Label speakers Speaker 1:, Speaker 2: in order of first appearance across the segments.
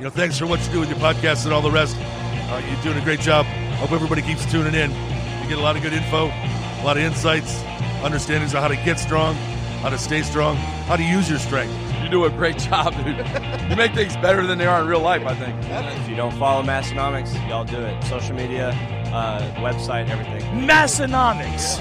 Speaker 1: thanks for what you do with your podcast and all the rest. You're doing a great job. Hope everybody keeps tuning in. You get a lot of good info, a lot of insights, understandings of how to get strong, how to stay strong, how to use your strength.
Speaker 2: You do a great job, dude. You make things better than they are in real life, I think.
Speaker 3: If you don't follow Massenomics, y'all do it. Social media, website, everything.
Speaker 4: Massenomics.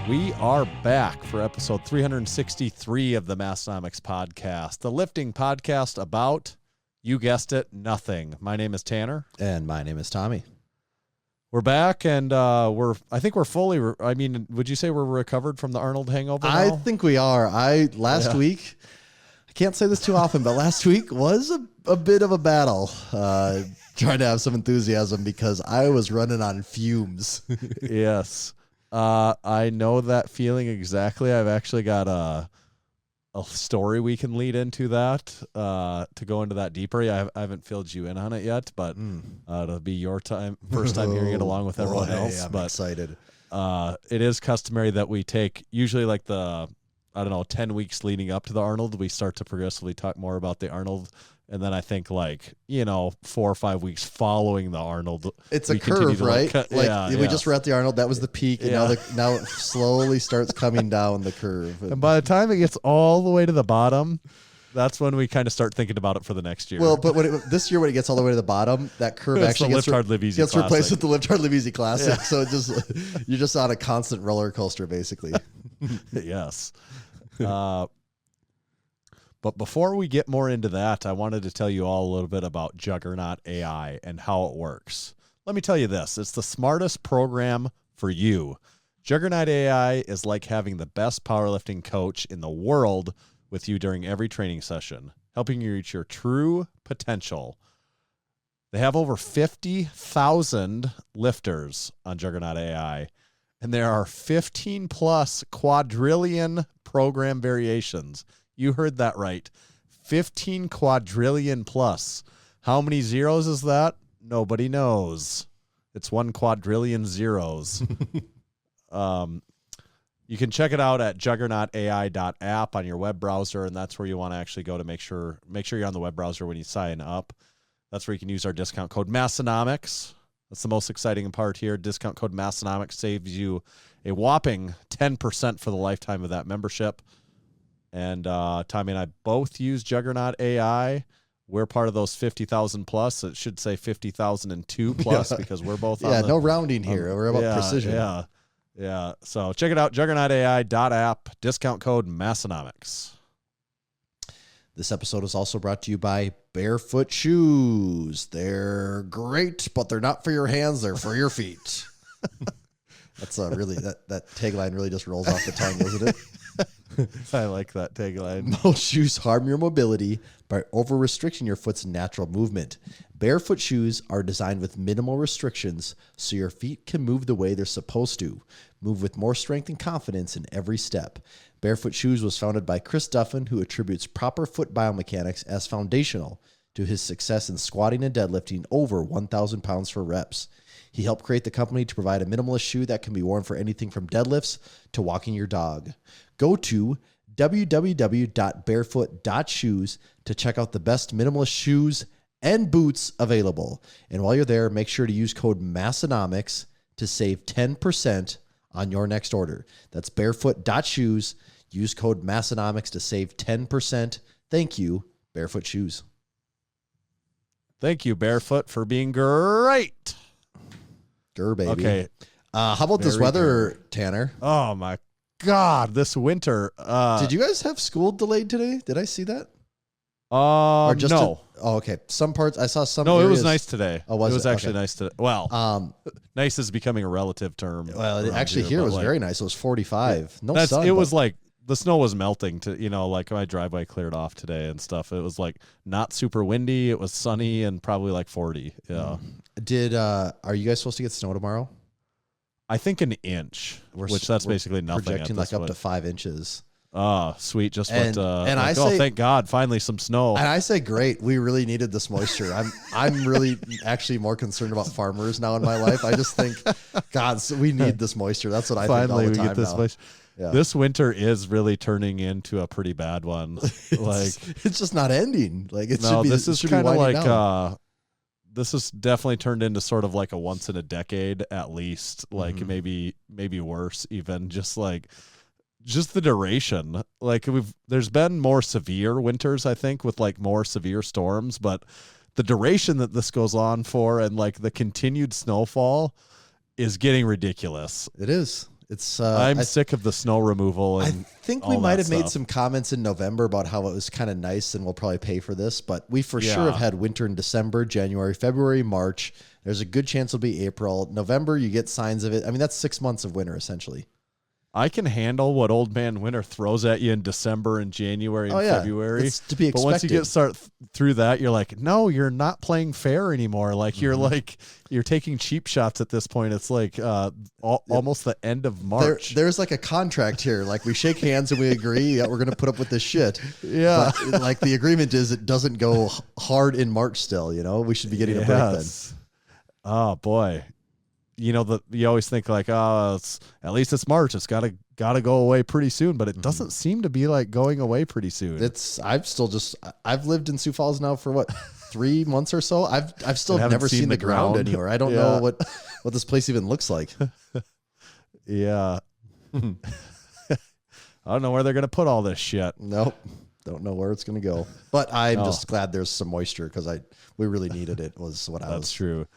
Speaker 5: We are back for episode 363 of the Massenomics podcast, the lifting podcast about, you guessed it, nothing. My name is Tanner.
Speaker 6: And my name is Tommy.
Speaker 5: We're back, and I think we're fully, would you say we're recovered from the Arnold hangover now?
Speaker 6: I think we are. Last week, I can't say this too often, but last week was a bit of a battle. Trying to have some enthusiasm because I was running on fumes.
Speaker 5: Yes. I know that feeling exactly. I've actually got a story we can lead into that to go into that deeper. I haven't filled you in on it yet, but it'll be your first time hearing it along with everyone else.
Speaker 6: I'm
Speaker 5: but
Speaker 6: excited.
Speaker 5: It is customary that we take usually like 10 weeks leading up to the Arnold. We start to progressively talk more about the Arnold. And then I think 4 or 5 weeks following the Arnold.
Speaker 6: It's a curve, right? We just were at the Arnold. That was the peak. And now it slowly starts coming down the curve.
Speaker 5: And by the time it gets all the way to the bottom, that's when we kind of start thinking about it for the next year.
Speaker 6: Well, but this year when it gets all the way to the bottom, that curve actually gets replaced with the Lift Hard Live Easy Classic. Yeah. So you're just on a constant roller coaster, basically.
Speaker 5: Yes. But before we get more into that, I wanted to tell you all a little bit about Juggernaut AI and how it works. Let me tell you this. It's the smartest program for you. Juggernaut AI is like having the best powerlifting coach in the world with you during every training session, helping you reach your true potential. They have over 50,000 lifters on Juggernaut AI, and there are 15 plus quadrillion program variations. You heard that right. 15 quadrillion plus. How many zeros is that? Nobody knows. It's 1 quadrillion zeros. You can check it out at juggernautai.app on your web browser, and that's where you want to actually go to make sure you're on the web browser when you sign up. That's where you can use our discount code Massenomics. That's the most exciting part here. Discount code Massenomics saves you a whopping 10% for the lifetime of that membership. And Tommy and I both use Juggernaut AI. We're part of those 50,000 plus. It should say 50,002 plus because we're both on
Speaker 6: no rounding here. We're about precision.
Speaker 5: Yeah. So check it out, juggernautai.app, discount code Massenomics.
Speaker 6: This episode is also brought to you by Bearfoot Shoes. They're great, but they're not for your hands. They're for your feet. That's really that tagline really just rolls off the tongue, doesn't it?
Speaker 5: I like that tagline.
Speaker 6: Most shoes harm your mobility by over-restricting your foot's natural movement. Barefoot shoes are designed with minimal restrictions so your feet can move the way they're supposed to. Move with more strength and confidence in every step. Barefoot Shoes was founded by Chris Duffin, who attributes proper foot biomechanics as foundational to his success in squatting and deadlifting over 1,000 pounds for reps. He helped create the company to provide a minimalist shoe that can be worn for anything from deadlifts to walking your dog. Go to www.barefoot.shoes to check out the best minimalist shoes and boots available. And while you're there, make sure to use code Massenomics to save 10% on your next order. That's barefoot.shoes. Use code Massenomics to save 10%. Thank you, Barefoot Shoes.
Speaker 5: Thank you, Barefoot, for being great.
Speaker 6: Baby.
Speaker 5: Okay.
Speaker 6: How about this weather, Tanner?
Speaker 5: Oh, my God, this winter.
Speaker 6: Did you guys have school delayed today? Did I see that?
Speaker 5: No.
Speaker 6: Okay. Some parts, I saw some.
Speaker 5: No,
Speaker 6: areas.
Speaker 5: It was nice today.
Speaker 6: Oh, was
Speaker 5: it? It was actually
Speaker 6: okay.
Speaker 5: nice today. Well, nice is becoming a relative term.
Speaker 6: Well, actually here it was very nice. It was 45. No sun.
Speaker 5: It was like the snow was melting to, like my driveway cleared off today and stuff. It was like not super windy. It was sunny and probably like 40. Yeah.
Speaker 6: Are you guys supposed to get snow tomorrow?
Speaker 5: I think an inch, which that's basically nothing.
Speaker 6: Projecting like up to 5 inches.
Speaker 5: Sweet. Just
Speaker 6: And-
Speaker 5: went,
Speaker 6: and I
Speaker 5: oh,
Speaker 6: say-
Speaker 5: thank God, finally some snow.
Speaker 6: And I say, great. We really needed this moisture. I'm really actually more concerned about farmers now in my life. I just think, God, we need this moisture. That's what I
Speaker 5: Finally,
Speaker 6: think
Speaker 5: we
Speaker 6: all the
Speaker 5: get
Speaker 6: time
Speaker 5: this
Speaker 6: now.
Speaker 5: place.
Speaker 6: Yeah.
Speaker 5: This winter is really turning into a pretty bad one. Like,
Speaker 6: It's just not ending. Like it
Speaker 5: no,
Speaker 6: should be.
Speaker 5: this
Speaker 6: it
Speaker 5: is
Speaker 6: should be
Speaker 5: kind of
Speaker 6: winding
Speaker 5: like,
Speaker 6: down.
Speaker 5: this has definitely turned into sort of like a once in a decade at least, like
Speaker 6: Mm-hmm.
Speaker 5: maybe worse even, just the duration. Like there's been more severe winters, I think, with like more severe storms, but the duration that this goes on for and like the continued snowfall is getting ridiculous.
Speaker 6: It is. It's.
Speaker 5: I'm sick of the snow removal.
Speaker 6: I
Speaker 5: And
Speaker 6: think we
Speaker 5: all
Speaker 6: might
Speaker 5: that
Speaker 6: have made
Speaker 5: stuff.
Speaker 6: some comments in November about how it was kind of nice, and we'll probably pay for this. But we for
Speaker 5: Yeah.
Speaker 6: sure have had winter in December, January, February, March. There's a good chance it'll be April, November. You get signs of it. I mean, that's 6 months of winter essentially.
Speaker 5: I can handle what old man winter throws at you in December and January and February.
Speaker 6: It's to be
Speaker 5: But once you
Speaker 6: expected.
Speaker 5: get through that, you're like, no, you're not playing fair anymore. Like you're taking cheap shots at this point. It's like almost the end of March.
Speaker 6: There's like a contract here. Like we shake hands and we agree that we're going to put up with this shit.
Speaker 5: Yeah.
Speaker 6: But like the agreement is it doesn't go hard in March still, we should be getting a break then.
Speaker 5: Yes. Oh boy. You always think like, it's at least it's March. It's gotta go away pretty soon, but it doesn't seem to be like going away pretty soon.
Speaker 6: I've lived in Sioux Falls now for what, 3 months or so. I've still
Speaker 5: And haven't
Speaker 6: never
Speaker 5: seen
Speaker 6: seen
Speaker 5: the
Speaker 6: the ground
Speaker 5: ground.
Speaker 6: anywhere. I don't
Speaker 5: Yeah.
Speaker 6: know what this place even looks like.
Speaker 5: Yeah. I don't know where they're gonna put all this shit.
Speaker 6: Nope. Don't know where it's going to go. But I'm
Speaker 5: No.
Speaker 6: just glad there's some moisture because we really needed it was what I
Speaker 5: That's
Speaker 6: was.
Speaker 5: true.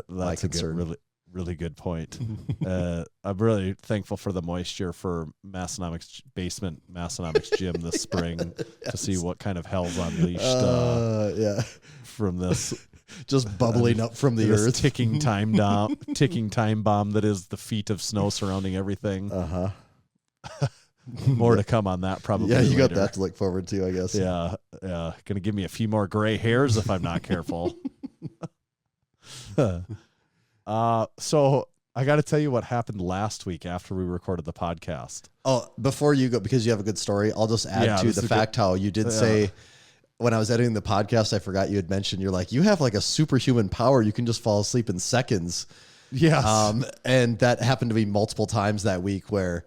Speaker 5: That's a good,
Speaker 6: concern.
Speaker 5: really good point. I'm really thankful for the moisture for Massenomics basement Massenomics gym this spring to see what kind of hell's unleashed
Speaker 6: Yeah.
Speaker 5: from this
Speaker 6: Just bubbling up from the
Speaker 5: this
Speaker 6: earth.
Speaker 5: ticking time bomb that is the feet of snow surrounding everything. More to come on that probably.
Speaker 6: Yeah, you got
Speaker 5: later.
Speaker 6: that to look forward to, I guess.
Speaker 5: Yeah, gonna give me a few more gray hairs if I'm not careful. So I got to tell you what happened last week after we recorded the podcast.
Speaker 6: Oh, before you go, because you have a good story, I'll just add
Speaker 5: Yeah,
Speaker 6: to
Speaker 5: this
Speaker 6: the
Speaker 5: is
Speaker 6: fact how you did say when I was editing the podcast, I forgot you had mentioned, you're like, you have like a superhuman power. You can just fall asleep in seconds.
Speaker 5: Yes.
Speaker 6: And that happened to be multiple times that week where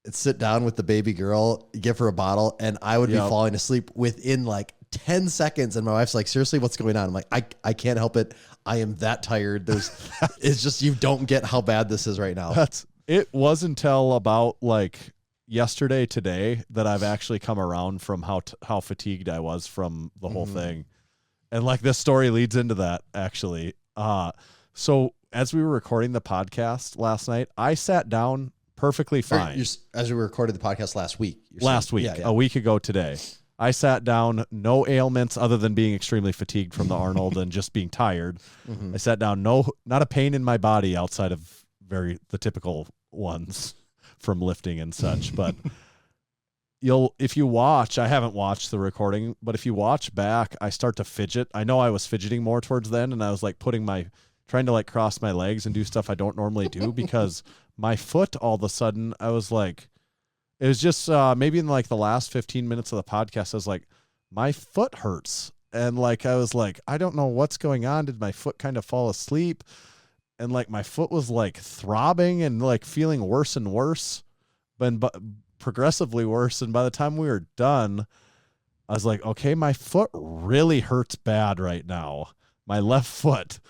Speaker 6: I'd sit down with the baby girl, give her a bottle, and I would be
Speaker 5: Yep.
Speaker 6: falling asleep within like 10 seconds. And my wife's like, seriously, what's going on? I'm like, I can't help it. I am that tired. It's just, you don't get how bad this is right now.
Speaker 5: It was until about like yesterday, today, that I've actually come around from how fatigued I was from the whole thing. And like this story leads into that actually. So as we were recording the podcast last night, I sat down perfectly fine.
Speaker 6: As we recorded the podcast last week.
Speaker 5: A week ago today. I sat down, no ailments other than being extremely fatigued from the Arnold and just being tired. I sat down, not a pain in my body outside of the typical ones from lifting and such. But if you watch, I haven't watched the recording, but if you watch back, I start to fidget. I know I was fidgeting more towards then, and I was like trying to like cross my legs and do stuff I don't normally do because my foot all of a sudden, I was like, it was just maybe in like the last 15 minutes of the podcast, I was like, my foot hurts. And like, I was like, I don't know what's going on. Did my foot kind of fall asleep? And like, my foot was like throbbing and like feeling worse and worse, but progressively worse. And by the time we were done, I was like, okay, my foot really hurts bad right now. My left foot.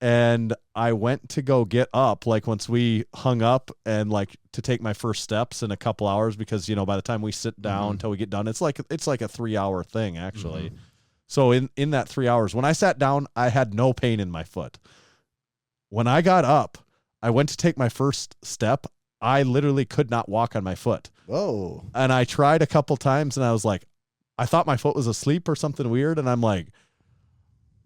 Speaker 5: And I went to go get up, like once we hung up and like to take my first steps in a couple hours, because, by the time we sit down till we get done, it's like a 3-hour thing actually. So in that 3 hours, when I sat down, I had no pain in my foot. When I got up, I went to take my first step. I literally could not walk on my foot.
Speaker 6: Whoa.
Speaker 5: And I tried a couple times and I was like, I thought my foot was asleep or something weird. And I'm like,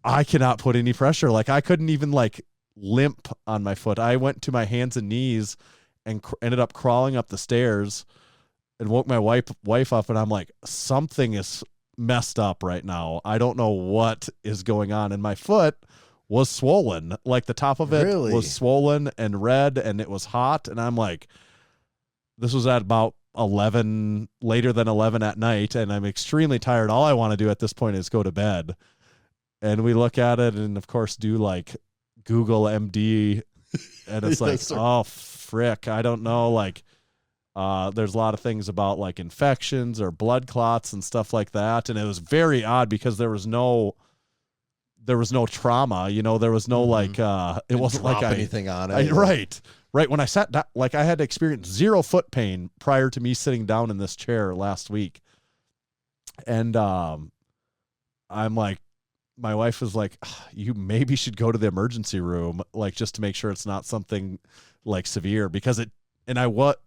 Speaker 5: I cannot put any pressure. Like I couldn't even like limp on my foot. I went to my hands and knees and ended up crawling up the stairs and woke my wife up. And I'm like, something is messed up right now. I don't know what is going on. And my foot was swollen. Like the top of it
Speaker 6: Really?
Speaker 5: was swollen and red and it was hot. And I'm like, this was at about later than 11 at night, and I'm extremely tired. All I want to do at this point is go to bed. And we look at it and, of course, do like Google MD, and it's like, oh, frick, I don't know. Like, there's a lot of things about like infections or blood clots and stuff like that. And it was very odd because there was no trauma, there was no like, it wasn't like
Speaker 6: anything on it.
Speaker 5: Right. When I sat down, like I had experienced 0 foot pain prior to me sitting down in this chair last week. And, I'm like, my wife was like, you maybe should go to the emergency room, like just to make sure it's not something like severe, because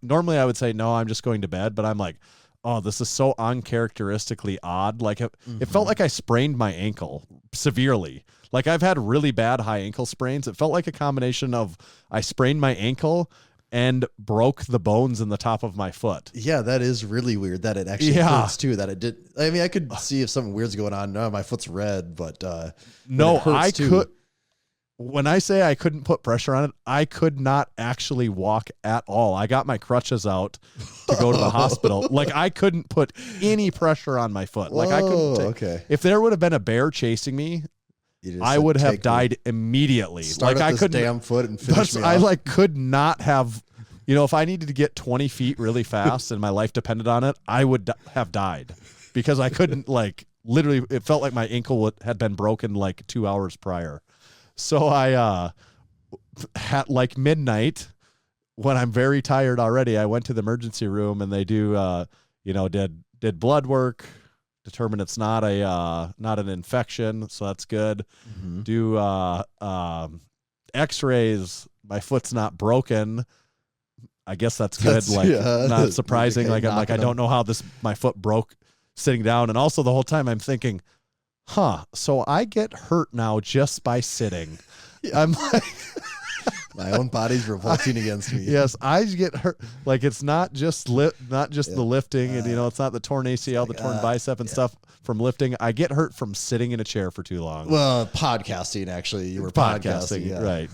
Speaker 5: normally I would say, no, I'm just going to bed. But I'm like, oh, this is so uncharacteristically odd. Like it felt like I sprained my ankle severely. Like I've had really bad high ankle sprains. It felt like a combination of I sprained my ankle and broke the bones in the top of my foot.
Speaker 6: Yeah, that is really weird that it actually hurts too. That it did. I mean, I could see if something weird's going on. No, my foot's red, but
Speaker 5: no, I could. When I say I couldn't put pressure on it, I could not actually walk at all. I got my crutches out to go to the hospital. Like I couldn't put any pressure on my foot. Like I couldn't. If there would have been a bear chasing me, I would have died immediately.
Speaker 6: Start
Speaker 5: like
Speaker 6: I couldn't damn foot and finish me off.
Speaker 5: I like could not have, if I needed to get 20 feet really fast and my life depended on it, I would have died because I couldn't like literally. It felt like my ankle had been broken like 2 hours prior. So I at like midnight, when I'm very tired already, I went to the emergency room and they do did blood work. Determine it's not an infection, so that's good. Do X-rays. My foot's not broken. I guess that's good. Not surprising. Like I'm like I don't know how my foot broke sitting down, and also the whole time I'm thinking, so I get hurt now just by sitting. I'm like.
Speaker 6: My own body's revolting against me.
Speaker 5: Yes, I get hurt. Like it's not just the lifting, and it's not the torn ACL, the torn bicep and stuff from lifting. I get hurt from sitting in a chair for too long.
Speaker 6: Well, podcasting actually, you were podcasting,
Speaker 5: right?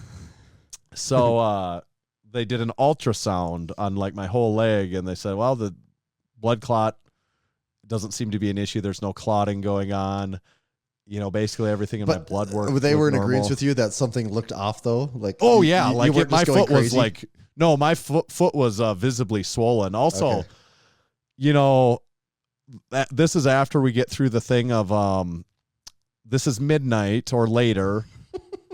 Speaker 5: So they did an ultrasound on like my whole leg, and they said, well, the blood clot doesn't seem to be an issue. There's no clotting going on. Basically everything in my blood work.
Speaker 6: They were in agreement with you that something looked off though. Like,
Speaker 5: my foot was like, no, my foot was visibly swollen. Also, this is after we get through the thing of, this is midnight or later.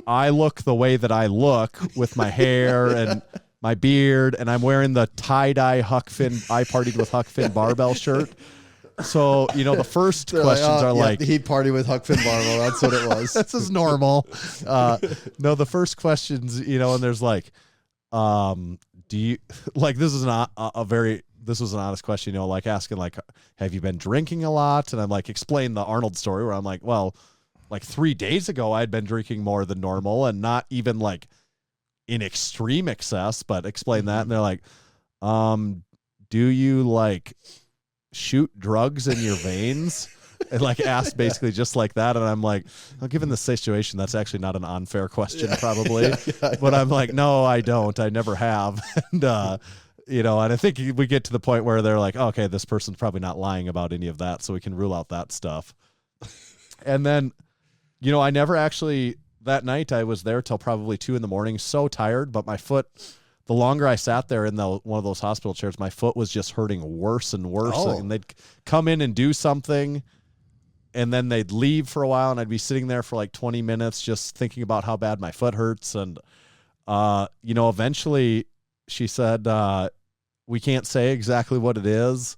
Speaker 5: I look the way that I look with my hair and my beard, and I'm wearing the tie-dye Huck Finn, I partied with Huck Finn barbell shirt. So, the first questions are like...
Speaker 6: He partied with Huck Finn barbell. That's what it was.
Speaker 5: This is normal. No, the first questions, and there's like, do you... Like, this is not this was an honest question, like asking, like, have you been drinking a lot? And I'm like, explain the Arnold story where I'm like, well, like 3 days ago, I'd been drinking more than normal and not even like in extreme excess, but explain that. And they're like, do you like... shoot drugs in your veins? And like asked basically just like that. And I'm like, well, given the situation, that's actually not an unfair question, probably. But I'm like, no, I don't. I never have. And, and I think we get to the point where they're like, okay, this person's probably not lying about any of that. So we can rule out that stuff. And then, I never actually, that night I was there till probably 2 a.m, so tired, but my foot, the longer I sat there in one of those hospital chairs, my foot was just hurting worse and worse. And they'd come in and do something, and then they'd leave for a while, and I'd be sitting there for like 20 minutes just thinking about how bad my foot hurts. And, eventually she said, we can't say exactly what it is.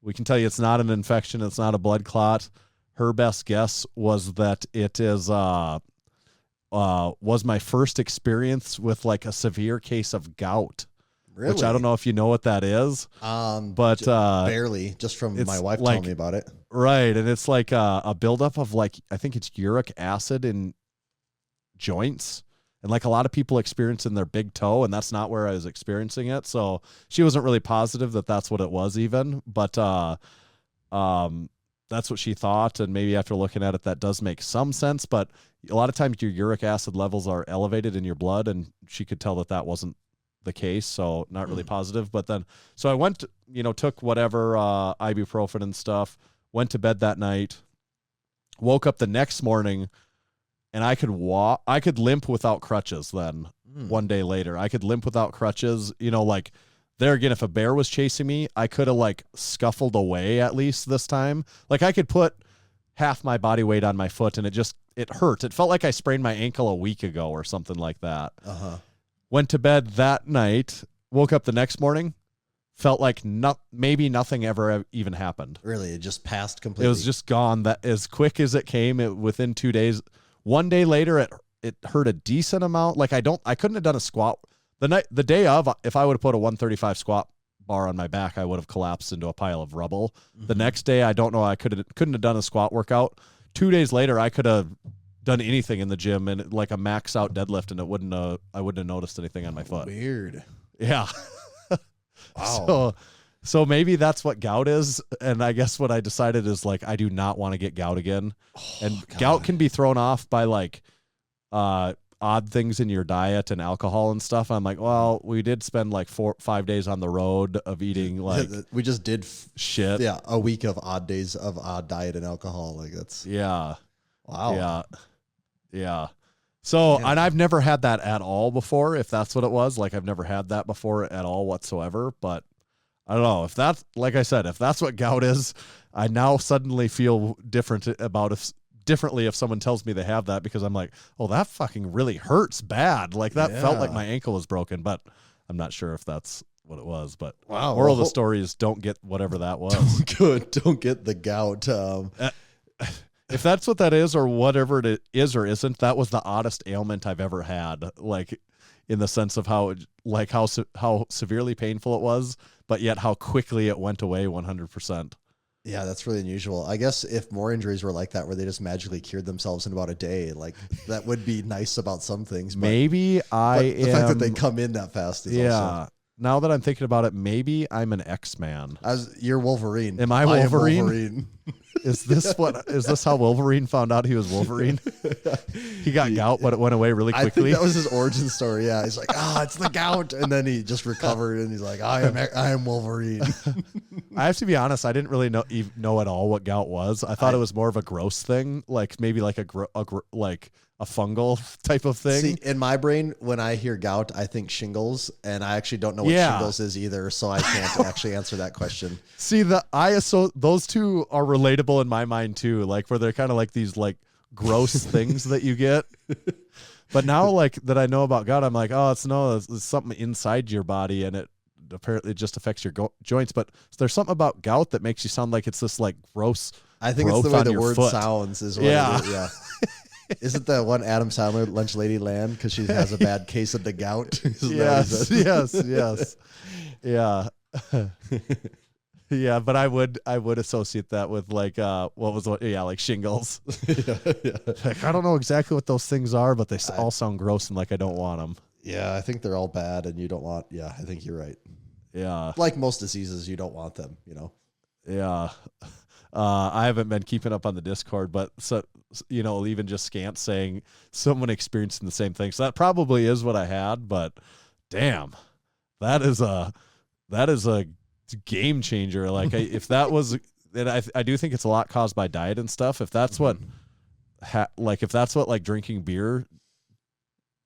Speaker 5: We can tell you it's not an infection. It's not a blood clot. Her best guess was that it is... was my first experience with like a severe case of gout, which I don't know if you know what that is. But
Speaker 6: barely, just from my wife telling me about it.
Speaker 5: Right. And it's like a buildup of like, I think it's uric acid in joints. And like a lot of people experience in their big toe, and that's not where I was experiencing it. So she wasn't really positive that that's what it was even, but that's what she thought. And maybe after looking at it, that does make some sense, but a lot of times your uric acid levels are elevated in your blood, and she could tell that wasn't the case, so not really positive. But then, so I went, took whatever ibuprofen and stuff, went to bed that night, woke up the next morning, and I could walk. I could limp without crutches then. One day later, I could limp without crutches. Like there again, if a bear was chasing me, I could have like scuffled away at least this time. Like I could put half my body weight on my foot, and it hurt. It felt like I sprained my ankle a week ago or something like that. Went to bed that night, woke up the next morning, felt like maybe nothing ever even happened.
Speaker 6: Really? It just passed completely?
Speaker 5: It was just gone that as quick as it came, within 2 days. One day later, it hurt a decent amount. Like I couldn't have done a squat. The day of, if I would have put a 135 squat bar on my back, I would have collapsed into a pile of rubble. The next day, I don't know, I couldn't have done a squat workout. 2 days later, I could have done anything in the gym and like a max out deadlift, and I wouldn't have noticed anything on my foot.
Speaker 6: Weird.
Speaker 5: Yeah.
Speaker 6: Wow.
Speaker 5: So maybe that's what gout is, and I guess what I decided is like I do not want to get gout again. Gout can be thrown off by like odd things in your diet and alcohol and stuff. I'm like, well, we did spend like 4-5 days on the road of eating like
Speaker 6: we just did
Speaker 5: shit.
Speaker 6: Yeah, a week of odd days of odd diet and alcohol. Like that's
Speaker 5: wow. Yeah. So,
Speaker 6: Man.
Speaker 5: and I've never had that at all before, if that's what it was. Like, I've never had that before at all whatsoever. But I don't know if that's, like I said, if that's what gout is, I now suddenly feel differently if someone tells me they have that, because I'm like, oh, that fucking really hurts bad. Like, that felt like my ankle was broken, but I'm not sure if that's what it was. But moral of the story is don't get whatever that was.
Speaker 6: Don't get the gout.
Speaker 5: If that's what that is, or whatever it is or isn't, that was the oddest ailment I've ever had. Like, in the sense of how severely painful it was, but yet how quickly it went away 100%.
Speaker 6: Yeah, that's really unusual. I guess if more injuries were like that, where they just magically cured themselves in about a day, like that would be nice about some things. But,
Speaker 5: maybe the
Speaker 6: fact that they come in that fast is also...
Speaker 5: Now that I'm thinking about it, maybe I'm an X-Man.
Speaker 6: You're Wolverine.
Speaker 5: Am I Wolverine?
Speaker 6: am Wolverine.
Speaker 5: Is this how Wolverine found out he was Wolverine? He got gout, but it went away really quickly.
Speaker 6: I think that was his origin story. Yeah, he's like, it's the gout, and then he just recovered, and he's like, I am Wolverine.
Speaker 5: I have to be honest, I didn't really know at all what gout was. I thought it was more of a gross thing, like maybe like a fungal type of thing.
Speaker 6: See, in my brain, when I hear gout, I think shingles, and I actually don't know what shingles is either, so I can't actually answer that question.
Speaker 5: See, those two are relatable in my mind too, like where they're kind of like these like gross things that you get. But now, like that I know about gout, I'm like, it's something inside your body, and it apparently just affects your joints. But there's something about gout that makes you sound like it's this like gross.
Speaker 6: I think it's the way the word
Speaker 5: foot
Speaker 6: sounds is what it is. Yeah. Isn't that one Adam Sandler, Lunch Lady Land, because she has a bad case of the gout?
Speaker 5: Yes. Yeah. Yeah, but I would associate that with like like shingles. Like, I don't know exactly what those things are, but they all sound gross and like I don't want them.
Speaker 6: Yeah, I think they're all bad, and you don't want. Yeah, I think you're right.
Speaker 5: Yeah,
Speaker 6: like most diseases, you don't want them.
Speaker 5: Yeah. I haven't been keeping up on the Discord, but even just scant saying someone experiencing the same thing. So that probably is what I had, but damn, that is a game changer. Like if that was, and I do think it's a lot caused by diet and stuff. If that's what, if that's what like drinking beer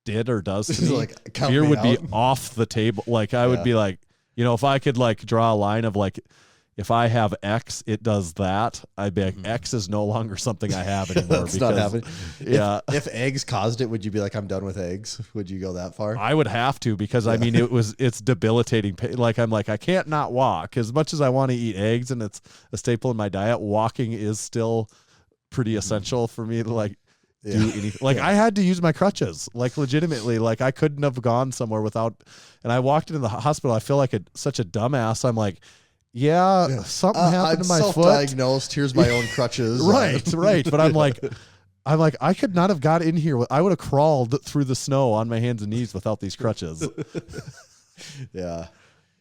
Speaker 5: did or does to me,
Speaker 6: like,
Speaker 5: beer would be off the table. Like I would be like, if I could like draw a line of like, if I have X, it does that. I'd be like, X is no longer something I have anymore.
Speaker 6: That's not happening.
Speaker 5: Yeah.
Speaker 6: If eggs caused it, would you be like, I'm done with eggs? Would you go that far?
Speaker 5: I would have to, because I mean, it's debilitating. Like, I'm like, I can't not walk. As much as I want to eat eggs and it's a staple in my diet, walking is still pretty essential for me to like do anything. Like I had to use my crutches, like legitimately, like I couldn't have gone somewhere without, and I walked into the hospital. I feel like such a dumbass. I'm like, something happened to my foot.
Speaker 6: I'm self-diagnosed. Here's my own crutches.
Speaker 5: Right. But I'm like, I could not have got in here. I would have crawled through the snow on my hands and knees without these crutches.
Speaker 6: Yeah,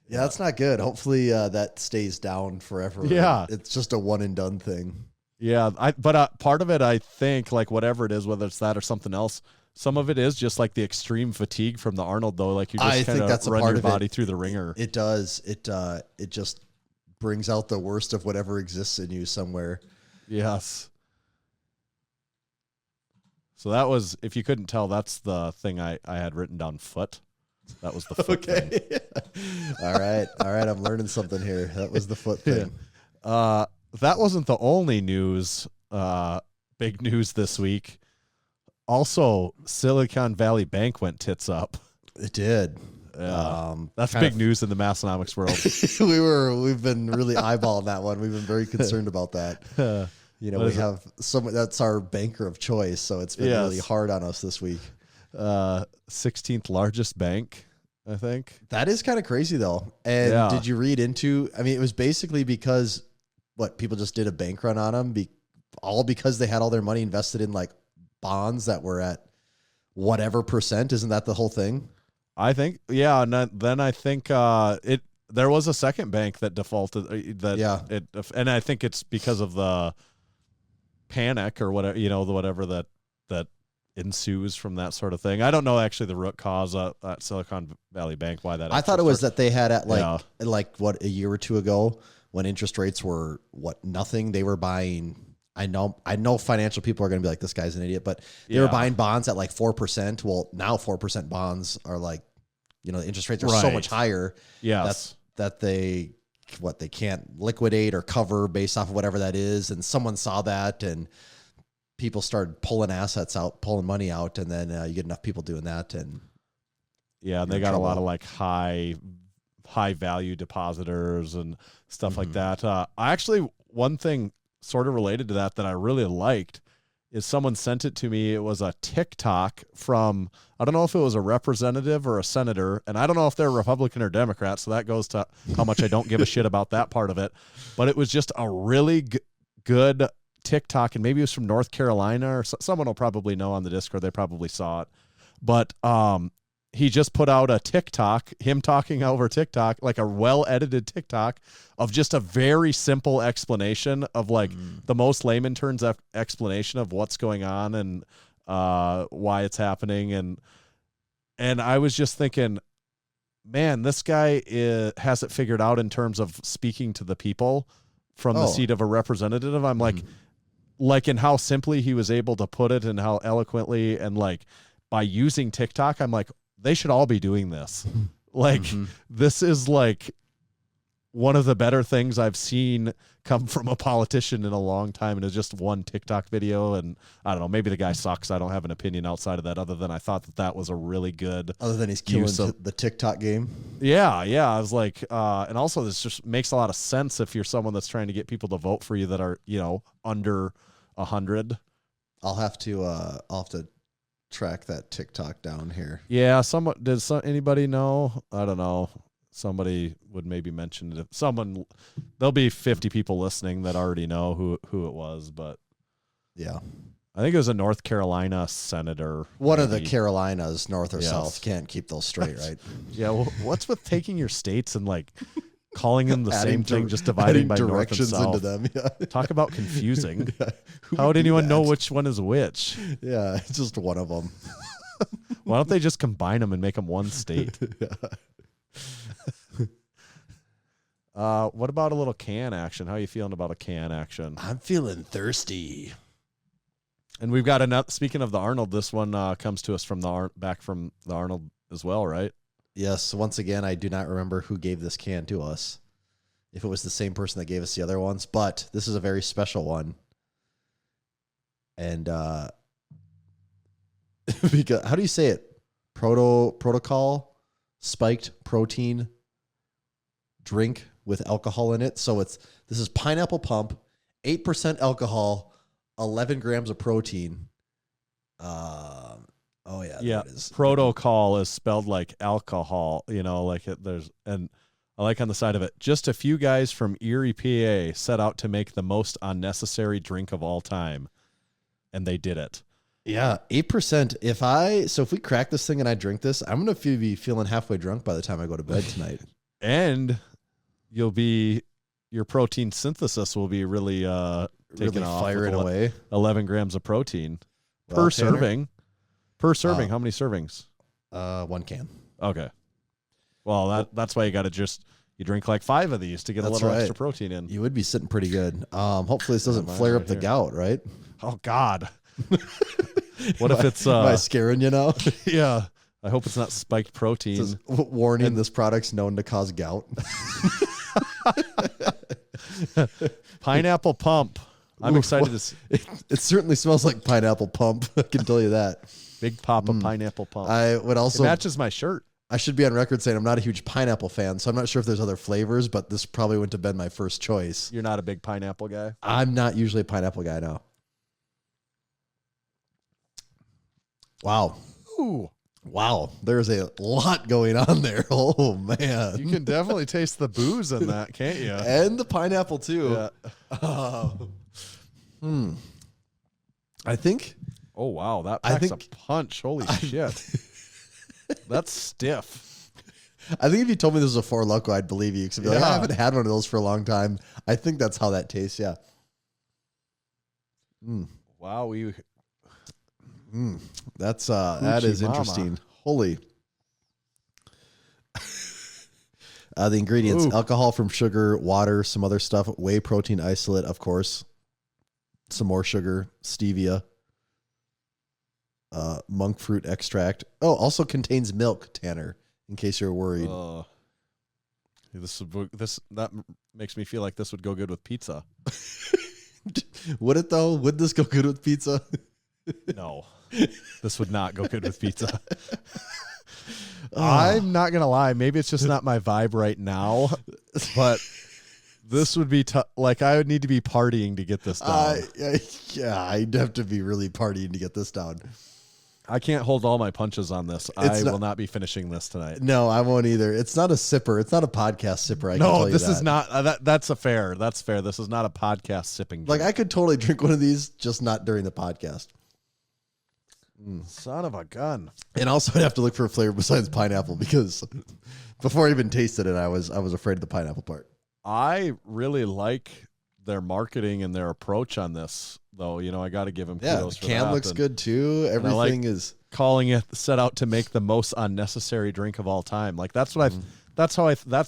Speaker 6: that's not good. Hopefully that stays down forever.
Speaker 5: Yeah.
Speaker 6: It's just a one and done thing.
Speaker 5: Yeah. But part of it, I think, like whatever it is, whether it's that or something else, some of it is just like the extreme fatigue from the Arnold, though. Like you
Speaker 6: I
Speaker 5: just kind
Speaker 6: think that's
Speaker 5: of
Speaker 6: a
Speaker 5: run
Speaker 6: part
Speaker 5: your
Speaker 6: of
Speaker 5: body
Speaker 6: it.
Speaker 5: through the ringer.
Speaker 6: It does. It just brings out the worst of whatever exists in you somewhere.
Speaker 5: Yes. So that was, if you couldn't tell, that's the thing I had written down, foot. That was the foot thing.
Speaker 6: All right. I'm learning something here. That was the foot thing.
Speaker 5: That wasn't the only news, big news this week. Also, Silicon Valley Bank went tits up.
Speaker 6: It did.
Speaker 5: That's big news in the Massenomics world.
Speaker 6: We've been really eyeballing that one. We've been very concerned about that. We have that's our banker of choice, so it's been really hard on us this week.
Speaker 5: 16th largest bank, I think.
Speaker 6: That is kind of crazy though. And did you read into, I mean, it was basically because people just did a bank run on them, all because they had all their money invested in like bonds that were at whatever percent. Isn't that the whole thing?
Speaker 5: I think, yeah. And then I think there was a second bank that defaulted. And I think it's because of the panic or whatever, whatever that ensues from that sort of thing. I don't know actually the root cause at Silicon Valley Bank why that.
Speaker 6: I thought it was that they had at a year or two ago when interest rates were nothing. They were buying. I know financial people are going to be like, this guy's an idiot, but they were buying bonds at like 4%. Well, now 4% bonds are like, the interest rates are so much higher.
Speaker 5: Yes.
Speaker 6: That they can't liquidate or cover based off of whatever that is. And someone saw that and people started pulling assets out, pulling money out. And then you get enough people doing that. And
Speaker 5: they got a lot of like high value depositors and stuff like that. One thing sort of related to that I really liked is someone sent it to me. It was a TikTok from, I don't know if it was a representative or a senator, and I don't know if they're Republican or Democrat, so that goes to how much I don't give a shit about that part of it. But it was just a really good TikTok, and maybe it was from North Carolina, or someone will probably know on the Discord. They probably saw it. But he just put out a TikTok, him talking over TikTok, like a well-edited TikTok of just a very simple explanation of like the most layman terms explanation of what's going on and why it's happening. And I was just thinking, man, this guy has it figured out in terms of speaking to the people from the seat of a representative. I'm like in how simply he was able to put it and how eloquently, and like by using TikTok, I'm like, they should all be doing this. Like, this is like one of the better things I've seen come from a politician in a long time. And it's just one TikTok video. And I don't know, maybe the guy sucks. I don't have an opinion outside of that, other than I thought that was a really good.
Speaker 6: Other than he's killing the TikTok game.
Speaker 5: Yeah. I was like, and also this just makes a lot of sense if you're someone that's trying to get people to vote for you that are, under 100.
Speaker 6: I'll have to track that TikTok down here.
Speaker 5: Yeah, anybody know? I don't know. Somebody would maybe mention it. There'll be 50 people listening that already know who it was, but
Speaker 6: yeah.
Speaker 5: I think it was a North Carolina senator.
Speaker 6: One of the Carolinas, north or south. Can't keep those straight, right?
Speaker 5: Yeah, well, what's with taking your states and like calling them the same thing, just dividing by north and south?
Speaker 6: Into them. Yeah.
Speaker 5: Talk about confusing. How would anyone know which one is which?
Speaker 6: Yeah, it's just one of them.
Speaker 5: Why don't they just combine them and make them one state? What about a little can action? How are you feeling about a can action?
Speaker 6: I'm feeling thirsty.
Speaker 5: And we've got another. Speaking of the Arnold, this one comes to us from back from the Arnold as well, right?
Speaker 6: Yes. Once again, I do not remember who gave this can to us. If it was the same person that gave us the other ones, but this is a very special one. And because how do you say it? Protocol spiked protein drink with alcohol in it. So this is Pineapple Pump, 8% alcohol, 11 grams of protein. Oh yeah.
Speaker 5: Yeah.
Speaker 6: It is.
Speaker 5: Protocol is spelled like alcohol, like and I like on the side of it, just a few guys from Erie, PA set out to make the most unnecessary drink of all time. And they did it.
Speaker 6: Yeah. 8%. If we crack this thing and I drink this, I'm going to be feeling halfway drunk by the time I go to bed tonight.
Speaker 5: And your protein synthesis will be really taking off,
Speaker 6: firing away.
Speaker 5: 11 grams of protein per serving. Per serving, how many servings?
Speaker 6: 1 can.
Speaker 5: Okay. Well, that's why you drink like 5 of these to get a little extra protein in.
Speaker 6: You would be sitting pretty good. Hopefully this doesn't flare up the gout, right?
Speaker 5: Oh God. What if it's
Speaker 6: am I scaring you now?
Speaker 5: Yeah. I hope it's not spiked protein.
Speaker 6: Says, warning, this product's known to cause gout.
Speaker 5: Pineapple pump. I'm excited to see.
Speaker 6: It certainly smells like pineapple pump. I can tell you that.
Speaker 5: Big pop of pineapple pump.
Speaker 6: I would also
Speaker 5: it matches my shirt.
Speaker 6: I should be on record saying I'm not a huge pineapple fan, so I'm not sure if there's other flavors, but this probably wouldn't have been my first choice.
Speaker 5: You're not a big pineapple guy?
Speaker 6: I'm not usually a pineapple guy now. Wow.
Speaker 5: Ooh.
Speaker 6: Wow. There's a lot going on there. Oh, man.
Speaker 5: You can definitely taste the booze in that, can't you?
Speaker 6: And the pineapple, too.
Speaker 5: Yeah.
Speaker 6: I think.
Speaker 5: Oh, wow. That packs a punch. Holy shit. That's stiff.
Speaker 6: I think if you told me this was a Four Loko, I'd believe you. Because I'd be like, I haven't had one of those for a long time. I think that's how that tastes, yeah.
Speaker 5: Wow.
Speaker 6: That is interesting. Holy. The ingredients: alcohol from sugar, water, some other stuff, whey protein isolate, of course, some more sugar, stevia, monk fruit extract. Oh, also contains milk, Tanner, in case you're worried.
Speaker 5: That makes me feel like this would go good with pizza.
Speaker 6: Would it though? Would this go good with pizza?
Speaker 5: No. This would not go good with pizza. I'm not going to lie. Maybe it's just not my vibe right now, but this would be like I would need to be partying to get this down.
Speaker 6: Yeah, I'd have to be really partying to get this down.
Speaker 5: I can't hold all my punches on this. I will not be finishing this tonight.
Speaker 6: No, I won't either. It's not a sipper. It's not a podcast sipper. I can tell you
Speaker 5: this is not. That's fair. That's fair. This is not a podcast sipping drink.
Speaker 6: Like I could totally drink one of these, just not during the podcast.
Speaker 5: Son of a gun.
Speaker 6: And also I'd have to look for a flavor besides pineapple because before I even tasted it, I was afraid of the pineapple part.
Speaker 5: I really like their marketing and their approach on this, though. You know, I got to give them kudos for that.
Speaker 6: The can looks good too. Everything is
Speaker 5: calling it set out to make the most unnecessary drink of all time. Like that's what that's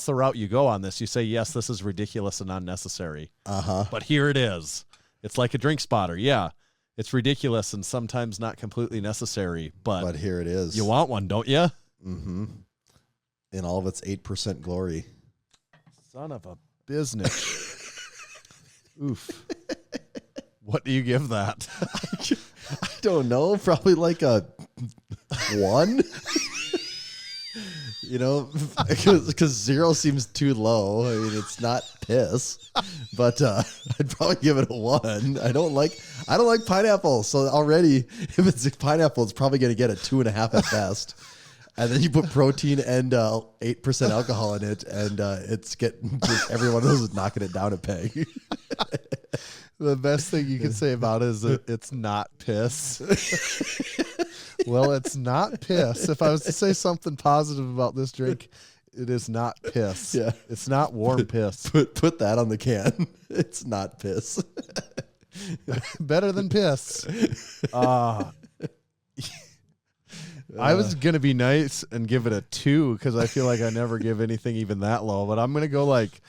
Speaker 5: the route you go on this. You say, yes, this is ridiculous and unnecessary. But here it is. It's like a drink spotter. Yeah. It's ridiculous and sometimes not completely necessary, but
Speaker 6: here it is.
Speaker 5: You want one, don't you?
Speaker 6: Mm-hmm. In all of its 8% glory.
Speaker 5: Son of a business. Oof. What do you give that?
Speaker 6: I don't know. Probably like a 1. You know, because 0 seems too low. I mean, it's not piss, but I'd probably give it a 1. I don't like pineapple, so already if it's pineapple, it's probably going to get a 2.5 at best. And then you put protein and 8% alcohol in it, and it's getting just every one of those is knocking it down a peg.
Speaker 5: The best thing you can say about it is that it's not piss. Well, it's not piss. If I was to say something positive about this drink, it is not piss.
Speaker 6: Yeah.
Speaker 5: It's not warm piss.
Speaker 6: Put that on the can. It's not piss.
Speaker 5: Better than piss. I was going to be nice and give it a 2 because I feel like I never give anything even that low, but I'm going to go like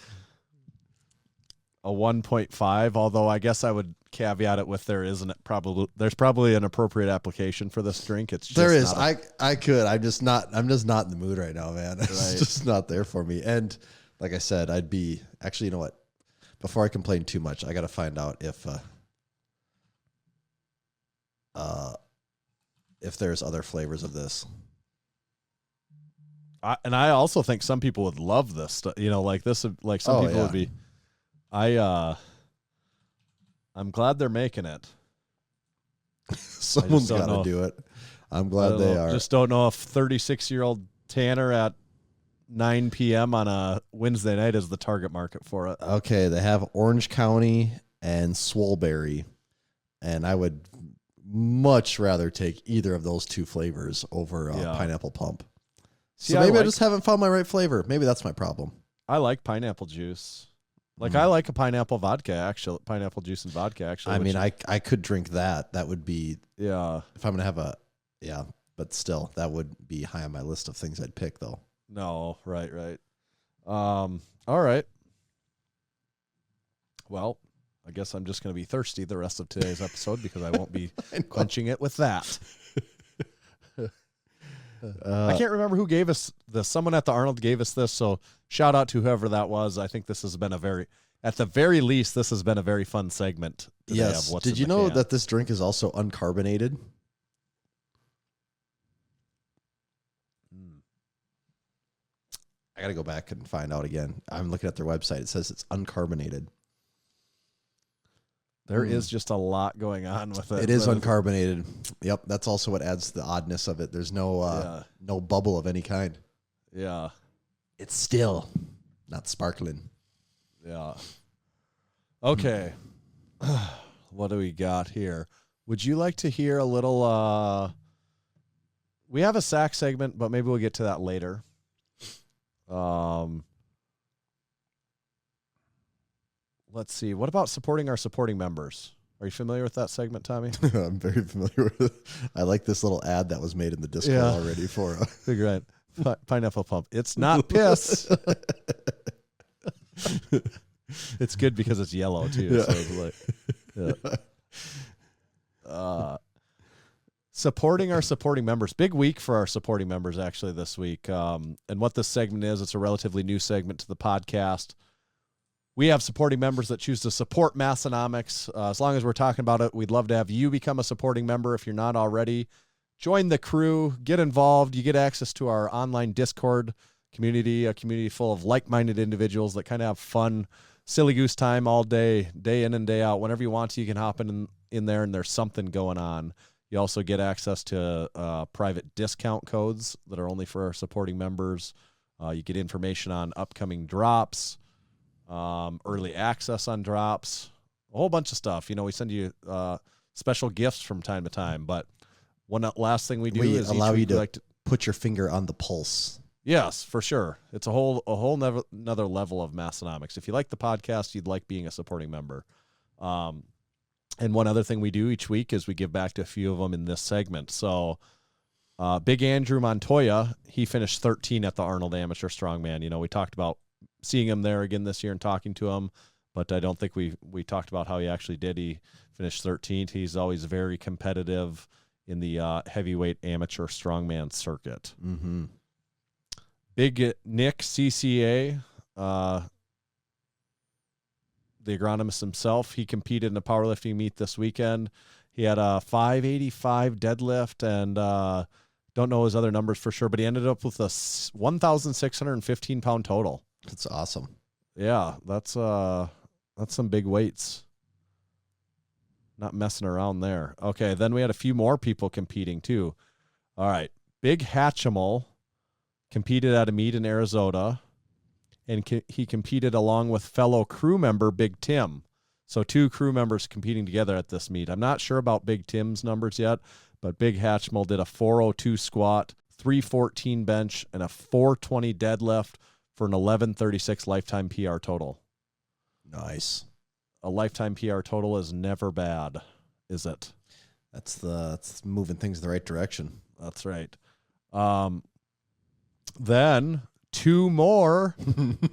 Speaker 5: a 1.5, although I guess I would caveat it with there's probably an appropriate application for this drink. It's just
Speaker 6: I could. I'm just not in the mood right now, man. It's just not there for me. And like I said, I'd be actually, you know what? Before I complain too much, I got to find out if there's other flavors of this.
Speaker 5: I also think some people would love this. You know, like this. Like some people would be. I'm glad they're making it.
Speaker 6: Someone's got to do it. I'm glad they are.
Speaker 5: Just don't know if 36-year-old Tanner at 9 p.m. on a Wednesday night is the target market for it.
Speaker 6: Okay, they have Orange County and Swoleberry, and I would much rather take either of those 2 flavors over pineapple pump. So maybe I just haven't found my right flavor. Maybe that's my problem.
Speaker 5: I like pineapple juice. Like I like a pineapple vodka, actually. Pineapple juice and vodka, actually.
Speaker 6: I mean, I could drink that. That would be
Speaker 5: if
Speaker 6: I'm gonna have But still, that would be high on my list of things I'd pick, though.
Speaker 5: No, right. All right. Well, I guess I'm just going to be thirsty the rest of today's episode because I won't be quenching it with that. I can't remember who gave us this. Someone at the Arnold gave us this, so shout out to whoever that was. I think this has been at the very least, this has been a very fun segment.
Speaker 6: Yes. Did you know that this drink is also uncarbonated? I got to go back and find out again. I'm looking at their website. It says it's uncarbonated.
Speaker 5: There is just a lot going on with it.
Speaker 6: It is uncarbonated. Yep, that's also what adds the oddness of it. There's no no bubble of any kind.
Speaker 5: Yeah.
Speaker 6: It's still not sparkling.
Speaker 5: Yeah. Okay. What do we got here? Would you like to hear a little we have a sack segment, but maybe we'll get to that later. Let's see. What about supporting our supporting members? Are you familiar with that segment, Tommy?
Speaker 6: I'm very familiar with it. I like this little ad that was made in the Discord already for
Speaker 5: Figure out. Pineapple Pump. It's not piss. It's good because it's yellow too.
Speaker 6: Yeah.
Speaker 5: So it's like, supporting our supporting members. Big week for our supporting members actually this week. And what this segment is, it's a relatively new segment to the podcast. We have supporting members that choose to support Massenomics. As long as we're talking about it, we'd love to have you become a supporting member if you're not already. Join the crew, get involved. You get access to our online Discord community, a community full of like-minded individuals that kind of have fun, silly goose time all day, day in and day out. Whenever you want to, you can hop in there and there's something going on. You also get access to private discount codes that are only for our supporting members. You get information on upcoming drops, early access on drops, a whole bunch of stuff. We send you special gifts from time to time. But one last thing we do is
Speaker 6: allow you to put your finger on the pulse.
Speaker 5: Yes, for sure. It's a whole another level of Massenomics. If you like the podcast, you'd like being a supporting member. And one other thing we do each week is we give back to a few of them in this segment. So Big Andrew Montoya, he finished 13 at the Arnold Amateur Strongman. We talked about seeing him there again this year and talking to him, but I don't think we talked about how he actually did. He finished 13th. He's always very competitive in the heavyweight amateur strongman circuit.
Speaker 6: Mm-hmm.
Speaker 5: Big Nick CCA, the agronomist himself, he competed in a powerlifting meet this weekend. He had a 585 deadlift and don't know his other numbers for sure, but he ended up with a 1,615 pound total.
Speaker 6: That's awesome.
Speaker 5: Yeah, that's some big weights. Not messing around there. Okay, then we had a few more people competing too. All right, Big Hatchimal competed at a meet in Arizona, and he competed along with fellow crew member Big Tim. So 2 crew members competing together at this meet. I'm not sure about Big Tim's numbers yet, but Big Hatchimal did a 402 squat, 314 bench, and a 420 deadlift for an 1136 lifetime PR total.
Speaker 6: Nice.
Speaker 5: A lifetime PR total is never bad, is it?
Speaker 6: That's moving things in the right direction.
Speaker 5: That's right. Then 2 more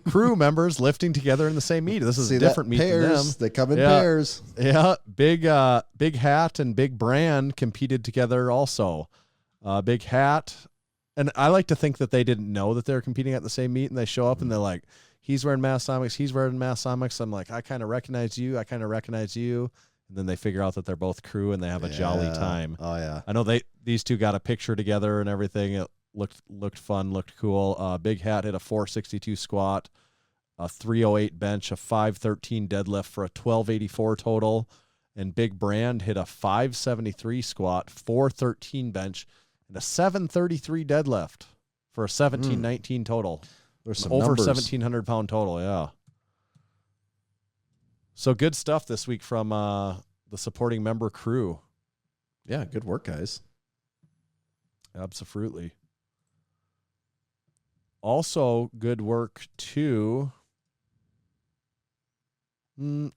Speaker 5: crew members lifting together in the same meet. This is a different meet than them.
Speaker 6: They come in pairs.
Speaker 5: Yeah, Big Hat and Big Brand competed together also. Big Hat, and I like to think that they didn't know that they were competing at the same meet, and they show up and they're like, he's wearing Massenomics, he's wearing Massenomics. I'm like, I kind of recognize you, I kind of recognize you. And then they figure out that they're both crew and they have a jolly time.
Speaker 6: Oh, yeah.
Speaker 5: I know these two got a picture together and everything. It looked fun, looked cool. Big Hat hit a 462 squat, a 308 bench, a 513 deadlift for a 1284 total. And Big Brand hit a 573 squat, 413 bench, and a 733 deadlift for a 1719 total.
Speaker 6: There's some
Speaker 5: over
Speaker 6: numbers.
Speaker 5: 1,700 pound total, yeah. So good stuff this week from the supporting member crew.
Speaker 6: Yeah, good work, guys.
Speaker 5: Absolutely. Also, good work too.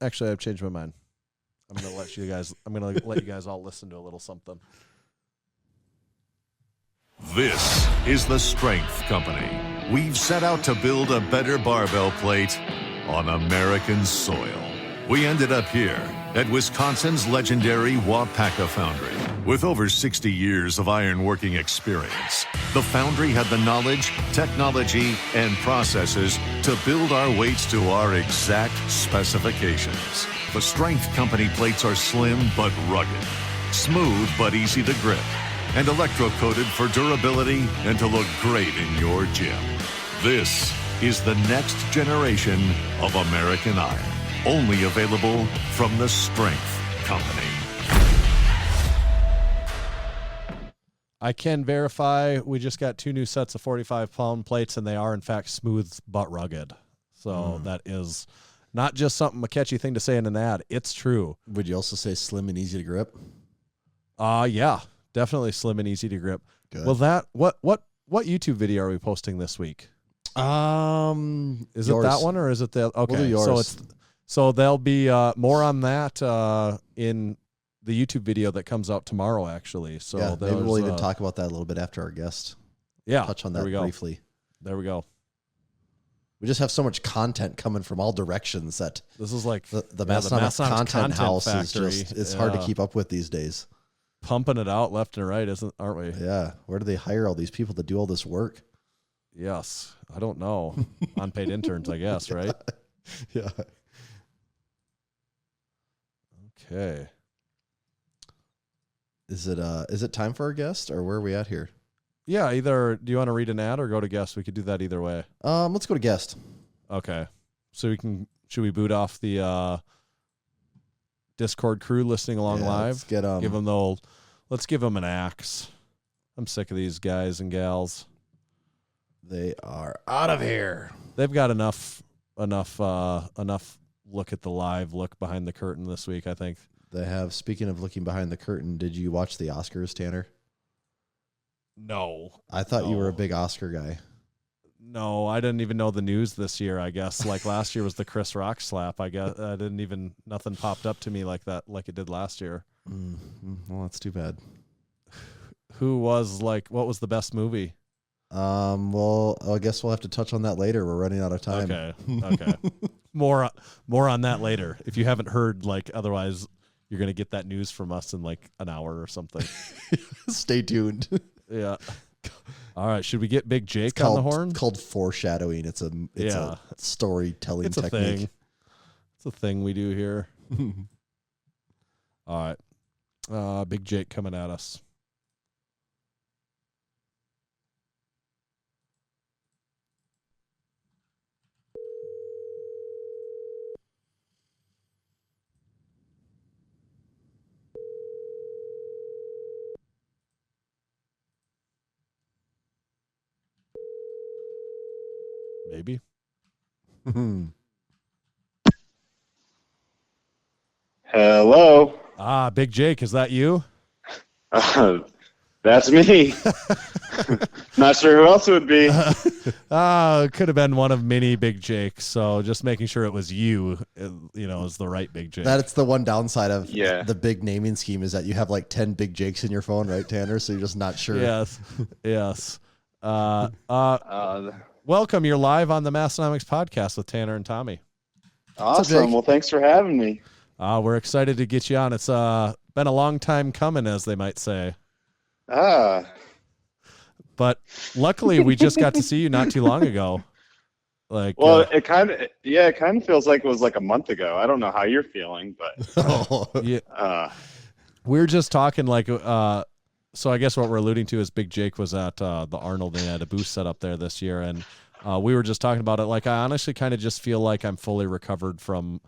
Speaker 5: Actually, I've changed my mind. I'm gonna let you guys all listen to a little something.
Speaker 4: This is the Strength Company. We've set out to build a better barbell plate on American soil. We ended up here at Wisconsin's legendary Wapaka Foundry. With over 60 years of ironworking experience, the foundry had the knowledge, technology, and processes to build our weights to our exact specifications. The Strength Company plates are slim but rugged, smooth but easy to grip, and electro-coated for durability and to look great in your gym. This is the next generation of American iron. Only available from the Strength Company.
Speaker 5: I can verify we just got 2 new sets of 45-pound plates, and they are, in fact, smooth but rugged. So that is not just something a catchy thing to say in an ad. It's true.
Speaker 6: Would you also say slim and easy to grip?
Speaker 5: Yeah, definitely slim and easy to grip.
Speaker 6: Good.
Speaker 5: Well, what YouTube video are we posting this week? Is
Speaker 6: yours.
Speaker 5: it that one or is it the okay?
Speaker 6: We'll do yours.
Speaker 5: So there'll be more on that in the YouTube video that comes out tomorrow, actually. So
Speaker 6: yeah, maybe we'll even talk about that a little bit after our guest.
Speaker 5: Yeah,
Speaker 6: touch on that briefly.
Speaker 5: There we go.
Speaker 6: We just have so much content coming from all directions that
Speaker 5: this is like
Speaker 6: the Massenomics content house factory. Is just, it's hard to keep up with these days.
Speaker 5: Pumping it out left and right, aren't we?
Speaker 6: Yeah. Where do they hire all these people to do all this work?
Speaker 5: Yes. I don't know. Unpaid interns, I guess, right?
Speaker 6: Yeah.
Speaker 5: Okay.
Speaker 6: Is it time for our guest, or where are we at here?
Speaker 5: Yeah, either do you want to read an ad or go to guest? We could do that either way.
Speaker 6: Let's go to guest.
Speaker 5: Okay. So should we boot off the Discord crew listening along live? Let's give them an axe. I'm sick of these guys and gals.
Speaker 6: They are out of here.
Speaker 5: They've got enough look at the live look behind the curtain this week, I think.
Speaker 6: They have. Speaking of looking behind the curtain, did you watch the Oscars, Tanner?
Speaker 5: No.
Speaker 6: I thought you were a big Oscar guy.
Speaker 5: No, I didn't even know the news this year, I guess. Like last year was the Chris Rock slap. I guess nothing popped up to me like that, like it did last year.
Speaker 6: Well, that's too bad.
Speaker 5: What was the best movie?
Speaker 6: Well, I guess we'll have to touch on that later. We're running out of time.
Speaker 5: Okay. More on that later. If you haven't heard, otherwise you're going to get that news from us in an hour or something.
Speaker 6: Stay tuned.
Speaker 5: Yeah. All right. Should we get Big Jake on the horn?
Speaker 6: It's called foreshadowing. It's a storytelling technique.
Speaker 5: It's a thing we do here. All right. Big Jake coming at us. Maybe.
Speaker 7: Hello.
Speaker 5: Big Jake, is that you?
Speaker 7: That's me. Not sure who else it would be.
Speaker 5: It could have been one of many Big Jakes. So just making sure it was you, is the right Big Jake.
Speaker 6: That's the one downside of the big naming scheme is that you have 10 Big Jakes in your phone, right, Tanner? So you're just not sure.
Speaker 5: Yes. Welcome. You're live on the Massenomics podcast with Tanner and Tommy.
Speaker 7: Awesome. Well, thanks for having me.
Speaker 5: We're excited to get you on. It's been a long time coming, as they might say. But luckily, we just got to see you not too long ago.
Speaker 7: It kind of feels like it was a month ago. I don't know how you're feeling, but
Speaker 5: we're just talking so I guess what we're alluding to is Big Jake was at the Arnold and had a booth set up there this year, and we were just talking about it. I honestly kind of just feel like I'm fully recovered from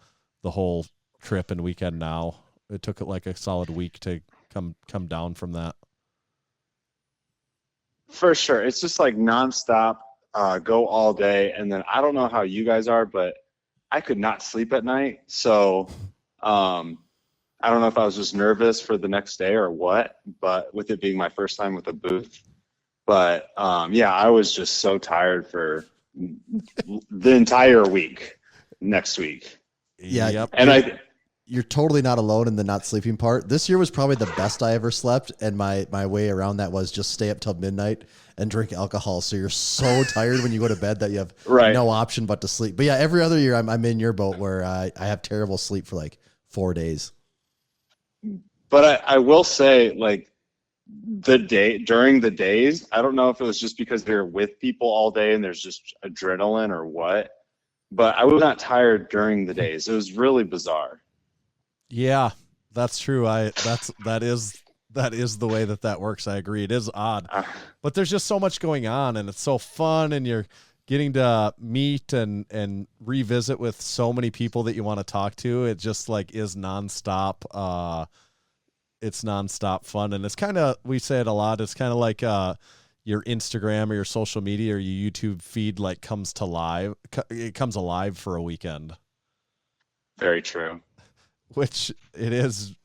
Speaker 5: the whole trip and weekend now. It took it a solid week to come down from that.
Speaker 7: For sure. It's just nonstop, go all day. And then I don't know how you guys are, but I could not sleep at night. So I don't know if I was just nervous for the next day or what, but with it being my first time with a booth. But I was just so tired for the entire week next week.
Speaker 6: Yeah.
Speaker 5: Yep.
Speaker 7: And
Speaker 6: you're totally not alone in the not sleeping part. This year was probably the best I ever slept, and my way around that was just stay up till midnight and drink alcohol. So you're so tired when you go to bed that you have no option but to sleep. But yeah, every other year I'm in your boat where I have terrible sleep for like 4 days.
Speaker 7: But I will say, like, during the days, I don't know if it was just because they're with people all day and there's just adrenaline or what, but I was not tired during the days. It was really bizarre.
Speaker 5: Yeah, that's true. That is the way that works. I agree. It is odd, but there's just so much going on, and it's so fun, and you're getting to meet and revisit with so many people that you want to talk to. It just like is nonstop. It's nonstop fun, and it's kind of, we say it a lot, it's kind of like your Instagram or your social media or your YouTube feed like comes alive for a weekend.
Speaker 7: Very true.
Speaker 5: Which it is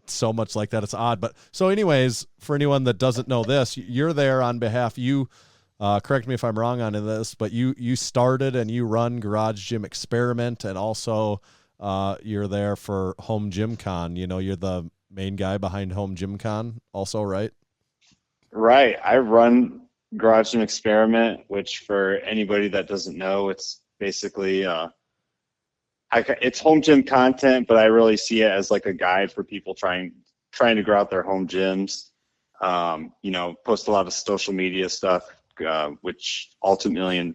Speaker 5: so much like that. It's odd. But so anyways, for anyone that doesn't know this, you're there on behalf, correct me if I'm wrong on this, but you started and you run Garage Gym Experiment, and also you're there for Home Gym Con. You know, you're the main guy behind Home Gym Con also, right?
Speaker 7: Right. I run Garage Gym Experiment, which for anybody that doesn't know, it's basically it's home gym content, but I really see it as like a guide for people trying to grow out their home gyms. Post a lot of social media stuff, which ultimately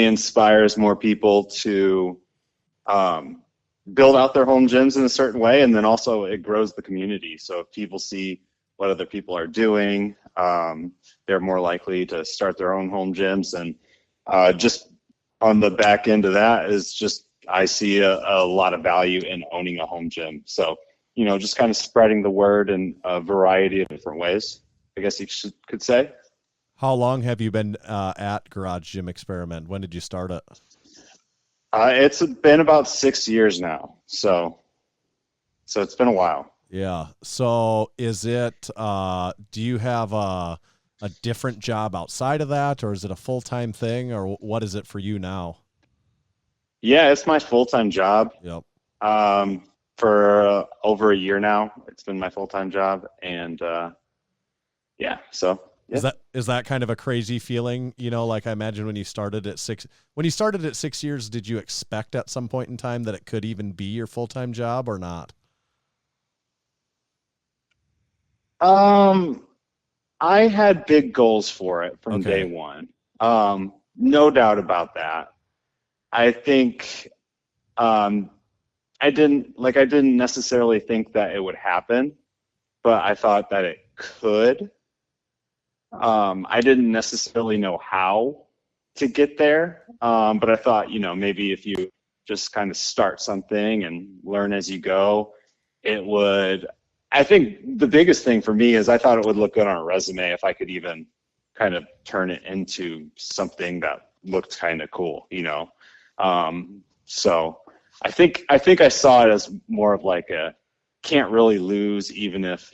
Speaker 7: inspires more people to build out their home gyms in a certain way, and then also it grows the community. So if people see what other people are doing, they're more likely to start their own home gyms. And just on the back end of that is just, I see a lot of value in owning a home gym. So, just kind of spreading the word in a variety of different ways, I guess you could say.
Speaker 5: How long have you been at Garage Gym Experiment? When did you start it?
Speaker 7: It's been about 6 years now. So it's been a while.
Speaker 5: Yeah. So is it, do you have a different job outside of that, or is it a full-time thing, or what is it for you now?
Speaker 7: Yeah, it's my full-time job.
Speaker 5: Yep.
Speaker 7: For over a year now, it's been my full-time job. And yeah.
Speaker 5: Is that kind of a crazy feeling? Like I imagine when you started at 6 years, did you expect at some point in time that it could even be your full-time job or not?
Speaker 7: I had big goals for it from day one. No doubt about that. I think I didn't necessarily think that it would happen, but I thought that it could. I didn't necessarily know how to get there, but I thought, maybe if you just kind of start something and learn as you go, it would. I think the biggest thing for me is I thought it would look good on a resume if I could even kind of turn it into something that looked kind of cool, So I think I saw it as more of like a can't really lose, even if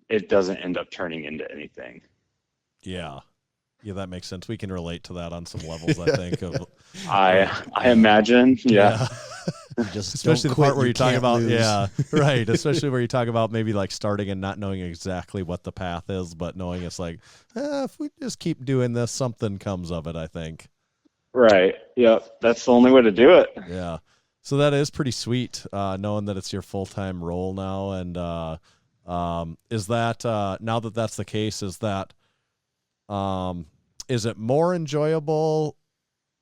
Speaker 7: it doesn't end up turning into anything.
Speaker 5: Yeah, that makes sense. We can relate to that on some levels, I think.
Speaker 7: I imagine, yeah.
Speaker 6: Just
Speaker 5: especially the part where you talk about
Speaker 6: lose.
Speaker 5: Yeah, right. Especially where you talk about maybe like starting and not knowing exactly what the path is, but knowing it's like, if we just keep doing this, something comes of it, I think.
Speaker 7: Right. Yep. That's the only way to do it.
Speaker 5: Yeah. So that is pretty sweet, knowing that it's your full-time role now. And is that now that that's the case, is it more enjoyable,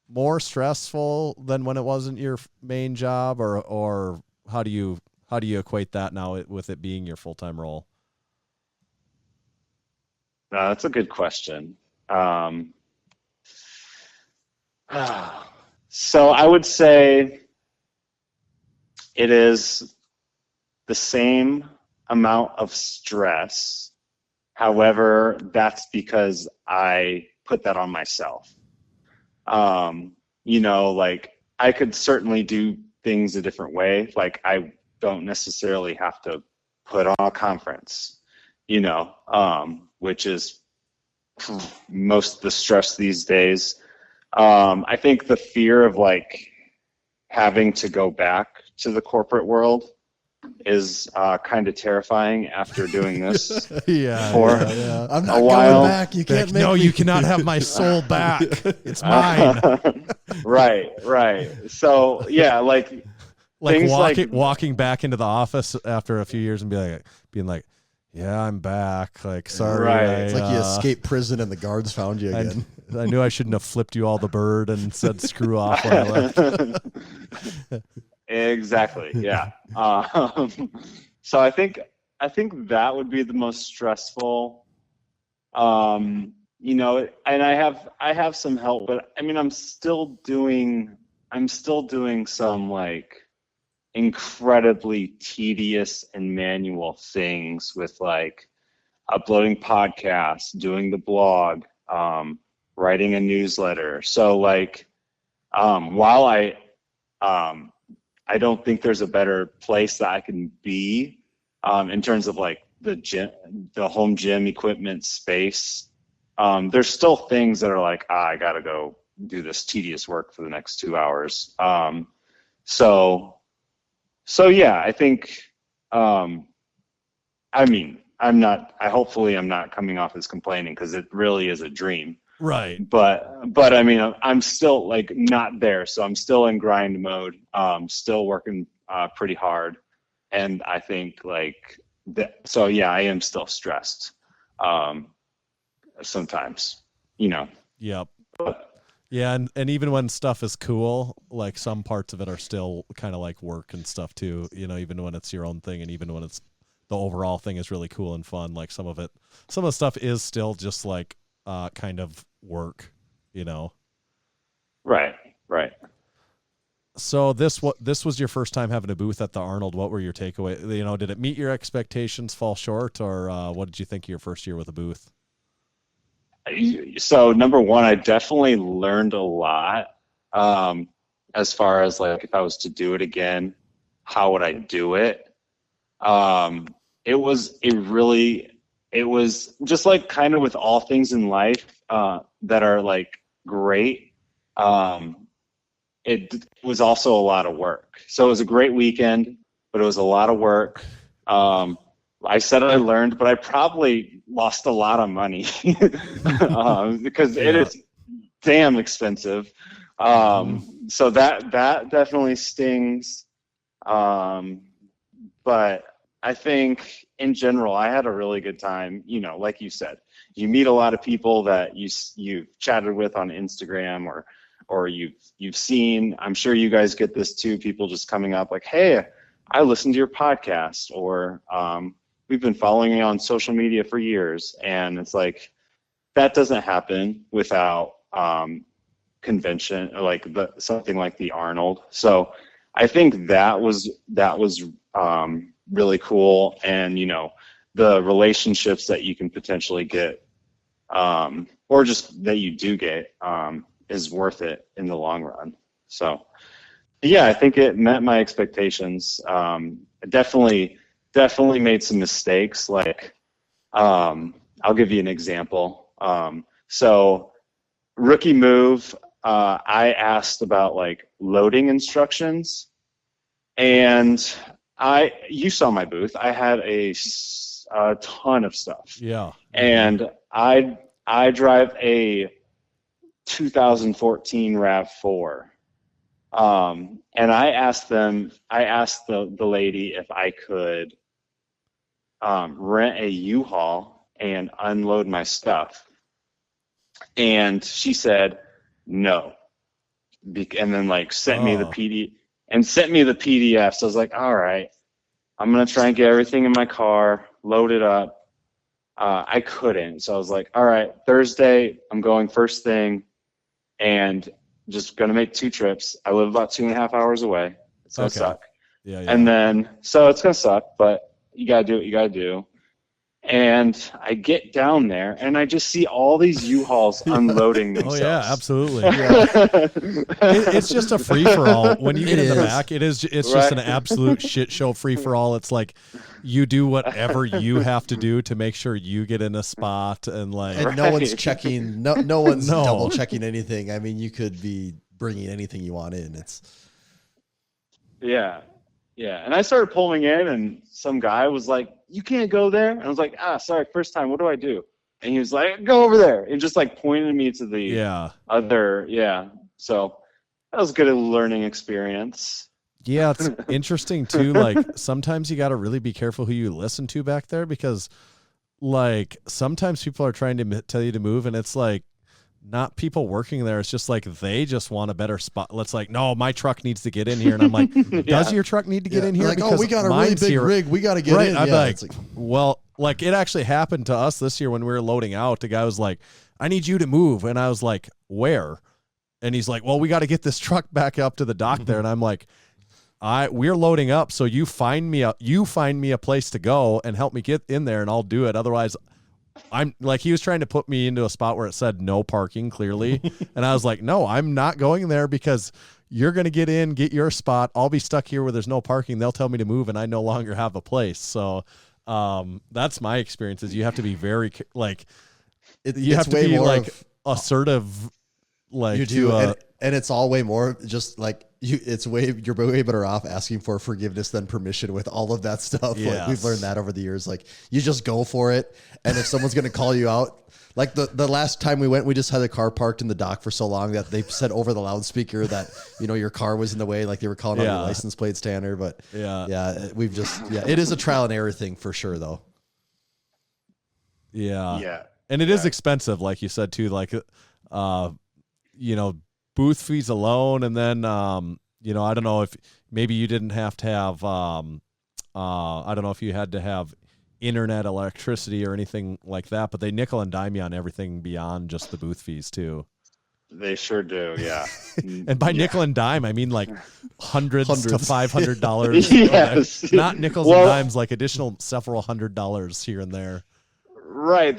Speaker 5: more stressful than when it wasn't your main job, or how do you equate that now with it being your full-time role?
Speaker 7: That's a good question. So I would say it is the same amount of stress. However, that's because I put that on myself. Like I could certainly do things a different way. Like I don't necessarily have to put on a conference, which is most of the stress these days. I think the fear of like having to go back to the corporate world is kind of terrifying after doing this
Speaker 5: Yeah.
Speaker 7: for
Speaker 5: yeah.
Speaker 6: I'm not
Speaker 7: a while.
Speaker 6: going back. You can't make
Speaker 5: No,
Speaker 6: me.
Speaker 5: you cannot have my soul back. It's mine.
Speaker 7: Right. So yeah, like
Speaker 5: Like
Speaker 7: things
Speaker 5: walking back into the office after a few years and being like, yeah, I'm back. Like, sorry.
Speaker 7: Right.
Speaker 6: It's like you escaped prison and the guards found you again.
Speaker 5: I knew I shouldn't have flipped you all the bird and said screw off when I left.
Speaker 7: Exactly. Yeah. So I think that would be the most stressful. And I have some help, but I mean, I'm still doing some like incredibly tedious and manual things with like uploading podcasts, doing the blog, writing a newsletter. So like, while I don't think there's a better place that I can be in terms of like the home gym equipment space. There's still things that are like, I gotta go do this tedious work for the next 2 hours. So yeah, I think, hopefully I'm not coming off as complaining because it really is a dream.
Speaker 5: Right.
Speaker 7: But I mean, I'm still like not there. So I'm still in grind mode, still working pretty hard. And I think like so yeah, I am still stressed sometimes,
Speaker 5: Yep. Yeah, and even when stuff is cool, like some parts of it are still kind of like work and stuff too, even when it's your own thing and even when it's the overall thing is really cool and fun, like some of the stuff is still just like kind of work,
Speaker 7: Right.
Speaker 5: So this was your first time having a booth at the Arnold. What were your takeaway? Did it meet your expectations, fall short, or what did you think of your first year with a booth?
Speaker 7: So number one, I definitely learned a lot as far as like if I was to do it again, how would I do it? It was just like kind of with all things in life that are like great. It was also a lot of work. So it was a great weekend, but it was a lot of work. I said I learned, but I probably lost a lot of money because it is damn expensive. So that definitely stings. But I think in general, I had a really good time. Like you said, you meet a lot of people that you've chatted with on Instagram or you've seen. I'm sure you guys get this too. People just coming up like, hey, I listened to your podcast, or we've been following you on social media for years. And it's like, that doesn't happen without convention, like something like the Arnold. So I think that was really cool. And, the relationships that you can potentially get, or just that you do get, is worth it in the long run. So yeah, I think it met my expectations. Definitely made some mistakes. Like, I'll give you an example. So rookie move, I asked about like loading instructions, and you saw my booth. I had a ton of stuff.
Speaker 5: Yeah.
Speaker 7: And I drive a 2014 RAV4. And I asked the lady if I could rent a U-Haul and unload my stuff. And she said no. And then like sent me the PDF. So I was like, all right, I'm going to try and get everything in my car, load it up. I couldn't. So I was like, all right, Thursday, I'm going first thing and just going to make 2 trips. I live about 2.5 hours away. It's going to suck.
Speaker 5: Yeah.
Speaker 7: And then, so it's going to suck, but you got to do what you got to do. And I get down there and I just see all these U-Hauls unloading themselves.
Speaker 5: Oh yeah, absolutely. Yeah. It's just a free for all. When you get in the back, it's just an absolute shit show free for all. It's like you do whatever you have to do to make sure you get in a spot, and like,
Speaker 6: and no one's checking. No one's double checking anything. I mean, you could be bringing anything you want in.
Speaker 7: Yeah. Yeah. And I started pulling in, and some guy was like, "You can't go there." And I was like, sorry, first time. What do I do? And he was like, "Go over there." And just like pointed me to the other. Yeah. So that was a good learning experience.
Speaker 5: Yeah, it's interesting too. Like sometimes you got to really be careful who you listen to back there, because like sometimes people are trying to tell you to move, and it's like not people working there. It's just like they just want a better spot. Let's like, no, my truck needs to get in here, and I'm like, does your truck need to get in here?
Speaker 6: Like, oh, we got a really big rig. We got to get in.
Speaker 5: I'm like, well, like it actually happened to us this year when we were loading out. The guy was like, I need you to move, and I was like, where? And he's like, well, we got to get this truck back up to the dock there, and I'm like, we're loading up, so you find me a place to go and help me get in there, and I'll do it. Otherwise, I'm like, he was trying to put me into a spot where it said no parking clearly, and I was like, no, I'm not going there, because you're going to get in, get your spot. I'll be stuck here where there's no parking. They'll tell me to move, and I no longer have a place. So that's my experience. Is you have to be very like you have to be like assertive. Like
Speaker 6: you do, and it's all way more just like you're way better off asking for forgiveness than permission with all of that stuff.
Speaker 5: Yes.
Speaker 6: Like we've learned that over the years. Like you just go for it, and if someone's going to call you out, like the last time we went, we just had a car parked in the dock for so long that they said over the loudspeaker that your car was in the way, like they were calling out your license plate scanner. But it is a trial and error thing for sure, though.
Speaker 5: Yeah, and it is expensive, like you said too. Like booth fees alone, and then I don't know if maybe you didn't have to have I don't know if you had to have internet, electricity, or anything like that, but they nickel and dime you on everything beyond just the booth fees too.
Speaker 7: They sure do, yeah.
Speaker 5: And by nickel and dime, I mean like hundreds. to $500.
Speaker 7: Yes.
Speaker 5: Not nickels and dimes, like additional several $100 here and there.
Speaker 7: Right.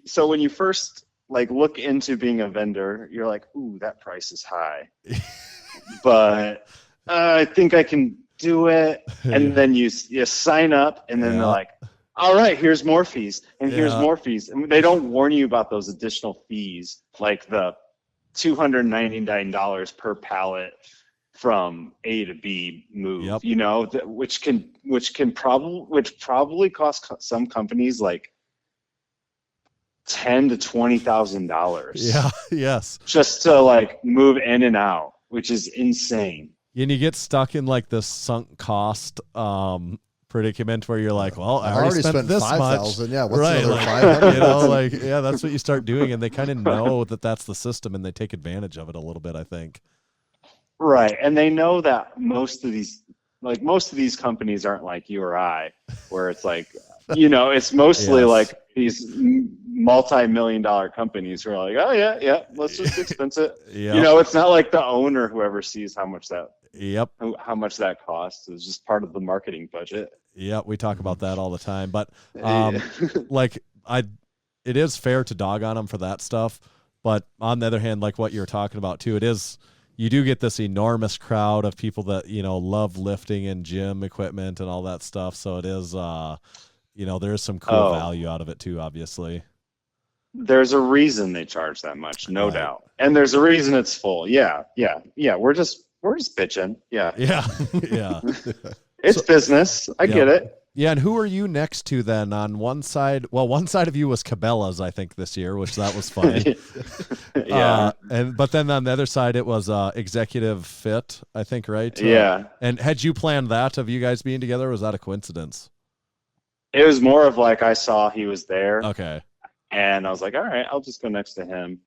Speaker 7: So when you first like look into being a vendor, you're like, ooh, that price is high, but I think I can do it. And then you sign up, and then they're like, all right, here's more fees, and here's more fees. And they don't warn you about those additional fees, like the $299 per pallet from A to B move, which probably cost some companies like $10,000 to $20,000.
Speaker 5: Yeah. Yes.
Speaker 7: Just to like move in and out, which is insane.
Speaker 5: And you get stuck in like this sunk cost predicament where you're like, well, I already spent this much.
Speaker 6: Yeah. What's
Speaker 5: right.
Speaker 6: Another
Speaker 5: like,
Speaker 6: 500?
Speaker 5: That's what you start doing. And they kind of know that that's the system, and they take advantage of it a little bit, I think.
Speaker 7: Right. And they know that most of these companies aren't like you or I, where it's like, it's mostly like these multi-million-dollar companies who are like, oh yeah, let's just expense it. It's not like the owner who ever sees how much that costs. It's just part of the marketing budget.
Speaker 5: Yep, we talk about that all the time. But it is fair to dog on them for that stuff. But on the other hand, like what you're talking about too, you do get this enormous crowd of people that love lifting and gym equipment and all that stuff. So it is there's some cool value out of it too, obviously.
Speaker 7: There's a reason they charge that much, no doubt. And there's a reason it's full. Yeah. We're just bitching. Yeah. It's business. I get it.
Speaker 5: Yeah, and who are you next to then? On one side of you was Cabela's, I think, this year, which that was fun.
Speaker 7: Yeah.
Speaker 5: But then on the other side it was Executive Fit, I think, right?
Speaker 7: Yeah.
Speaker 5: And had you planned that of you guys being together, or was that a coincidence?
Speaker 7: It was more of like I saw he was there.
Speaker 5: Okay.
Speaker 7: And I was like, all right, I'll just go next to him.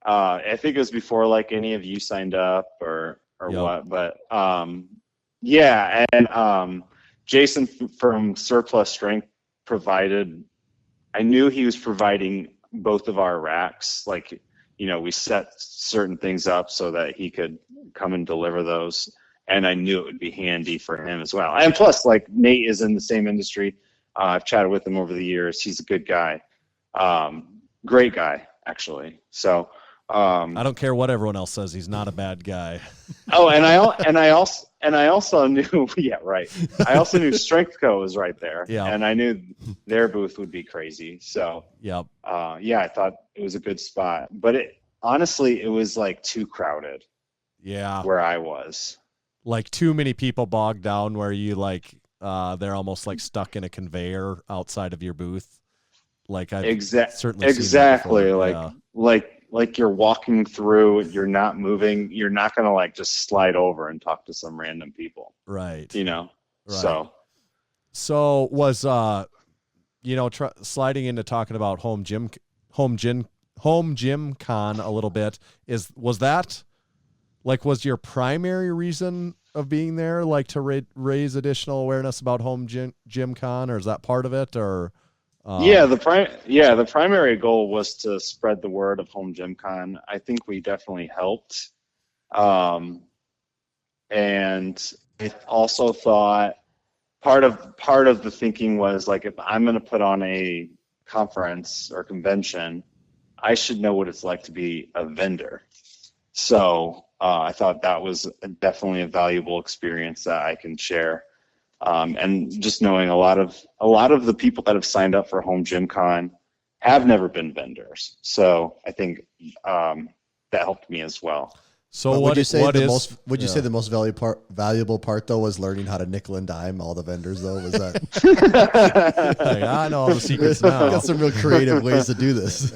Speaker 7: I think it was before like any of you signed up or what, but yeah. And Jason from Surplus Strength I knew he was providing both of our racks. Like, we set certain things up so that he could come and deliver those. And I knew it would be handy for him as well. And plus, like, Nate is in the same industry. I've chatted with him over the years. He's a good guy. Great guy, actually. So
Speaker 5: I don't care what everyone else says. He's not a bad guy.
Speaker 7: and I also knew, yeah, right. I also knew Strength Co was right there.
Speaker 5: Yeah.
Speaker 7: And I knew their booth would be crazy. So
Speaker 5: yep.
Speaker 7: I thought it was a good spot. But honestly, it was like too crowded.
Speaker 5: Yeah.
Speaker 7: Where I was.
Speaker 5: like too many people bogged down where you like they're almost like stuck in a conveyor outside of your booth. Like I've certainly
Speaker 7: exactly
Speaker 5: seen that
Speaker 7: like you're walking through, you're not moving, you're not gonna like just slide over and talk to some random people,
Speaker 5: right?
Speaker 7: You know,
Speaker 5: right. So was sliding into talking about home gym con a little bit, was that like, was your primary reason of being there like to raise additional awareness about home gym con, or is that part of it? Or
Speaker 7: the primary goal was to spread the word of home gym con. I think we definitely helped, and I also thought part of the thinking was like, if I'm going to put on a conference or convention, I should know what it's like to be a vendor. So I thought that was definitely a valuable experience that I can share. And just knowing a lot of the people that have signed up for Home Gym Con have never been vendors. So I think that helped me as well.
Speaker 6: So would you say the most valuable part though was learning how to nickel and dime all the vendors though? Was that?
Speaker 5: Like, I know all the secrets now.
Speaker 6: Got some real creative ways to do this.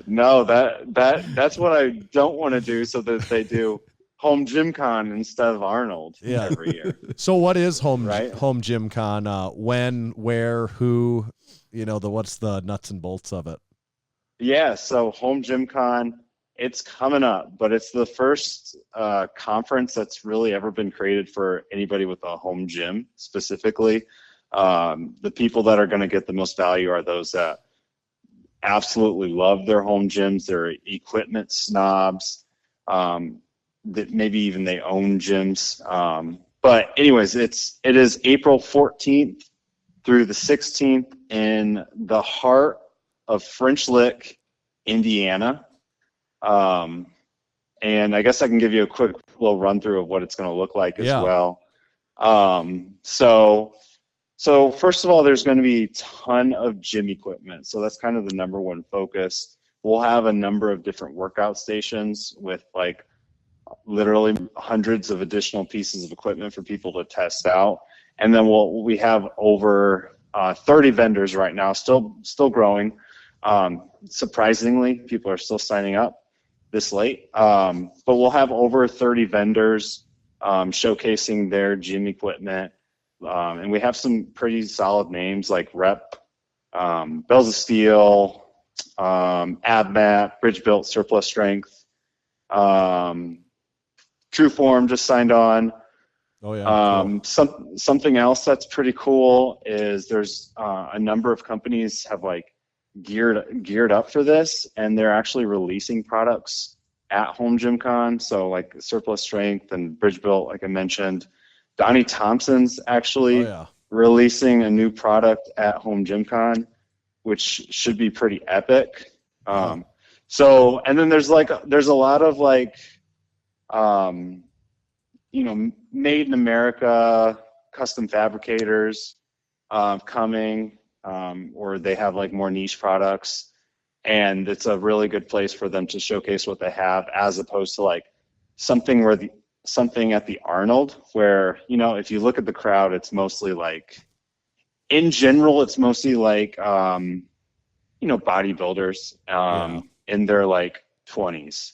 Speaker 7: No, that's what I don't want to do, so that they do Home Gym Con instead of Arnold every year.
Speaker 5: So what is Home Gym Con? When, where, who? What's the nuts and bolts of it?
Speaker 7: Yeah, so Home Gym Con. It's coming up, but it's the first conference that's really ever been created for anybody with a home gym specifically. The people that are going to get the most value are those that absolutely love their home gyms. They're equipment snobs, that maybe even they own gyms. But anyways, it is April 14th through the 16th in the heart of French Lick, Indiana. And I guess I can give you a quick little run through of what it's going to look like as well. So first of all, there's going to be a ton of gym equipment. So that's kind of the number one focus. We'll have a number of different workout stations with like literally hundreds of additional pieces of equipment for people to test out. And then we have over 30 vendors right now, still growing. Surprisingly, people are still signing up this late, but we'll have over 30 vendors showcasing their gym equipment, and we have some pretty solid names like Rep, Bells of Steel, AbMat, Bridge Built, Surplus Strength, True Form just signed on.
Speaker 5: Oh yeah.
Speaker 7: Cool. Something else that's pretty cool is there's a number of companies have like geared up for this, and they're actually releasing products at Home Gym Con. So like Surplus Strength and Bridge Built, like I mentioned. Donnie Thompson's actually releasing a new product at Home Gym Con, which should be pretty epic. So, and then there's a lot of like, made in America custom fabricators coming. Or they have like more niche products, and it's a really good place for them to showcase what they have, as opposed to like something at the Arnold, where if you look at the crowd, it's mostly like, in general, it's mostly like bodybuilders in their like 20s.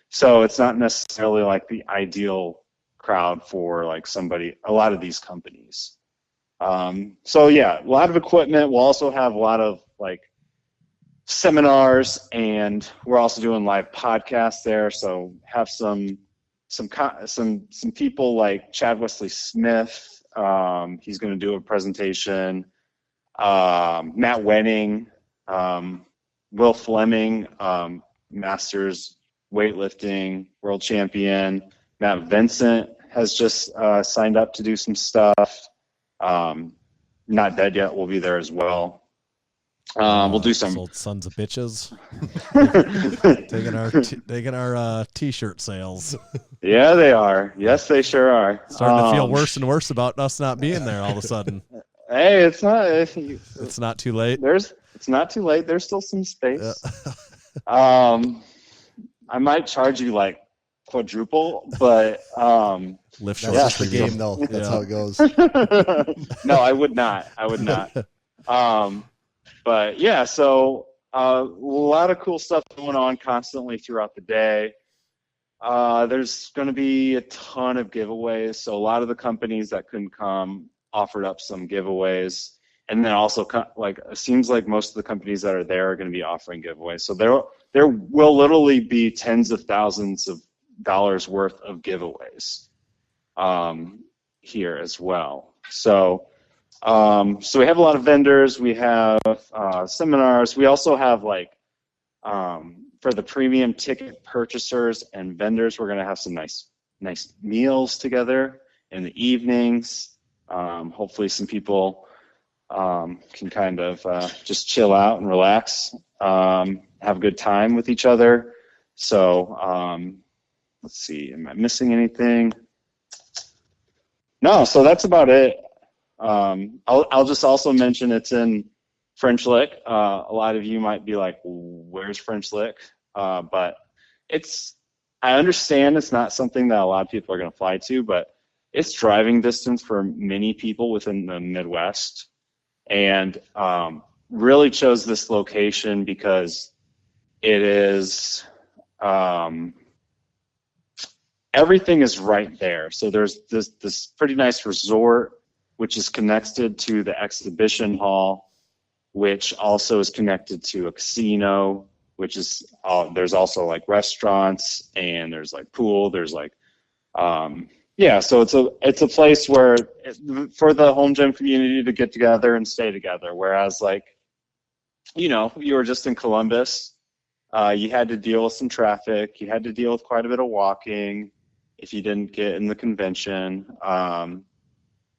Speaker 7: So it's not necessarily like the ideal crowd for like a lot of these companies. So yeah, a lot of equipment. We'll also have a lot of like seminars, and we're also doing live podcasts there. So have some people like Chad Wesley Smith. He's going to do a presentation. Matt Wenning, Will Fleming, Masters weightlifting world champion. Matt Vincent has just signed up to do some stuff. Not Dead Yet will be there as well. We'll do some
Speaker 5: old sons of bitches taking our t-shirt sales.
Speaker 7: Yeah, they are. Yes, they sure are.
Speaker 5: Starting to feel worse and worse about us not being there all of a sudden.
Speaker 7: Hey, it's not
Speaker 5: too late.
Speaker 7: It's not too late. There's still some space. I might charge you like quadruple, but
Speaker 5: Lift short.
Speaker 6: That's just the game, though. That's how it goes.
Speaker 7: no, I would not. But yeah, so a lot of cool stuff going on constantly throughout the day. There's going to be a ton of giveaways. So a lot of the companies that couldn't come offered up some giveaways. And then also, like, it seems like most of the companies that are there are going to be offering giveaways. So there will literally be tens of thousands of dollars worth of giveaways here as well. So we have a lot of vendors. We have seminars. We also have, like, for the premium ticket purchasers and vendors, we're going to have some nice meals together in the evenings. Hopefully some people can kind of just chill out and relax, have a good time with each other. So let's see, am I missing anything? No, so that's about it. I'll just also mention it's in French Lick. A lot of you might be like, where's French Lick? But I understand it's not something that a lot of people are going to fly to, but it's driving distance for many people within the Midwest. And really chose this location because it is, everything is right there. So there's this pretty nice resort, which is connected to the exhibition hall, which also is connected to a casino, which is, there's also like restaurants, and there's like pool, there's like, yeah, so it's a place where for the home gym community to get together and stay together. Whereas, like, you were just in Columbus, you had to deal with some traffic, you had to deal with quite a bit of walking if you didn't get in the convention.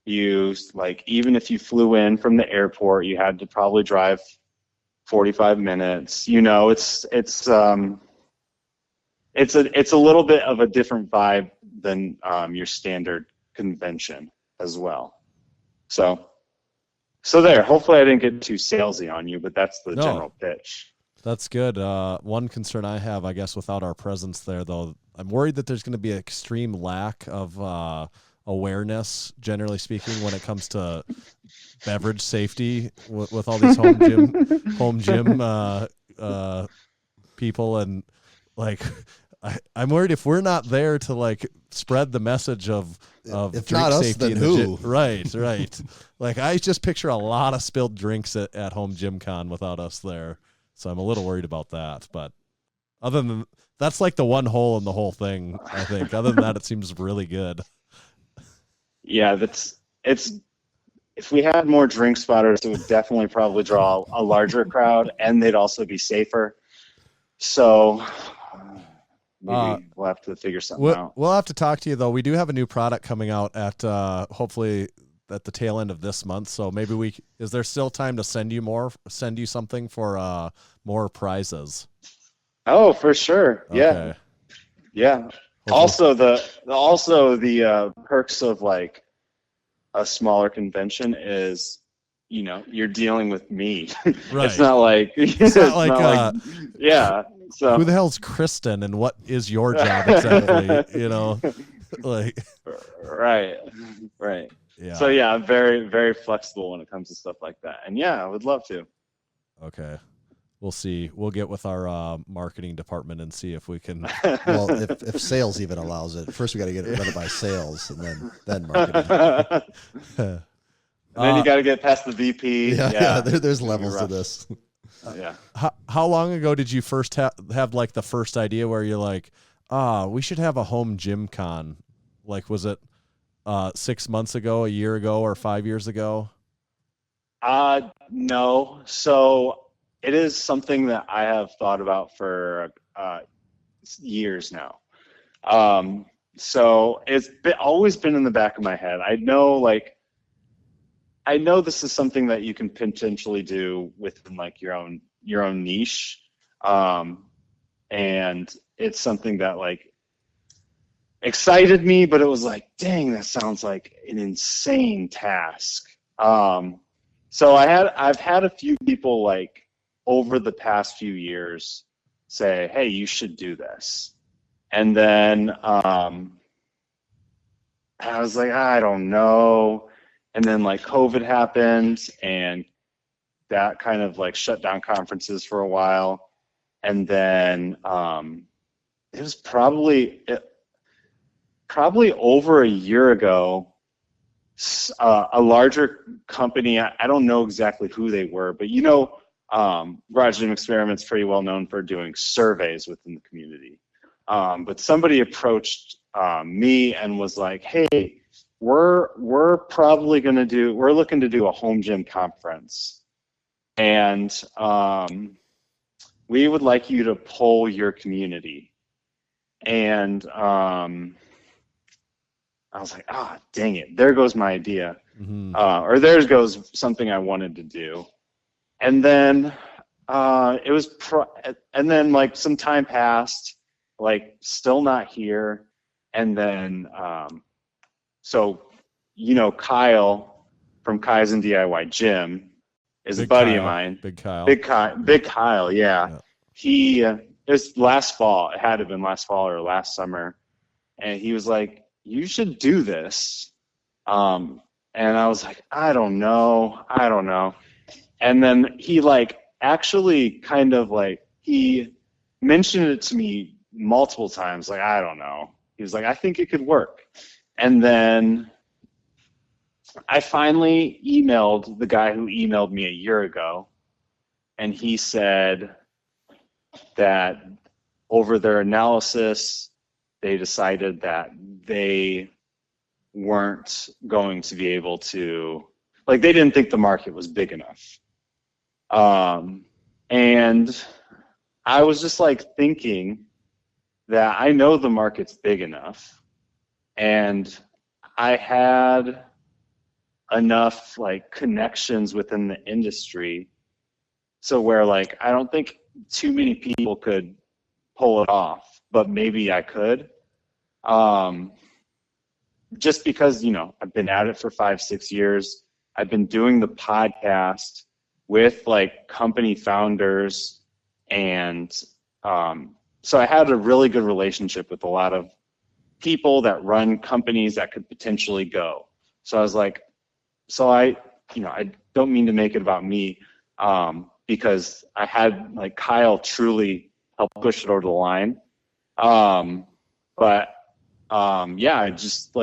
Speaker 7: Even if you flew in from the airport, you had to probably drive 45 minutes. It's a little bit of a different vibe than your standard convention as well. So there. Hopefully I didn't get too salesy on you, but that's the general pitch.
Speaker 5: That's good. One concern I have, I guess, without our presence there, though, I'm worried that there's going to be an extreme lack of awareness, generally speaking, when it comes to beverage safety with all these home gym people. And, like, I'm worried if we're not there to, like, spread the message of
Speaker 6: if
Speaker 5: drink
Speaker 6: not us,
Speaker 5: safety.
Speaker 6: then who?
Speaker 5: Right. Like, I just picture a lot of spilled drinks at home gym con without us there. So I'm a little worried about that. But other than that's like the one hole in the whole thing, I think. Other than that, it seems really good.
Speaker 7: Yeah, if we had more drink spotters, it would definitely probably draw a larger crowd, and they'd also be safer. So maybe we'll have to figure something out.
Speaker 5: We'll have to talk to you, though. We do have a new product coming out at hopefully at the tail end of this month. So maybe is there still time to send you something for more prizes?
Speaker 7: Oh, for sure. Yeah.
Speaker 5: Okay.
Speaker 7: Yeah. Also the perks of, like, a smaller convention is, you're dealing with me.
Speaker 5: Right.
Speaker 7: It's not like yeah. So
Speaker 5: who the hell's Kristen and what is your job exactly? Like
Speaker 7: right.
Speaker 5: Yeah.
Speaker 7: So yeah, I'm very, very flexible when it comes to stuff like that. And yeah, I would love to.
Speaker 5: Okay. We'll see. We'll get with our marketing department and see if we can.
Speaker 6: Well, if sales even allows it, first we got to get it run by sales, and then marketing.
Speaker 7: And then you got to get past the VP.
Speaker 6: Yeah. There's levels to this.
Speaker 7: Yeah.
Speaker 5: How long ago did you first have like the first idea where you're like, we should have a home gym con? Like, was it 6 months ago, a year ago, or 5 years ago?
Speaker 7: No. So it is something that I have thought about for years now. So it's always been in the back of my head. I know this is something that you can potentially do within, like, your own niche. And it's something that, like, excited me, but it was like, dang, that sounds like an insane task. So I've had a few people, like, over the past few years say, hey, you should do this. And then I was like, I don't know. And then like COVID happened, and that kind of like shut down conferences for a while. And then it was probably over a year ago, a larger company, I don't know exactly who they were, but Garage Gym Experiment's pretty well known for doing surveys within the community. But somebody approached me and was like, hey, we're looking to do a home gym conference. And we would like you to poll your community. And I was like, dang it, there goes my idea.
Speaker 5: Mm-hmm.
Speaker 7: Or there goes something I wanted to do. And then and then like some time passed, like still not here. And then, Kyle from Kaizen DIY Gym is a buddy of mine.
Speaker 5: Big Kyle.
Speaker 7: Big Kyle, yeah. He, it was last fall. It had to have been last fall or last summer. And he was like, you should do this. And I was like, I don't know. And then he he mentioned it to me multiple times. Like, I don't know. He was like, I think it could work. And then I finally emailed the guy who emailed me a year ago. And he said that over their analysis, they decided that they weren't going to be able to, they didn't think the market was big enough. And I was just thinking that I know the market's big enough, and I had enough connections within the industry, so where I don't think too many people could pull it off, but maybe I could. Just because, I've been at it for 5-6 years. I've been doing the podcast with company founders, and so I had a really good relationship with a lot of people that run companies that could potentially go. So I was like, I don't mean to make it about me, because I had Kyle truly help push it over the line. I just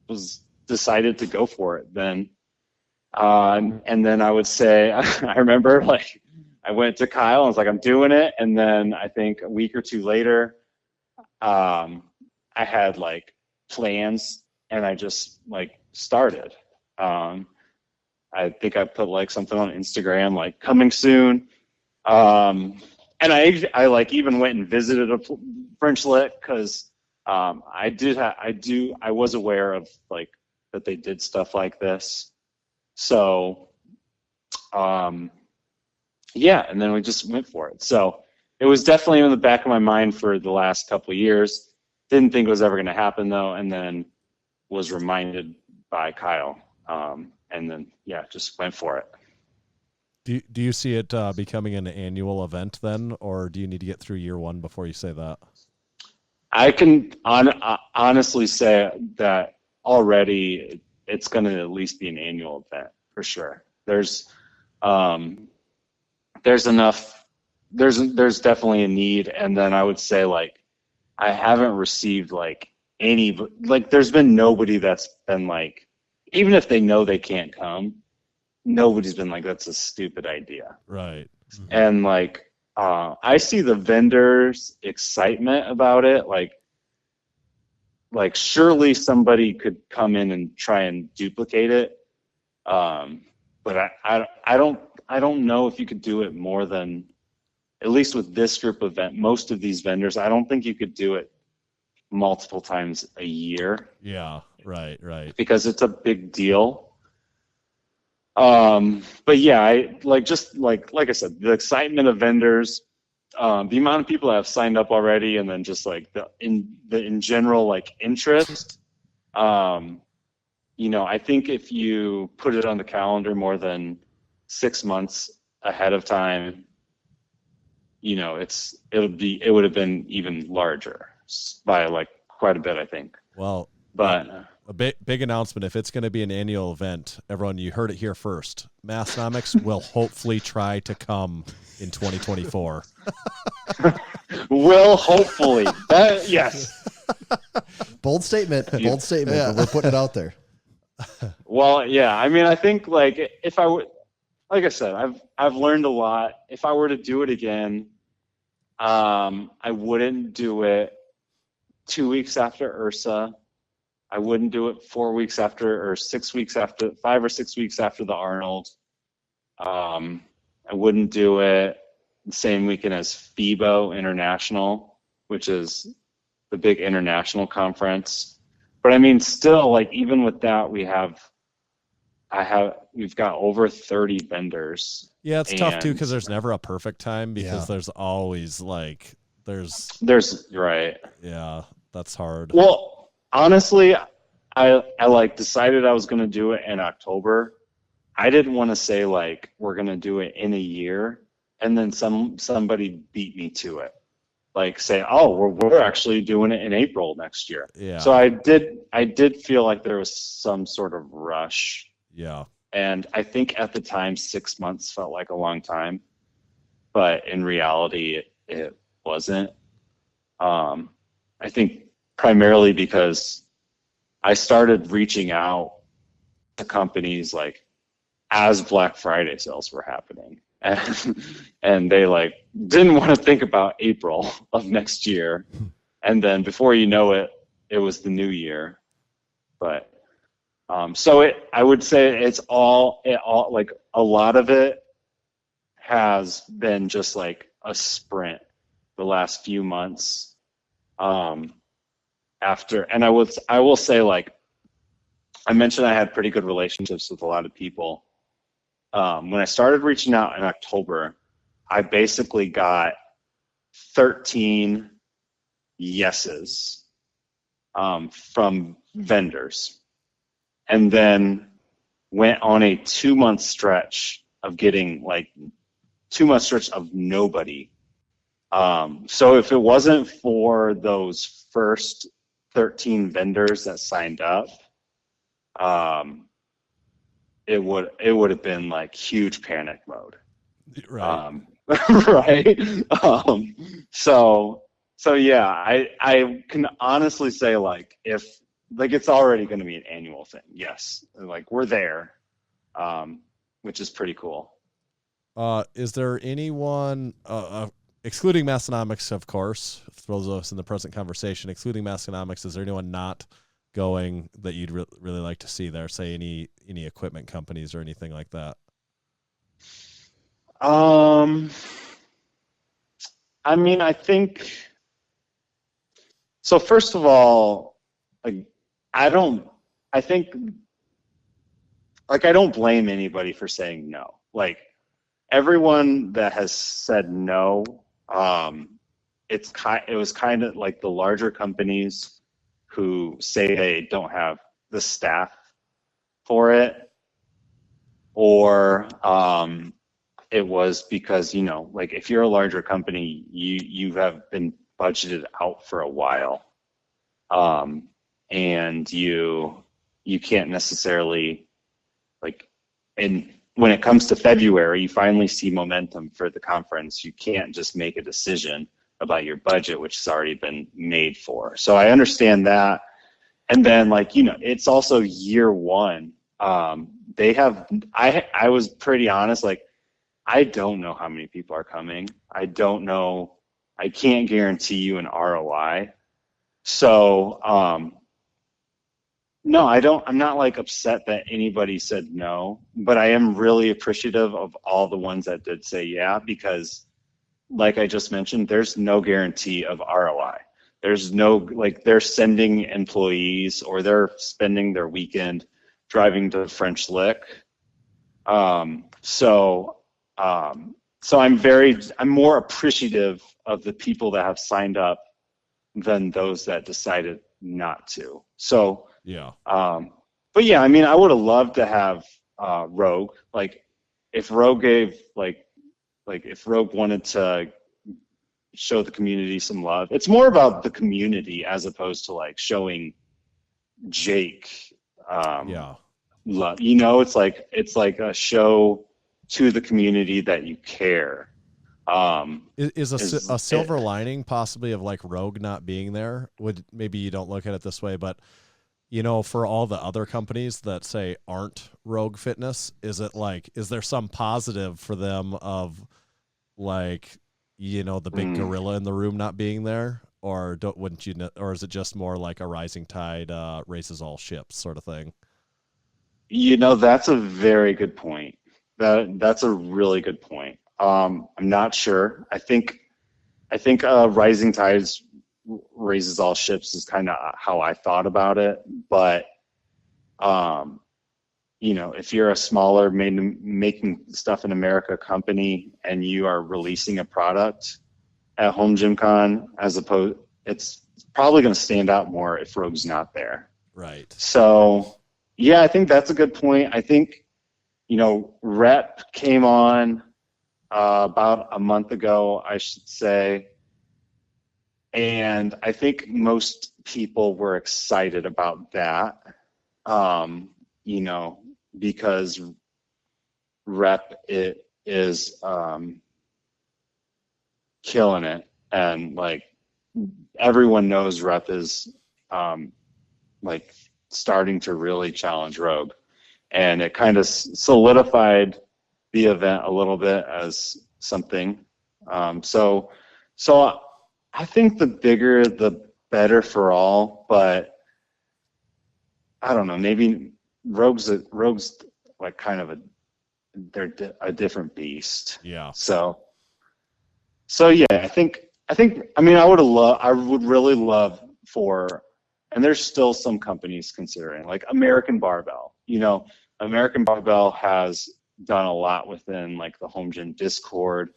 Speaker 7: was decided to go for it then. And then I would say, I remember I went to Kyle and I was like, I'm doing it. And then I think a week or two later, I had plans, and I just started. I think I put something on Instagram, coming soon. And I even went and visited a French Lit, because I was aware of that they did stuff like this. So, and then we just went for it. So it was definitely in the back of my mind for the last couple of years. Didn't think it was ever going to happen though. And then was reminded by Kyle. And then, just went for it.
Speaker 5: Do you see it becoming an annual event then, or do you need to get through year one before you say that?
Speaker 7: I can honestly say that already it's going to at least be an annual event for sure. There's enough, there's definitely a need. And then I would say I haven't received any, there's been nobody that's been even if they know they can't come, nobody's been that's a stupid idea.
Speaker 5: Right. Mm-hmm.
Speaker 7: And I see the vendors' excitement about it. Surely somebody could come in and try and duplicate it. But I don't know if you could do it more than, at least with this group of most of these vendors, I don't think you could do it multiple times a year.
Speaker 5: Yeah. Right.
Speaker 7: Because it's a big deal. But yeah, I just like I said, the excitement of vendors, the amount of people that have signed up already, and then just in general interest. I think if you put it on the calendar more than 6 months ahead of time, it would have been even larger. by like quite a bit, I think.
Speaker 5: Well,
Speaker 7: But
Speaker 5: a big announcement. If it's going to be an annual event, everyone, you heard it here first. Massenomics will hopefully try to come in 2024.
Speaker 7: will hopefully. Yes.
Speaker 6: Bold statement. Bold statement. But we're putting it out there.
Speaker 7: Well, yeah. I mean, I think like if I would, like I said, I've learned a lot. If I were to do it again, I wouldn't do it 2 weeks after Ursa. I wouldn't do it 4 weeks after, or 6 weeks after, 5 or 6 weeks after the Arnold. I wouldn't do it the same weekend as FIBO International, which is the big international conference. But I mean, still, like even with that, we've got over 30 vendors.
Speaker 5: Yeah, it's tough too because there's never a perfect time because there's always like there's
Speaker 7: right.
Speaker 5: Yeah, that's hard.
Speaker 7: Well, honestly, I like decided I was going to do it in October. I didn't want to say like we're going to do it in a year and then somebody beat me to it. Like say, oh, we're actually doing it in April next year.
Speaker 5: Yeah.
Speaker 7: So I did feel like there was some sort of rush.
Speaker 5: Yeah.
Speaker 7: And I think at the time 6 months felt like a long time, but in reality it wasn't. I think primarily because I started reaching out to companies like as Black Friday sales were happening, and they like didn't want to think about April of next year, and then before you know it, it was the new year. But so I would say it all like a lot of it has been just like a sprint the last few months. After, and I will say, like I mentioned, I had pretty good relationships with a lot of people. When I started reaching out in October, I basically got 13 yeses from vendors, and then went on a 2 month stretch of getting like 2 month stretch of nobody. So if it wasn't for those first 13 vendors that signed up, it would have been like huge panic mode.
Speaker 5: Right.
Speaker 7: Right. So yeah, I can honestly say like if like it's already going to be an annual thing. Yes. Like we're there, which is pretty cool.
Speaker 5: Is there anyone, excluding Massenomics, of course, throws us in the present conversation, excluding Massenomics, is there anyone not going that you'd really like to see there? Say any equipment companies or anything like that?
Speaker 7: I mean, I think, so first of all, like, I don't blame anybody for saying no. Like everyone that has said no, it was kind of like the larger companies who say they don't have the staff for it, or it was because, you know, like if you're a larger company, you have been budgeted out for a while, and you can't necessarily, like, and when it comes to February, you finally see momentum for the conference. You can't just make a decision about your budget, which has already been made for. So I understand that. And then, like, you know, it's also year one. I was pretty honest, like, I don't know how many people are coming. I don't know. I can't guarantee you an ROI. So, no, I'm not like upset that anybody said no, but I am really appreciative of all the ones that did say yeah, because like I just mentioned, there's no guarantee of ROI. There's no, like, they're sending employees or they're spending their weekend driving to French Lick. So I'm more appreciative of the people that have signed up than those that decided not to. So,
Speaker 5: yeah.
Speaker 7: But yeah, I mean, I would have loved to have Rogue. Like, if Rogue gave, like if Rogue wanted to show the community some love. It's more about the community as opposed to like showing Jake love. You know, it's like a show to the community that you care.
Speaker 5: Is a silver lining possibly of like Rogue not being there? Would maybe you don't look at it this way, but you know, for all the other companies that say aren't Rogue Fitness, is there some positive for them of like, you know, the big gorilla in the room not being there, or or is it just more like a rising tide raises all ships sort of thing?
Speaker 7: You know, that's a very good point. That's a really good point. I'm not sure. I think rising tides raises all ships is kind of how I thought about it. But you know, if you're a smaller making stuff in America company and you are releasing a product at Home Gym Con, it's probably going to stand out more if Rogue's not there.
Speaker 5: Right.
Speaker 7: So yeah, I think that's a good point. I think, you know, Rep came on about a month ago, I should say. And I think most people were excited about that, you know, because Rep is killing it. And like everyone knows Rep is like starting to really challenge Rogue. And it kind of solidified the event a little bit as something. So I think the bigger, the better for all, but I don't know, maybe Rogue's like kind of they're a different beast.
Speaker 5: Yeah.
Speaker 7: So yeah, I mean, I would really love for, and there's still some companies considering, like American Barbell. You know, American Barbell has done a lot within like the Home Gym Discord.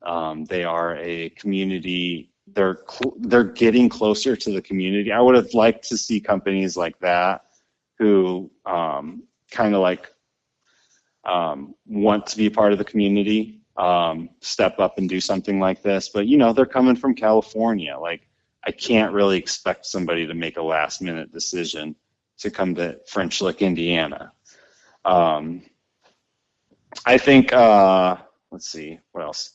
Speaker 7: They are a community. They're getting closer to the community. I would have liked to see companies like that who kind of like want to be part of the community step up and do something like this. But you know, they're coming from California. Like, I can't really expect somebody to make a last minute decision to come to French Lick, Indiana. I think, let's see, what else?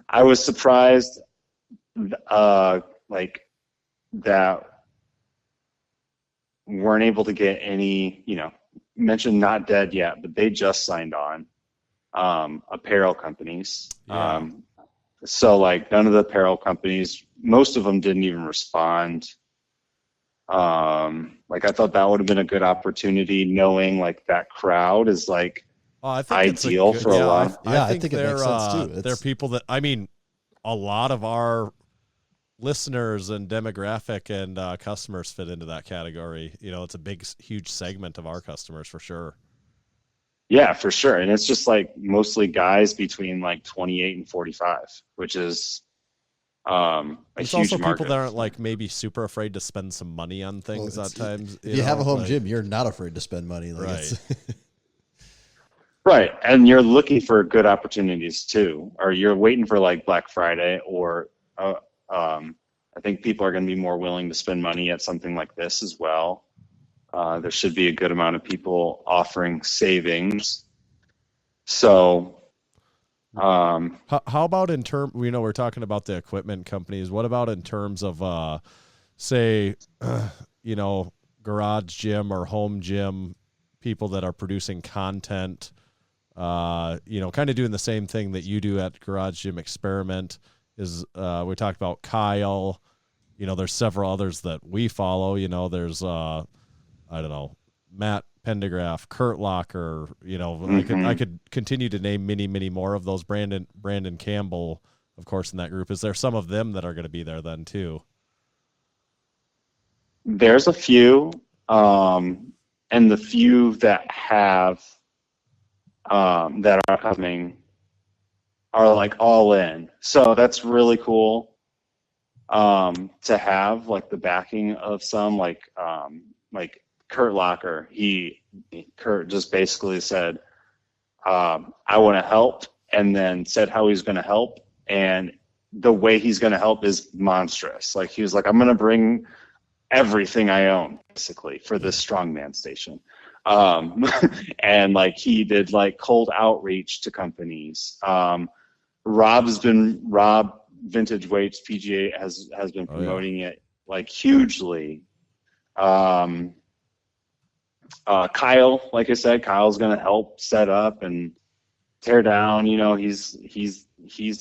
Speaker 7: I was surprised, like, that weren't able to get any, you know, mentioned Not Dead yet, but they just signed on apparel companies.
Speaker 5: Yeah.
Speaker 7: So like none of the apparel companies, most of them didn't even respond. Like I thought that would have been a good opportunity, knowing like that crowd is like
Speaker 5: I think
Speaker 7: ideal for a lot.
Speaker 6: I think it makes sense too.
Speaker 5: They're people that, I mean, a lot of our listeners and demographic and customers fit into that category. You know, it's a big, huge segment of our customers for sure.
Speaker 7: Yeah, for sure. And it's just like mostly guys between like 28 and 45, which is
Speaker 5: it's
Speaker 7: huge
Speaker 5: also
Speaker 7: market.
Speaker 5: people that aren't like maybe super afraid to spend some money on things at times.
Speaker 6: If you have a home gym, you're not afraid to spend money. Like
Speaker 5: right.
Speaker 7: Right. And you're looking for good opportunities too, or you're waiting for like Black Friday, or I think people are going to be more willing to spend money at something like this as well. There should be a good amount of people offering savings. So,
Speaker 5: how about in terms, you know, we're talking about the equipment companies. What about in terms of, say, you know, garage gym or home gym people that are producing content, you know, kind of doing the same thing that you do at Garage Gym Experiment is, we talked about Kyle, you know, there's several others that we follow, you know, there's, I don't know, Matt Pendergraph, Kurt Locker, you know, I could continue to name many more of those. Brandon Campbell, of course, in that group. Is there some of them that are going to be there then too?
Speaker 7: There's a few, and the few that have, that are coming are like all in. So that's really cool, to have like the backing of some like Kurt Locker. Kurt just basically said, I want to help, and then said how he's going to help. And the way he's going to help is monstrous. Like he was like, I'm going to bring everything I own basically for this strongman station. And like he did like cold outreach to companies. Rob Vintage Weights PGA has been promoting it like hugely. Kyle, like I said, Kyle's going to help set up and tear down. You know, he's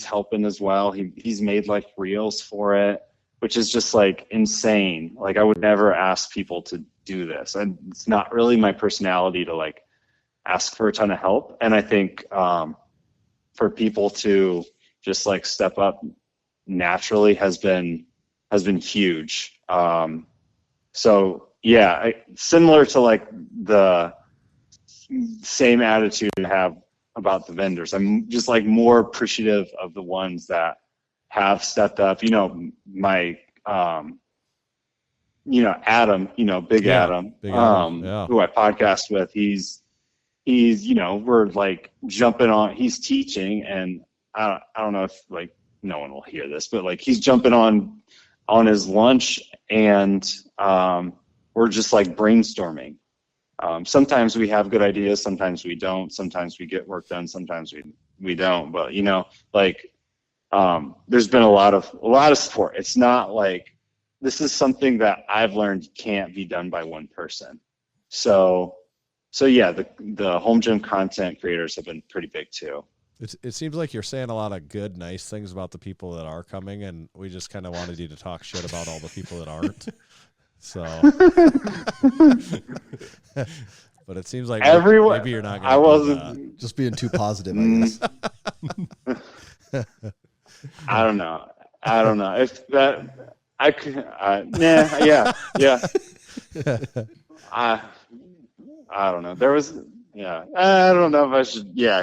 Speaker 7: helping as well. He's made like reels for it, which is just like insane. Like I would never ask people to do this, and it's not really my personality to like ask for a ton of help. And I think for people to just like step up naturally has been huge. So yeah, similar to like the same attitude I have about the vendors. I'm just like more appreciative of the ones that have stepped up. You know, my Adam, Big Adam, who I podcast with, he's, we're like jumping on, he's teaching, and I don't know if like no one will hear this, but like he's jumping on his lunch, and we're just like brainstorming. Sometimes we have good ideas, sometimes we don't, sometimes we get work done, sometimes we don't, but there's been a lot of support. It's not like, this is something that I've learned can't be done by one person. So yeah, the home gym content creators have been pretty big too.
Speaker 5: It seems like you're saying a lot of good, nice things about the people that are coming, and we just kind of wanted you to talk shit about all the people that aren't. So, but it seems like
Speaker 7: everyone.
Speaker 5: Maybe you're not.
Speaker 6: I wasn't just being too positive, I guess.
Speaker 7: I don't know if that. I could, yeah. I don't know. There was, I don't know if I should, yeah.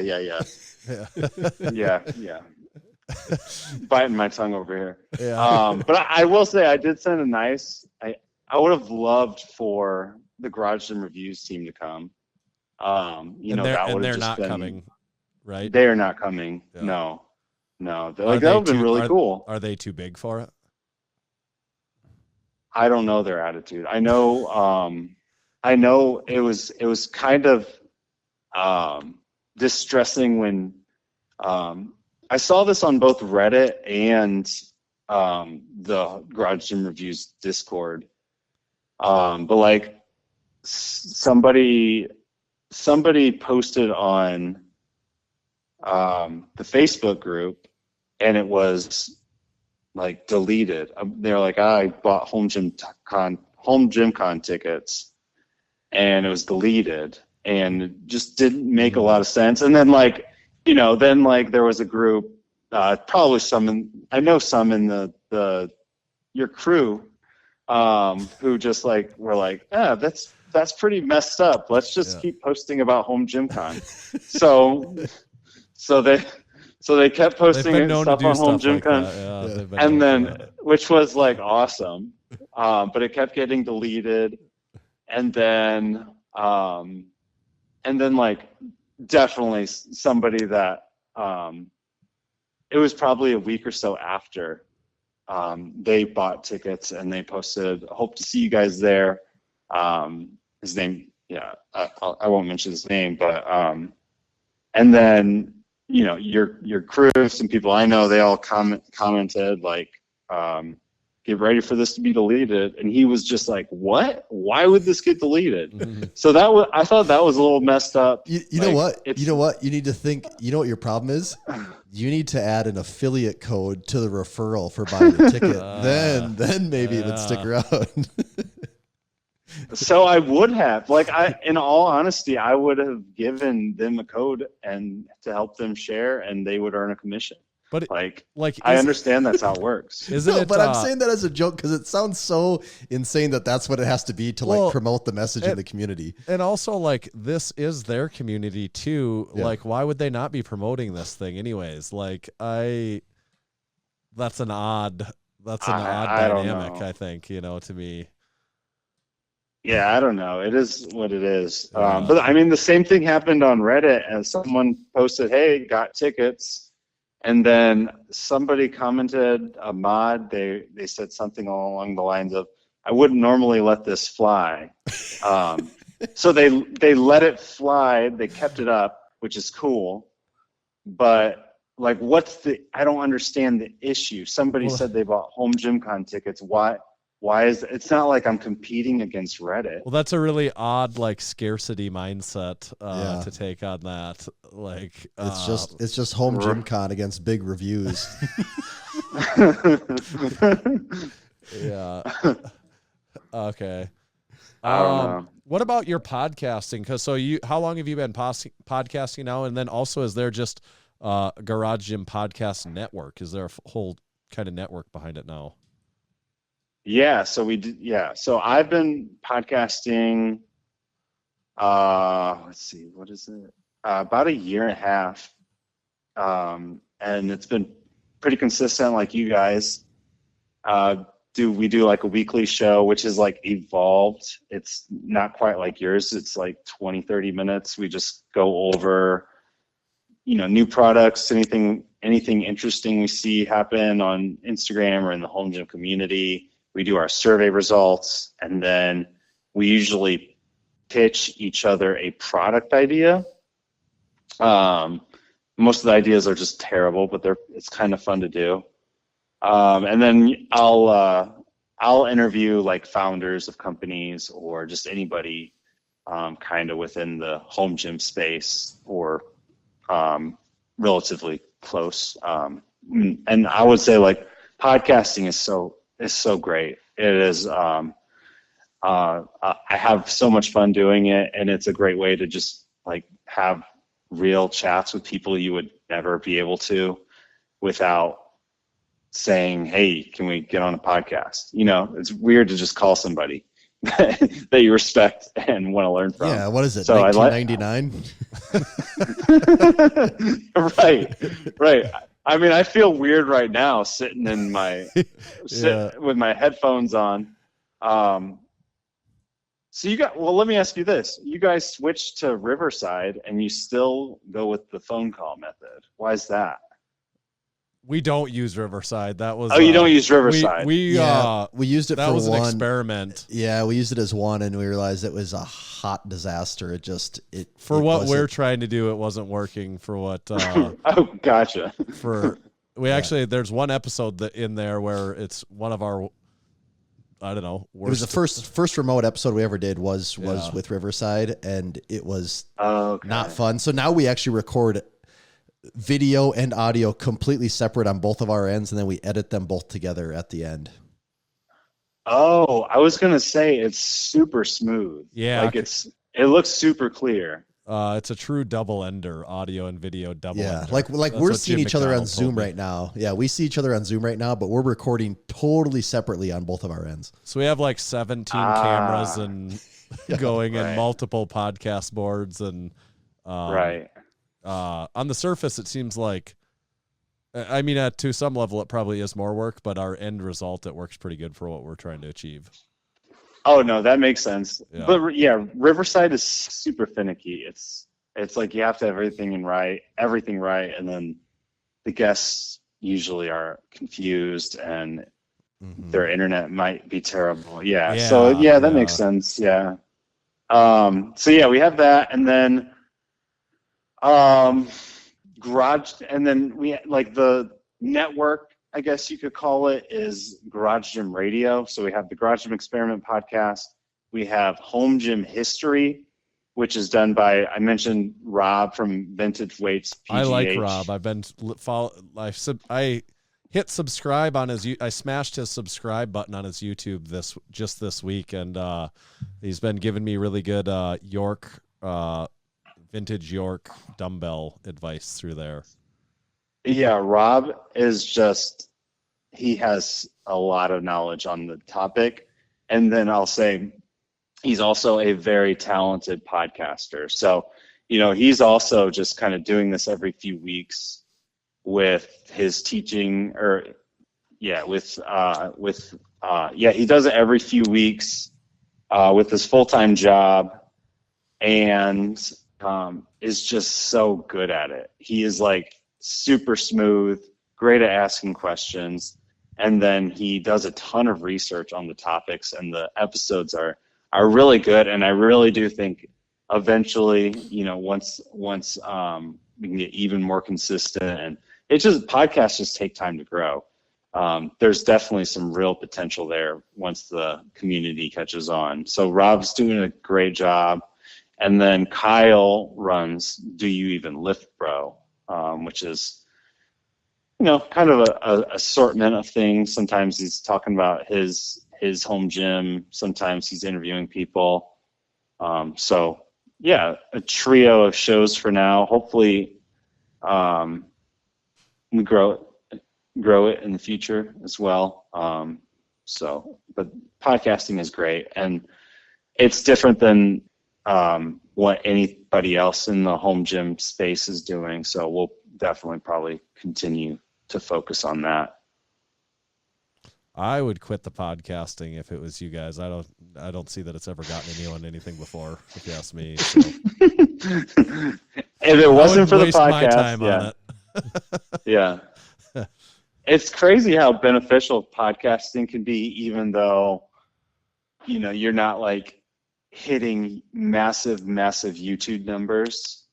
Speaker 7: Biting my tongue over here. Yeah. But I will say I did send a nice, I would have loved for the Garage Gym Reviews team to come. That would have just been,
Speaker 5: coming, right?
Speaker 7: They are not coming. Yeah. No. That would have been really cool.
Speaker 5: Are they too big for it?
Speaker 7: I don't know their attitude. I know it was kind of distressing when I saw this on both Reddit and the Garage Gym Reviews Discord. But like somebody posted on the Facebook group, and it was like deleted. They're like, I bought home gym con tickets, and it was deleted, and it just didn't make a lot of sense. And then there was a group, probably I know some in the your crew, who just like were like, that's pretty messed up. Let's just keep posting about home gym con. So they kept posting stuff on Home Gym Con, and then which was like awesome, but it kept getting deleted, and then like definitely somebody that it was probably a week or so after they bought tickets, and they posted, "Hope to see you guys there." His name, I won't mention his name, but and then. Your crew, some people I know, they all commented like, get ready for this to be deleted. And he was just like, what? Why would this get deleted? Mm-hmm. So I thought that was a little messed up.
Speaker 6: You know what? You need to think, you know what your problem is? You need to add an affiliate code to the referral for buying the ticket. Then maybe it would stick around.
Speaker 7: So I would have, in all honesty, I would have given them a code and to help them share, and they would earn a commission. But I understand that's how it works.
Speaker 6: I'm saying that as a joke because it sounds so insane that's what it has to be to promote the message in the community.
Speaker 5: And also this is their community too. Yeah. Like, why would they not be promoting this thing anyways? That's an odd dynamic, I think, to me.
Speaker 7: Yeah, I don't know. It is what it is. But I mean, the same thing happened on Reddit, and someone posted, "Hey, got tickets," And then somebody commented, a mod, they said something along the lines of, I wouldn't normally let this fly. So they let it fly. They kept it up, which is cool. But like, I don't understand the issue. Somebody said they bought home gym con tickets. Why it's not like I'm competing against Reddit.
Speaker 5: Well, that's a really odd, like, scarcity mindset to take on that. Like,
Speaker 6: it's just home gym con against big reviews.
Speaker 5: Yeah. Okay.
Speaker 7: I don't know.
Speaker 5: What about your podcasting? Because how long have you been podcasting now? And then also, is there just Garage Gym Podcast Network? Is there a whole kind of network behind it now?
Speaker 7: Yeah, so we did. Yeah, so I've been podcasting. Let's see, what is it? About a year and a half, and it's been pretty consistent. Like you guys, we do like a weekly show, which is like evolved. It's not quite like yours. It's like 20, 30 minutes. We just go over, new products, anything interesting we see happen on Instagram or in the home gym community. We do our survey results, and then we usually pitch each other a product idea. Most of the ideas are just terrible, but it's kind of fun to do. And then I'll interview like founders of companies or just anybody kind of within the home gym space or relatively close. And I would say like podcasting is so great. It is. I have so much fun doing it, and it's a great way to just like have real chats with people you would never be able to without saying, "Hey, can we get on a podcast?" It's weird to just call somebody that you respect and want to learn from.
Speaker 6: Yeah, what is it?
Speaker 7: So
Speaker 6: 1999.
Speaker 7: Right. I mean, I feel weird right now sitting in with my headphones on. So let me ask you this. You guys switched to Riverside and you still go with the phone call method. Why is that?
Speaker 5: We don't use Riverside. That was.
Speaker 7: Oh, you don't use Riverside.
Speaker 6: We used it.
Speaker 5: That was
Speaker 6: an
Speaker 5: experiment.
Speaker 6: Yeah, we used it as one, and we realized it was a hot disaster.
Speaker 5: What we're trying to do, it wasn't working for what.
Speaker 7: Oh, gotcha.
Speaker 5: There's one episode in there where it's one of our. I don't know.
Speaker 6: It was the first remote episode we ever did was with Riverside, and it was not fun. So now we actually record video and audio completely separate on both of our ends, and then we edit them both together at the end.
Speaker 7: Oh, I was gonna say it's super smooth.
Speaker 5: Yeah,
Speaker 7: like it looks super clear.
Speaker 5: It's a true double ender, audio and video double ender.
Speaker 6: Like we're seeing each other on Zoom right now. Yeah, we see each other on Zoom right now, but we're recording totally separately on both of our ends.
Speaker 5: So we have like 17 cameras and going in multiple podcast boards and
Speaker 7: right.
Speaker 5: On the surface, it seems like, I mean, to some level, it probably is more work, but our end result, it works pretty good for what we're trying to achieve.
Speaker 7: Oh no, that makes sense.
Speaker 5: Yeah.
Speaker 7: But yeah, Riverside is super finicky. It's like you have to have everything right, and then the guests usually are confused and their internet might be terrible. Yeah. So that makes sense. Yeah. So yeah, we have that, and then Garage, and then we like the network, I guess you could call it, is Garage Gym Radio. So we have the Garage Gym Experiment podcast. We have Home Gym History, which is done by, I mentioned Rob from Vintage Weights PGH.
Speaker 5: I like Rob. I've been I hit subscribe on I smashed his subscribe button on his YouTube this week, and he's been giving me really good vintage York dumbbell advice through there.
Speaker 7: Yeah, Rob is he has a lot of knowledge on the topic. And then I'll say he's also a very talented podcaster. So, he's also just kind of doing this every few weeks with his teaching he does it every few weeks with his full-time job, and is just so good at it. He is like super smooth, great at asking questions. And then he does a ton of research on the topics, and the episodes are really good. And I really do think eventually, once we can get even more consistent, and podcasts just take time to grow. There's definitely some real potential there once the community catches on. So Rob's doing a great job. And then Kyle runs Do You Even Lift Bro, which is, kind of a assortment of things. Sometimes he's talking about his home gym. Sometimes he's interviewing people. So yeah, a trio of shows for now. Hopefully we grow it in the future as well. But podcasting is great, and it's different than what anybody else in the home gym space is doing. So we'll definitely probably continue to focus on that.
Speaker 5: I would quit the podcasting if it was you guys. I don't see that it's ever gotten anyone anything before, if you ask me. So.
Speaker 7: If it wasn't for the podcast,
Speaker 5: my time on it.
Speaker 7: Yeah. It's crazy how beneficial podcasting can be, even though, you're not like hitting massive YouTube numbers.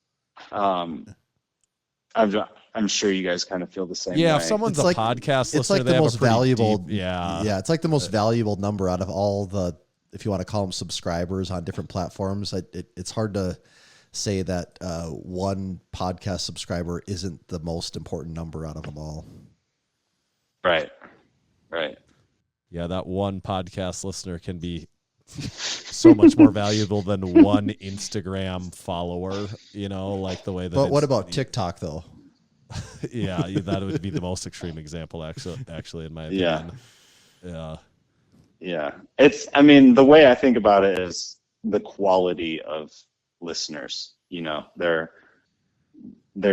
Speaker 7: I'm sure you guys kind of feel the same way.
Speaker 5: Yeah, if someone's a podcast listener,
Speaker 6: it's like
Speaker 5: they
Speaker 6: the
Speaker 5: have
Speaker 6: most
Speaker 5: a pretty
Speaker 6: valuable.
Speaker 5: Deep,
Speaker 6: yeah, it's like the most valuable number out of all the, if you want to call them subscribers on different platforms. It's hard to say that one podcast subscriber isn't the most important number out of them all.
Speaker 7: Right.
Speaker 5: Yeah, that one podcast listener can be so much more valuable than one Instagram follower, like the way that.
Speaker 6: But what about TikTok though?
Speaker 5: Yeah, that would be the most extreme example, actually, in my opinion.
Speaker 7: Yeah. The way I think about it is the quality of listeners. They're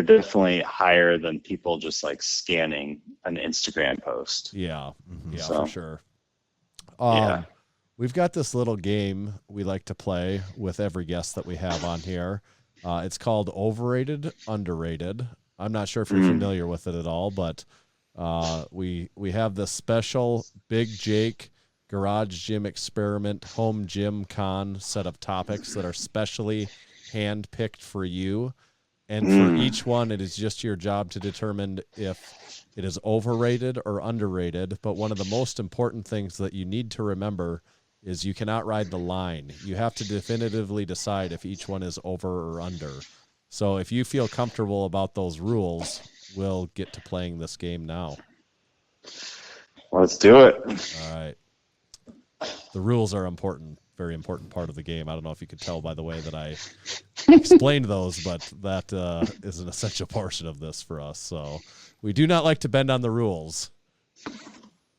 Speaker 7: definitely higher than people just like scanning an Instagram post.
Speaker 5: Yeah,
Speaker 7: So,
Speaker 5: for sure.
Speaker 7: Yeah.
Speaker 5: We've got this little game we like to play with every guest that we have on here. It's called Overrated, Underrated. I'm not sure if you're familiar with it at all, but we have this special Big Jake Garage Gym Experiment Home Gym Con set of topics that are specially hand-picked for you. And for each one, it is just your job to determine if it is overrated or underrated. But one of the most important things that you need to remember is you cannot ride the line. You have to definitively decide if each one is over or under. So if you feel comfortable about those rules, we'll get to playing this game now.
Speaker 7: Let's do it.
Speaker 5: All right. The rules are important, very important part of the game. I don't know if you could tell by the way that I explained those, but that is an essential portion of this for us. So we do not like to bend on the rules.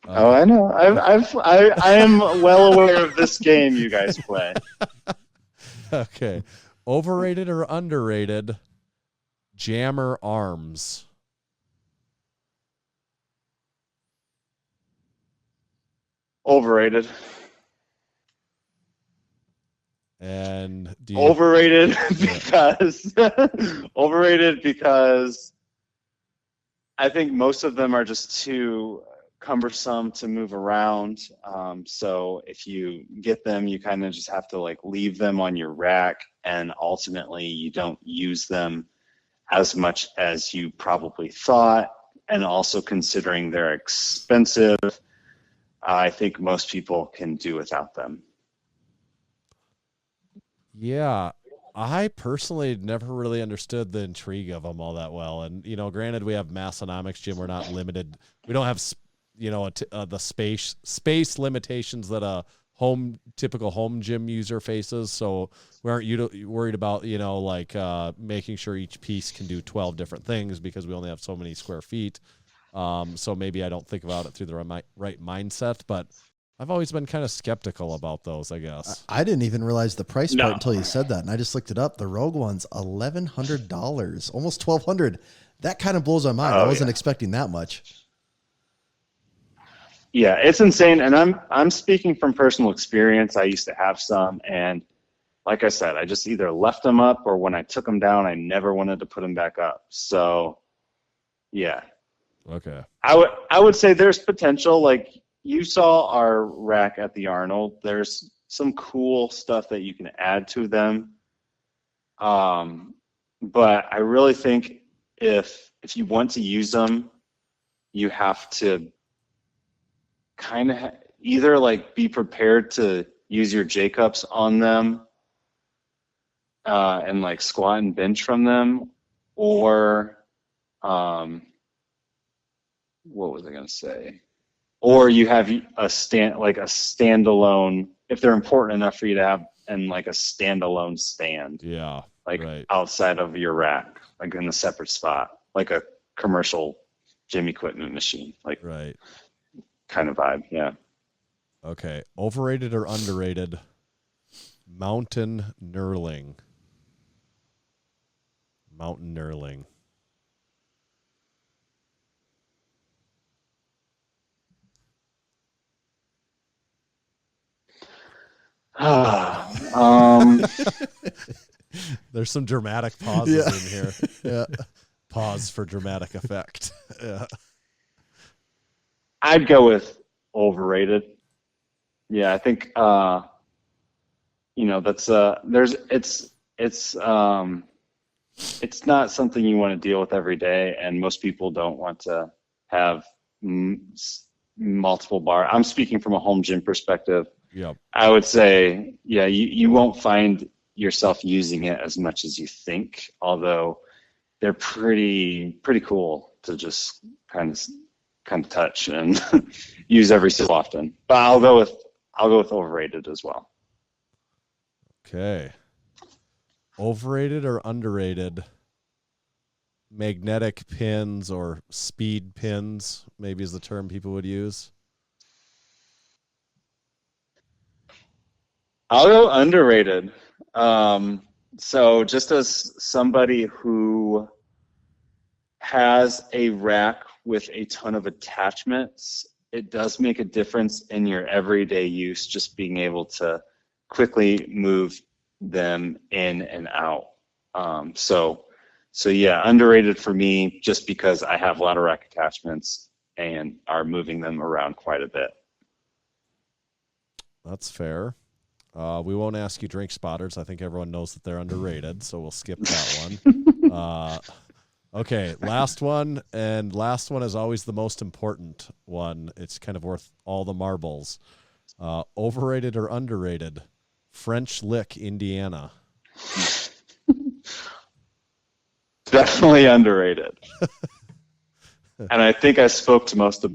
Speaker 7: Oh, I know. I am well aware of this game you guys play.
Speaker 5: Okay. Overrated or underrated? Jammer arms.
Speaker 7: Overrated.
Speaker 5: And
Speaker 7: overrated because I think most of them are just too cumbersome to move around. So if you get them, you kind of just have to like leave them on your rack, and ultimately you don't use them as much as you probably thought. And also considering they're expensive, I think most people can do without them.
Speaker 5: Yeah, I personally never really understood the intrigue of them all that well. And, granted, we have Massenomics gym. We're not limited. We don't have, the space limitations that a typical home gym user faces. So we aren't worried about, making sure each piece can do 12 different things because we only have so many square feet. So maybe I don't think about it through the right mindset, but I've always been kind of skeptical about those, I guess.
Speaker 6: I didn't even realize the price part until you said that, and I just looked it up. The Rogue one's $1,100, almost $1,200. That kind of blows my mind. I wasn't expecting that much.
Speaker 7: Yeah, it's insane, and I'm speaking from personal experience. I used to have some, and like I said, I just either left them up, or when I took them down, I never wanted to put them back up. So Yeah.
Speaker 5: Okay.
Speaker 7: I would say there's potential. Like you saw our rack at the Arnold. There's some cool stuff that you can add to them. But I really think if you want to use them, you have to kind of either like be prepared to use your J-cups on them and like squat and bench from them, or what was I going to say? Or you have a standalone, if they're important enough for you to have, and like a standalone stand.
Speaker 5: Yeah.
Speaker 7: Like
Speaker 5: right.
Speaker 7: outside of your rack, like in a separate spot, like a commercial gym equipment machine, like
Speaker 5: Right.
Speaker 7: kind of vibe. Yeah.
Speaker 5: Okay. Overrated or underrated? Mountain knurling. Mountain knurling. There's some dramatic pauses in here.
Speaker 6: Yeah.
Speaker 5: Pause for dramatic effect. Yeah.
Speaker 7: I'd go with overrated. Yeah, I think that's it's not something you want to deal with every day, and most people don't want to have multiple bar. I'm speaking from a home gym perspective.
Speaker 5: Yep.
Speaker 7: I would say, yeah, you won't find yourself using it as much as you think, although they're pretty cool to just kind of touch and use every so often. But I'll go with overrated as well.
Speaker 5: Okay. Overrated or underrated? Magnetic pins or speed pins, maybe is the term people would use.
Speaker 7: I'll go underrated. So just as somebody who has a rack with a ton of attachments, it does make a difference in your everyday use, just being able to quickly move them in and out. So yeah, underrated for me just because I have a lot of rack attachments and are moving them around quite a bit.
Speaker 5: That's fair. We won't ask you drink spotters. I think everyone knows that they're underrated, so we'll skip that one. Okay, last one, and last one is always the most important one. It's kind of worth all the marbles. Overrated or underrated? French Lick, Indiana.
Speaker 7: Definitely underrated. And I think I spoke to most of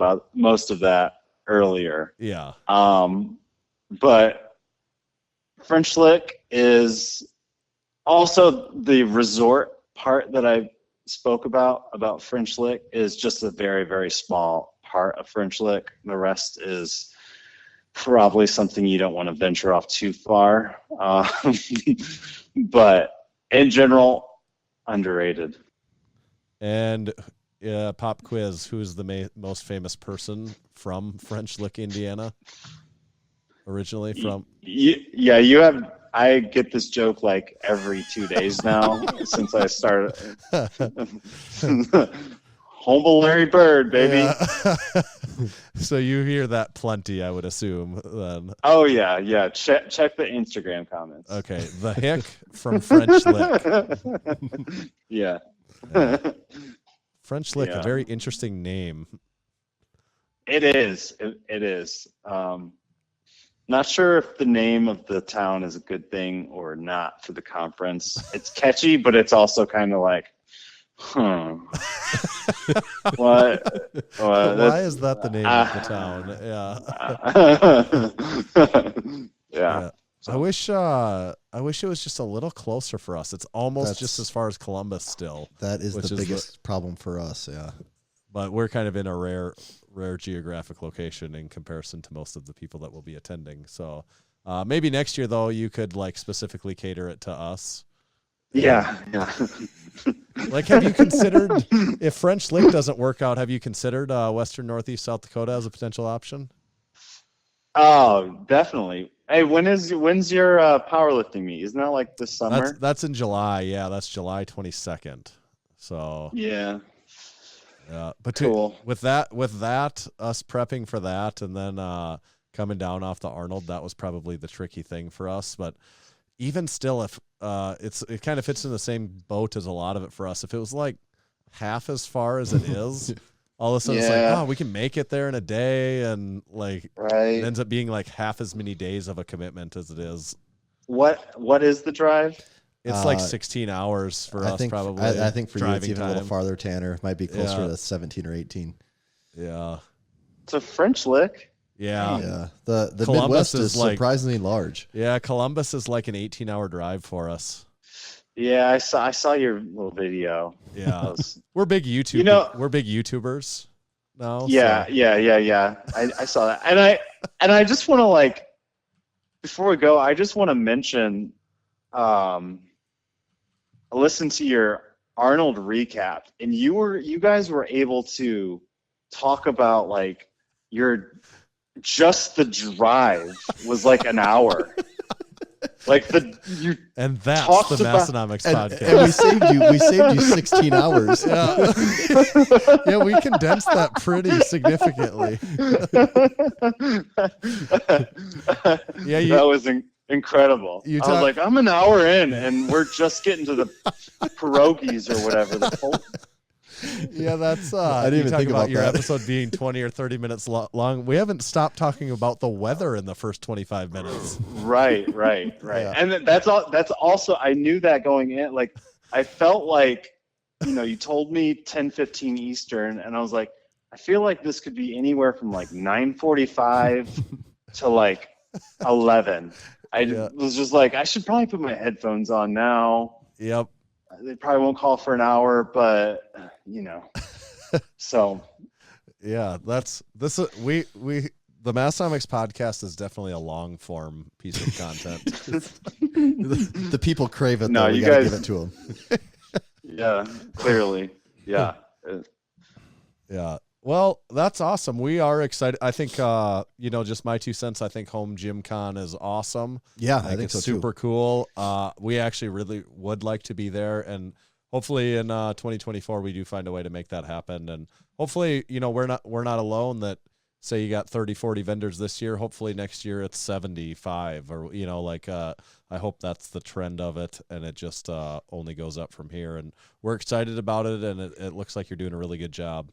Speaker 7: that earlier.
Speaker 5: Yeah.
Speaker 7: But French Lick is also the resort part that I spoke about French Lick is just a very, very small part of French Lick. The rest is probably something you don't want to venture off too far. But in general, underrated.
Speaker 5: And pop quiz, who's the most famous person from French Lick, Indiana? Originally from?
Speaker 7: Yeah, you have. I get this joke like every 2 days now since I started. Humble Larry Bird, baby.
Speaker 5: Yeah. So you hear that plenty, I would assume, then.
Speaker 7: Oh, yeah. Check the Instagram comments.
Speaker 5: Okay, the Hick from French Lick.
Speaker 7: Yeah.
Speaker 5: French Lick,
Speaker 7: Yeah.
Speaker 5: a very interesting name.
Speaker 7: It is. It is. Not sure if the name of the town is a good thing or not for the conference. It's catchy, but it's also kind of like, what?
Speaker 5: Why is that the name of the town?
Speaker 7: Yeah.
Speaker 5: I wish it was just a little closer for us. It's almost just as far as Columbus still.
Speaker 6: That is the biggest problem for us, yeah.
Speaker 5: But we're kind of in a rare geographic location in comparison to most of the people that will be attending. So maybe next year, though, you could like specifically cater it to us.
Speaker 7: Yeah.
Speaker 5: Like, have you considered, if French Lick doesn't work out, have you considered Western Northeast South Dakota as a potential option?
Speaker 7: Oh, definitely. Hey, when's your powerlifting meet? Isn't that like this summer?
Speaker 5: That's in July. Yeah, that's July 22nd. So
Speaker 7: yeah.
Speaker 5: Yeah, but
Speaker 7: Cool.
Speaker 5: with that, us prepping for that, and then coming down off the Arnold, that was probably the tricky thing for us. But even still, if it kind of fits in the same boat as a lot of it for us. If it was like half as far as it is, all of a sudden it's like, oh, we can make it there in a day, and like it ends up being like half as many days of a commitment as it is.
Speaker 7: What is the drive?
Speaker 5: It's like 16 hours for us, probably.
Speaker 6: I think for you, it's even
Speaker 5: time.
Speaker 6: a little farther, Tanner. It might be closer to 17 or 18.
Speaker 5: Yeah.
Speaker 7: It's a French lick.
Speaker 5: Yeah.
Speaker 6: Yeah. The
Speaker 5: Columbus
Speaker 6: Midwest is surprisingly large.
Speaker 5: Yeah, Columbus is like an 18-hour drive for us.
Speaker 7: Yeah, I saw your little video.
Speaker 5: Yeah. We're big YouTube. We're big YouTubers now.
Speaker 7: Yeah,
Speaker 5: so.
Speaker 7: yeah. I saw that. And I just want to, like, before we go, I just want to mention listen to your Arnold recap, and you guys were able to talk about like just the drive was like an hour. Like
Speaker 5: and that's the Massenomics podcast.
Speaker 6: And we saved you 16 hours.
Speaker 5: Yeah. Yeah, we condensed that pretty significantly.
Speaker 7: That was incredible. I was like, I'm an hour in, and we're just getting to the pierogies or whatever.
Speaker 5: Yeah, that's.
Speaker 6: I didn't even think about
Speaker 5: your
Speaker 6: that.
Speaker 5: episode being 20 or 30 minutes long. We haven't stopped talking about the weather in the first 25 minutes.
Speaker 7: Right. Yeah. And that's also, I knew that going in. Like, I felt like, you told me 10:15 Eastern, and I was like, I feel like this could be anywhere from like 9:45 to like 11. I was just like, I should probably put my headphones on now.
Speaker 5: Yep.
Speaker 7: They probably won't call for an hour, but so.
Speaker 5: Yeah, the Massenomics podcast is definitely a long form piece of content.
Speaker 6: The people crave it.
Speaker 7: No,
Speaker 6: though.
Speaker 7: you
Speaker 6: We gotta
Speaker 7: guys
Speaker 6: give it to them.
Speaker 7: Yeah, clearly. Yeah.
Speaker 5: Yeah. Well, that's awesome. We are excited. I think, just my 2 cents. I think Home Gym Con is awesome.
Speaker 6: Yeah,
Speaker 5: I think
Speaker 6: so
Speaker 5: it's super
Speaker 6: too.
Speaker 5: cool. We actually really would like to be there, and hopefully in 2024 we do find a way to make that happen. And hopefully, we're not alone. That say you got 30, 40 vendors this year. Hopefully next year it's 75, or I hope that's the trend of it, and it just only goes up from here. And we're excited about it, and it looks like you're doing a really good job.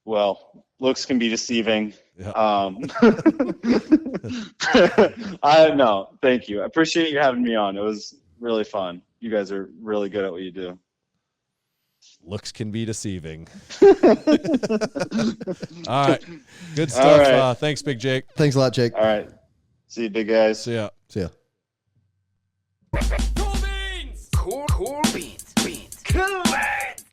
Speaker 7: Well, looks can be deceiving.
Speaker 5: Yeah.
Speaker 7: No, thank you. I appreciate you having me on. It was really fun. You guys are really good at what you do.
Speaker 5: Looks can be deceiving. All right. Good stuff.
Speaker 7: All right.
Speaker 5: Thanks, Big Jake.
Speaker 6: Thanks a lot, Jake.
Speaker 7: All right. See you, big guys.
Speaker 5: See ya.
Speaker 6: See ya.
Speaker 8: Cool beans! Cool beans. Cool beans!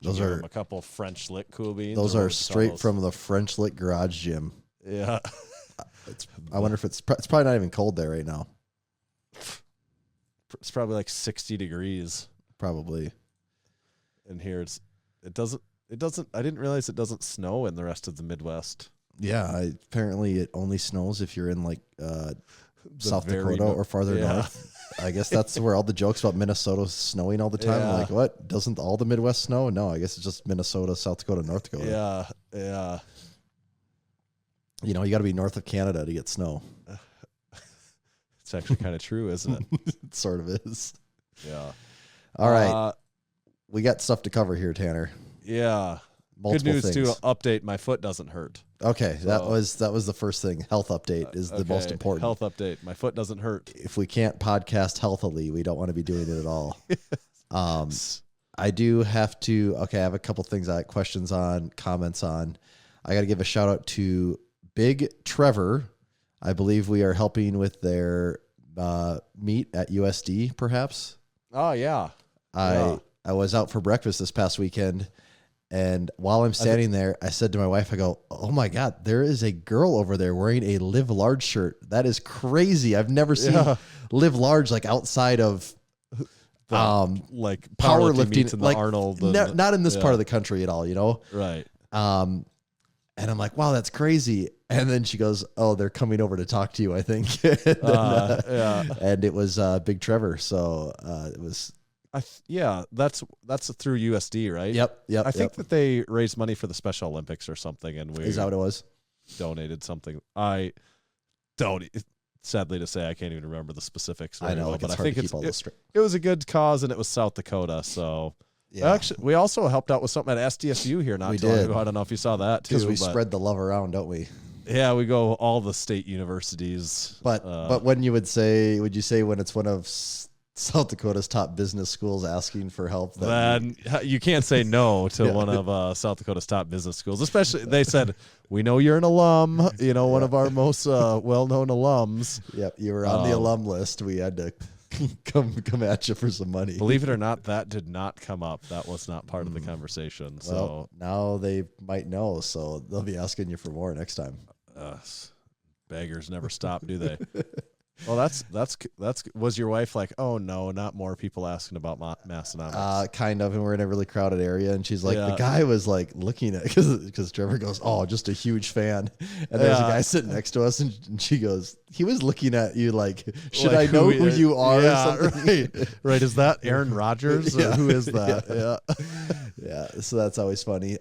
Speaker 6: Those
Speaker 5: Give
Speaker 6: are
Speaker 5: him a couple French lick cool beans.
Speaker 6: those
Speaker 5: or
Speaker 6: are
Speaker 5: what you call
Speaker 6: straight
Speaker 5: those?
Speaker 6: from the French Lick Garage Gym.
Speaker 5: Yeah.
Speaker 6: I wonder if it's probably not even cold there right now.
Speaker 5: It's probably like 60 degrees
Speaker 6: Probably.
Speaker 5: in here. It doesn't. I didn't realize it doesn't snow in the rest of the Midwest.
Speaker 6: Yeah, apparently it only snows if you're in like South
Speaker 5: very
Speaker 6: Dakota or farther
Speaker 5: yeah.
Speaker 6: north. I guess that's where all the jokes about Minnesota snowing all the time.
Speaker 5: Yeah.
Speaker 6: Like, what? Doesn't all the Midwest snow? No, I guess it's just Minnesota, South Dakota, North Dakota.
Speaker 5: Yeah.
Speaker 6: You got to be north of Canada to get snow.
Speaker 5: It's actually kind of true, isn't it?
Speaker 6: It sort of is.
Speaker 5: Yeah.
Speaker 6: All right. We got stuff to cover here, Tanner.
Speaker 5: Yeah.
Speaker 6: Multiple
Speaker 5: Good news
Speaker 6: things.
Speaker 5: too. Update. My foot doesn't hurt.
Speaker 6: Okay, that was the first thing. Health update is the most
Speaker 5: Okay,
Speaker 6: important.
Speaker 5: Health update. My foot doesn't hurt.
Speaker 6: If we can't podcast healthily, we don't want to be doing it at all. I do have to. Okay, I have a couple things questions on, comments on. I got to give a shout out to Big Trevor. I believe we are helping with their meet at USD. Perhaps.
Speaker 5: Oh yeah.
Speaker 6: I was out for breakfast this past weekend. And while I'm standing there, I said to my wife, I go, oh my God, there is a girl over there wearing a Live Large shirt. That is crazy. I've never seen Live Large like outside of
Speaker 5: like
Speaker 6: powerlifting
Speaker 5: meets in the
Speaker 6: like
Speaker 5: Arnold.
Speaker 6: Not in this part of the country at all,
Speaker 5: Right.
Speaker 6: And I'm like, wow, that's crazy. And then she goes, oh, they're coming over to talk to you, I think. And it was Big Trevor. So it was
Speaker 5: Yeah, that's through USD, right?
Speaker 6: Yep.
Speaker 5: I think that they raised money for the Special Olympics or something, and
Speaker 6: Is that what it was?
Speaker 5: donated something. I don't. Sadly to say, I can't even remember the specifics.
Speaker 6: I know,
Speaker 5: well, but
Speaker 6: it's
Speaker 5: I
Speaker 6: hard
Speaker 5: think
Speaker 6: to keep all this straight.
Speaker 5: it was a good cause, and it was South Dakota. So
Speaker 6: Yeah.
Speaker 5: actually, we also helped out with something at SDSU here not too long ago. I don't know if you saw that too.
Speaker 6: Because we
Speaker 5: but
Speaker 6: spread the love around, don't we?
Speaker 5: yeah, we go all the state universities.
Speaker 6: But when would you say when it's one of South Dakota's top business schools asking for help?
Speaker 5: Then you can't say no to one of South Dakota's top business schools. Especially, they said, "We know you're an alum. One of our most well-known alums."
Speaker 6: Yep, you were on the alum list. We had to come at you for some money.
Speaker 5: Believe it or not, that did not come up. That was not part of the conversation. So
Speaker 6: well, now they might know, so they'll be asking you for more next time.
Speaker 5: Beggars never stop, do they? Well, that's. Was your wife like, oh no, not more people asking about Massenomics?
Speaker 6: Kind of, and we're in a really crowded area, and she's like,
Speaker 5: Yeah.
Speaker 6: the guy was like looking at because Trevor goes, oh, just a huge fan, and there's a guy sitting next to us, and she goes, he was looking at you like, should
Speaker 5: Like,
Speaker 6: I know who you are?
Speaker 5: Yeah,
Speaker 6: or something?
Speaker 5: right. Is that Aaron Rodgers? Or who is that?
Speaker 6: Yeah. So that's always funny.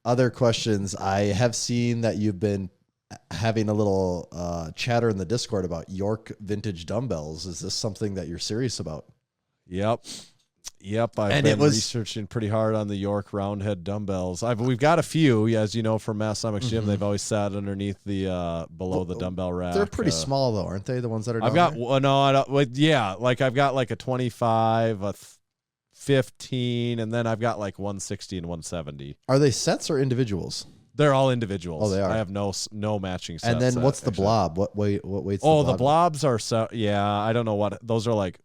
Speaker 6: Other questions. I have seen that you've been having a little chatter in the Discord about York vintage dumbbells. Is this something that you're serious about?
Speaker 5: Yep. I've been researching pretty hard on the York roundhead dumbbells. We've got a few, as you know, from Massenomics Gym. They've always sat underneath the below the dumbbell rack.
Speaker 6: They're pretty small though, aren't they? The ones that are.
Speaker 5: I've got I don't. Yeah, like I've got like a 25, a 15, and then I've got like 160 and 170.
Speaker 6: Are they sets or individuals?
Speaker 5: They're all individuals.
Speaker 6: Oh, they are.
Speaker 5: I have no matching sets.
Speaker 6: And then what's the blob? What weight's
Speaker 5: the
Speaker 6: blob?
Speaker 5: the blobs are I don't know what those are like.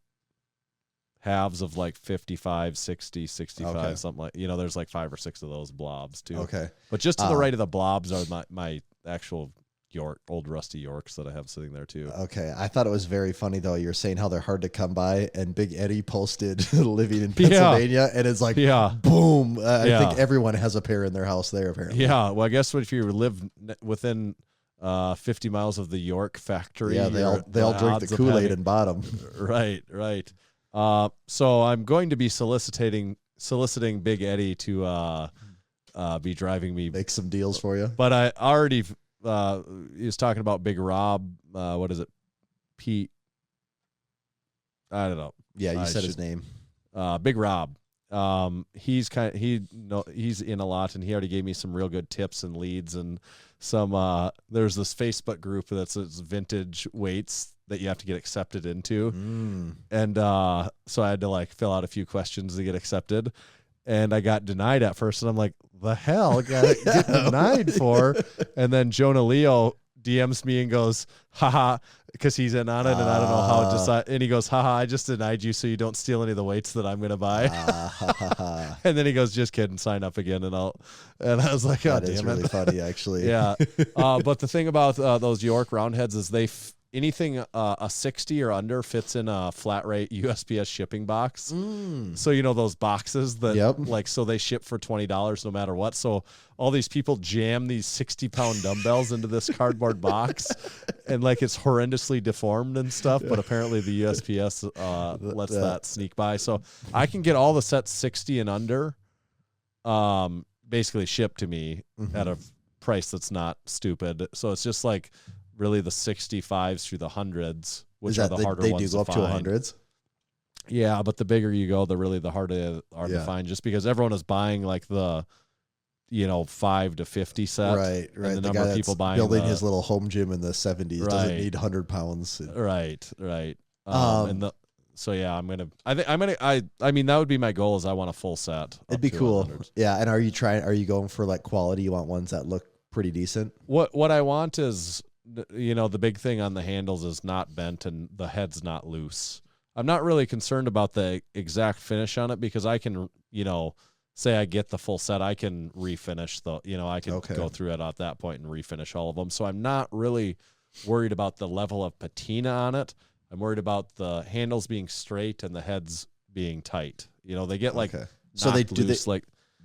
Speaker 5: Halves of like 55, 60, 65, something like, there's like 5 or 6 of those blobs too.
Speaker 6: Okay.
Speaker 5: But just to the right of the blobs are my actual old rusty Yorks that I have sitting there too.
Speaker 6: Okay. I thought it was very funny though. You're saying how they're hard to come by, and Big Eddie posted living in Pennsylvania, and it's like, boom. I think everyone has a pair in their house there apparently.
Speaker 5: Yeah. Well, I guess if you live within 50 miles of the York factory,
Speaker 6: they all drink the Kool-Aid and bottom.
Speaker 5: Right. So I'm going to be soliciting Big Eddie to be driving me,
Speaker 6: make some deals for you.
Speaker 5: But I already he was talking about Big Rob. What is it? Pete. I don't know.
Speaker 6: Yeah, you said his name.
Speaker 5: Big Rob. He's he's in a lot, and he already gave me some real good tips and leads, and some there's this Facebook group that's vintage weights that you have to get accepted into. And so I had to like fill out a few questions to get accepted, and I got denied at first, and I'm like, the hell got get denied for? And then Jonah Leo DMs me and goes, haha, because he's in on it, and I don't know how to decide. And he goes, haha, I just denied you so you don't steal any of the weights that I'm going to buy. And then he goes, just kidding, sign up again. And I was like, oh,
Speaker 6: that is really funny, actually.
Speaker 5: Yeah. But the thing about those York roundheads is anything a 60 or under fits in a flat rate USPS shipping box. So those boxes that so they ship for $20 no matter what. So all these people jam these 60-pound dumbbells into this cardboard box, and like it's horrendously deformed and stuff. But apparently the USPS lets that sneak by. So I can get all the sets 60 and under, basically shipped to me at a price that's not stupid. So it's just like really the 65s through the hundreds, which are the harder ones to find. They do go up to 100s? Yeah, but the bigger you go, the harder they are to find, just because everyone is buying like the 5 to 50 set.
Speaker 6: Right.
Speaker 5: And the number of people buying
Speaker 6: building his little home gym in the 70s doesn't need 100 pounds.
Speaker 5: Right. So yeah, I mean that would be my goal, is I want a full set.
Speaker 6: It'd be cool. Yeah. And are you going for like quality? You want ones that look pretty decent?
Speaker 5: What I want is, the big thing on the handles is not bent and the head's not loose. I'm not really concerned about the exact finish on it, because I can, say I get the full set, I can refinish I can go through it at that point and refinish all of them. So I'm not really worried about the level of patina on it. I'm worried about the handles being straight and the heads being tight. They get like
Speaker 6: so they
Speaker 5: loose,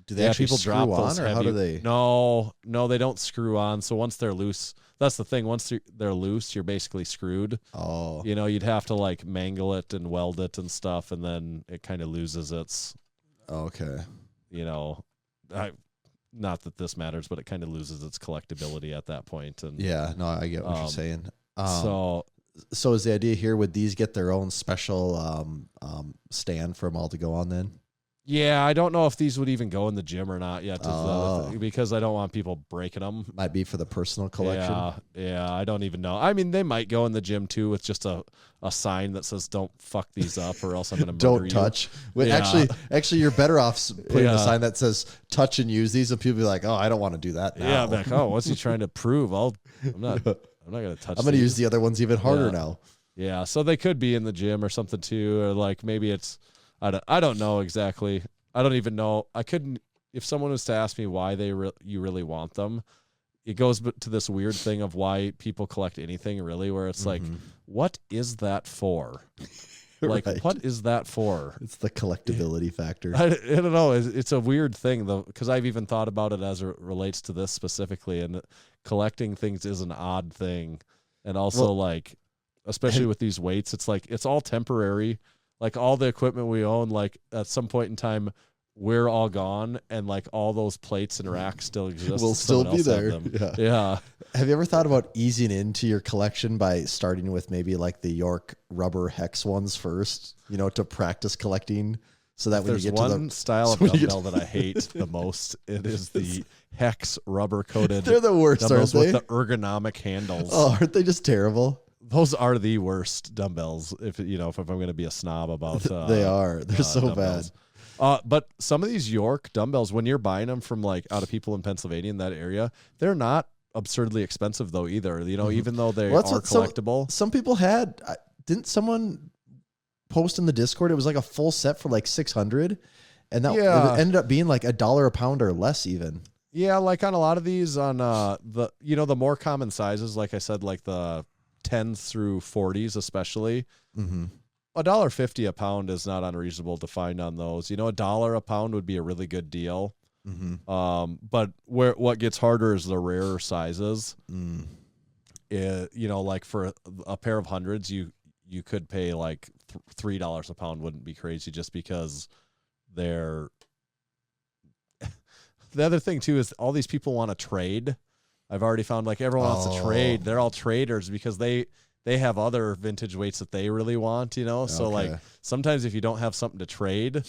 Speaker 6: Do they actually
Speaker 5: people
Speaker 6: screw
Speaker 5: drop
Speaker 6: on,
Speaker 5: those
Speaker 6: or
Speaker 5: heavy.
Speaker 6: how do they?
Speaker 5: No, they don't screw on. So once they're loose, that's the thing. Once they're loose, you're basically screwed.
Speaker 6: Oh,
Speaker 5: You'd have to like mangle it and weld it and stuff, and then it kind of loses its.
Speaker 6: okay.
Speaker 5: Not that this matters, but it kind of loses its collectability at that point. And
Speaker 6: Yeah, no, I get what you're saying. So is the idea here, would these get their own special stand for them all to go on then?
Speaker 5: yeah, I don't know if these would even go in the gym or not yet, because I don't want people breaking them.
Speaker 6: Might be for the personal collection.
Speaker 5: Yeah, I don't even know. I mean, they might go in the gym too with just a sign that says "Don't fuck these up, or else I'm going to murder
Speaker 6: Don't
Speaker 5: you."
Speaker 6: touch. Wait,
Speaker 5: Yeah.
Speaker 6: actually, you're better off putting
Speaker 5: Yeah.
Speaker 6: a sign that says "touch and use these," and people be like, "Oh, I don't want to do that now."
Speaker 5: Yeah, I'm like, oh, what's he trying to prove? I'm not going to touch.
Speaker 6: I'm going to
Speaker 5: these.
Speaker 6: use the other ones even harder
Speaker 5: Yeah.
Speaker 6: now.
Speaker 5: Yeah, so they could be in the gym or something too, or like maybe it's I don't know exactly. I don't even know. I couldn't. If someone was to ask me why you really want them, it goes to this weird thing of why people collect anything really, where it's like, what is that for? Like,
Speaker 6: Right.
Speaker 5: what is that for?
Speaker 6: It's the collectability factor.
Speaker 5: I don't know. It's a weird thing though, because I've even thought about it as it relates to this specifically, and collecting things is an odd thing, and also like, especially with these weights, it's like it's all temporary. Like all the equipment we own, like at some point in time, we're all gone, and like all those plates and racks still exist.
Speaker 6: Will still
Speaker 5: Someone
Speaker 6: be
Speaker 5: else have
Speaker 6: there.
Speaker 5: them.
Speaker 6: Yeah.
Speaker 5: Yeah.
Speaker 6: Have you ever thought about easing into your collection by starting with maybe like the York rubber hex ones first, to practice collecting, so that when
Speaker 5: There's
Speaker 6: you get to
Speaker 5: one
Speaker 6: the
Speaker 5: style of
Speaker 6: when you get
Speaker 5: dumbbell that I hate the most. It is the hex rubber coated.
Speaker 6: They're the worst, aren't
Speaker 5: dumbbells
Speaker 6: they?
Speaker 5: with the ergonomic handles.
Speaker 6: Oh, aren't they just terrible?
Speaker 5: Those are the worst dumbbells. If I'm going to be a snob about,
Speaker 6: They are. They're so
Speaker 5: dumbbells. But some of these York dumbbells, when you're buying them from like out of people in Pennsylvania in that area, they're not absurdly expensive though either. Even though they are collectible.
Speaker 6: Some people had. Didn't someone post in the Discord? It was like a full set for like 600, and that it ended up being like $1 a pound or less even.
Speaker 5: Yeah, like on a lot of these, on the more common sizes, like I said, like the 10s through 40s especially. $1.50 a pound is not unreasonable to find on those. $1 a pound would be a really good deal. But what gets harder is the rarer sizes. Like for a pair of hundreds, you could pay like $3 a pound. Wouldn't be crazy, just because they're. The other thing too is all these people want to trade. I've already found like everyone wants to trade. They're all traders because they have other vintage weights that they really want, So like sometimes if you don't have something to trade,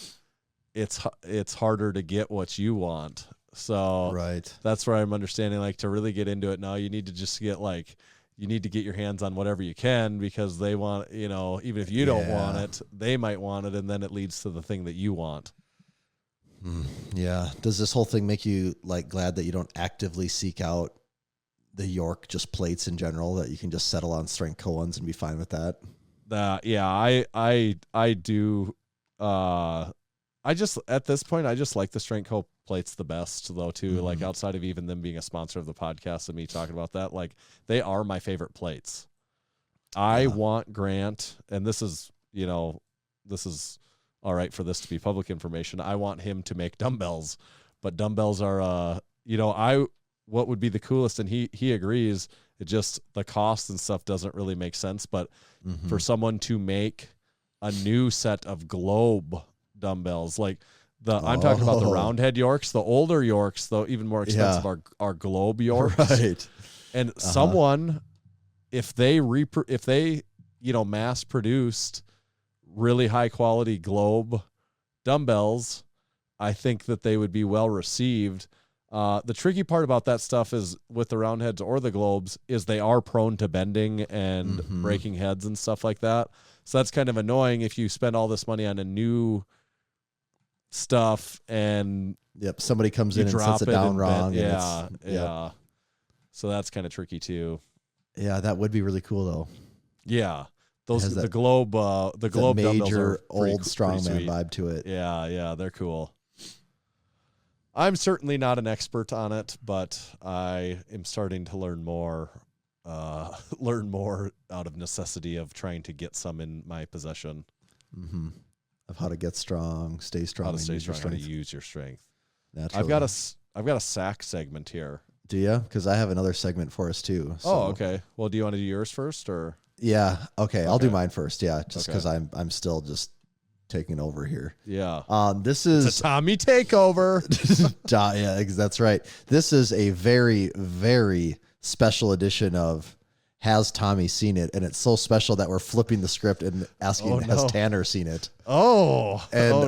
Speaker 5: it's harder to get what you want. So that's where I'm understanding, like, to really get into it now, you need to just get your hands on whatever you can, because they want, even if you don't want it, they might want it. And then it leads to the thing that you want.
Speaker 6: Yeah. Does this whole thing make you like glad that you don't actively seek out the York just plates in general, that you can just settle on Strength Co ones and be fine with that?
Speaker 5: I do. I just, at this point, I just like the Strength Co plates the best though too. Like outside of even them being a sponsor of the podcast and me talking about that, like they are my favorite plates. I want Grant, and this is all right for this to be public information. I want him to make dumbbells, but dumbbells are, what would be the coolest, and he agrees, it just, the cost and stuff doesn't really make sense. But for someone to make a new set of globe dumbbells, like I'm talking about the round head Yorks, the older Yorks, though even more expensive, are globe Yorks.
Speaker 6: Right.
Speaker 5: And someone, if they mass produced really high quality globe dumbbells, I think that they would be well received. The tricky part about that stuff is with the round heads or the globes is they are prone to bending and breaking heads and stuff like that. So that's kind of annoying if you spend all this money on a new stuff and
Speaker 6: somebody comes in and sets it down wrong.
Speaker 5: Yeah. So that's kind of tricky too.
Speaker 6: Yeah, that would be really cool though.
Speaker 5: Yeah. The globe dumbbells
Speaker 6: major
Speaker 5: are
Speaker 6: old strongman vibe to it.
Speaker 5: Yeah, they're cool. I'm certainly not an expert on it, but I am starting to learn more out of necessity of trying to get some in my possession.
Speaker 6: Of how to get strong, stay strong,
Speaker 5: how to use your strength.
Speaker 6: naturally.
Speaker 5: I've got a sack segment here.
Speaker 6: Do you? Because I have another segment for us too. So.
Speaker 5: Oh, okay. Well, do you want to do yours first, or?
Speaker 6: Yeah. Okay. I'll do
Speaker 5: Okay.
Speaker 6: mine first. Yeah, just because I'm still just taking over here.
Speaker 5: Yeah.
Speaker 6: This is
Speaker 5: It's a Tommy takeover.
Speaker 6: yeah, that's right. This is a very, very special edition of Has Tommy Seen It? And it's so special that we're flipping the script and asking, Has Tanner seen it?
Speaker 5: Oh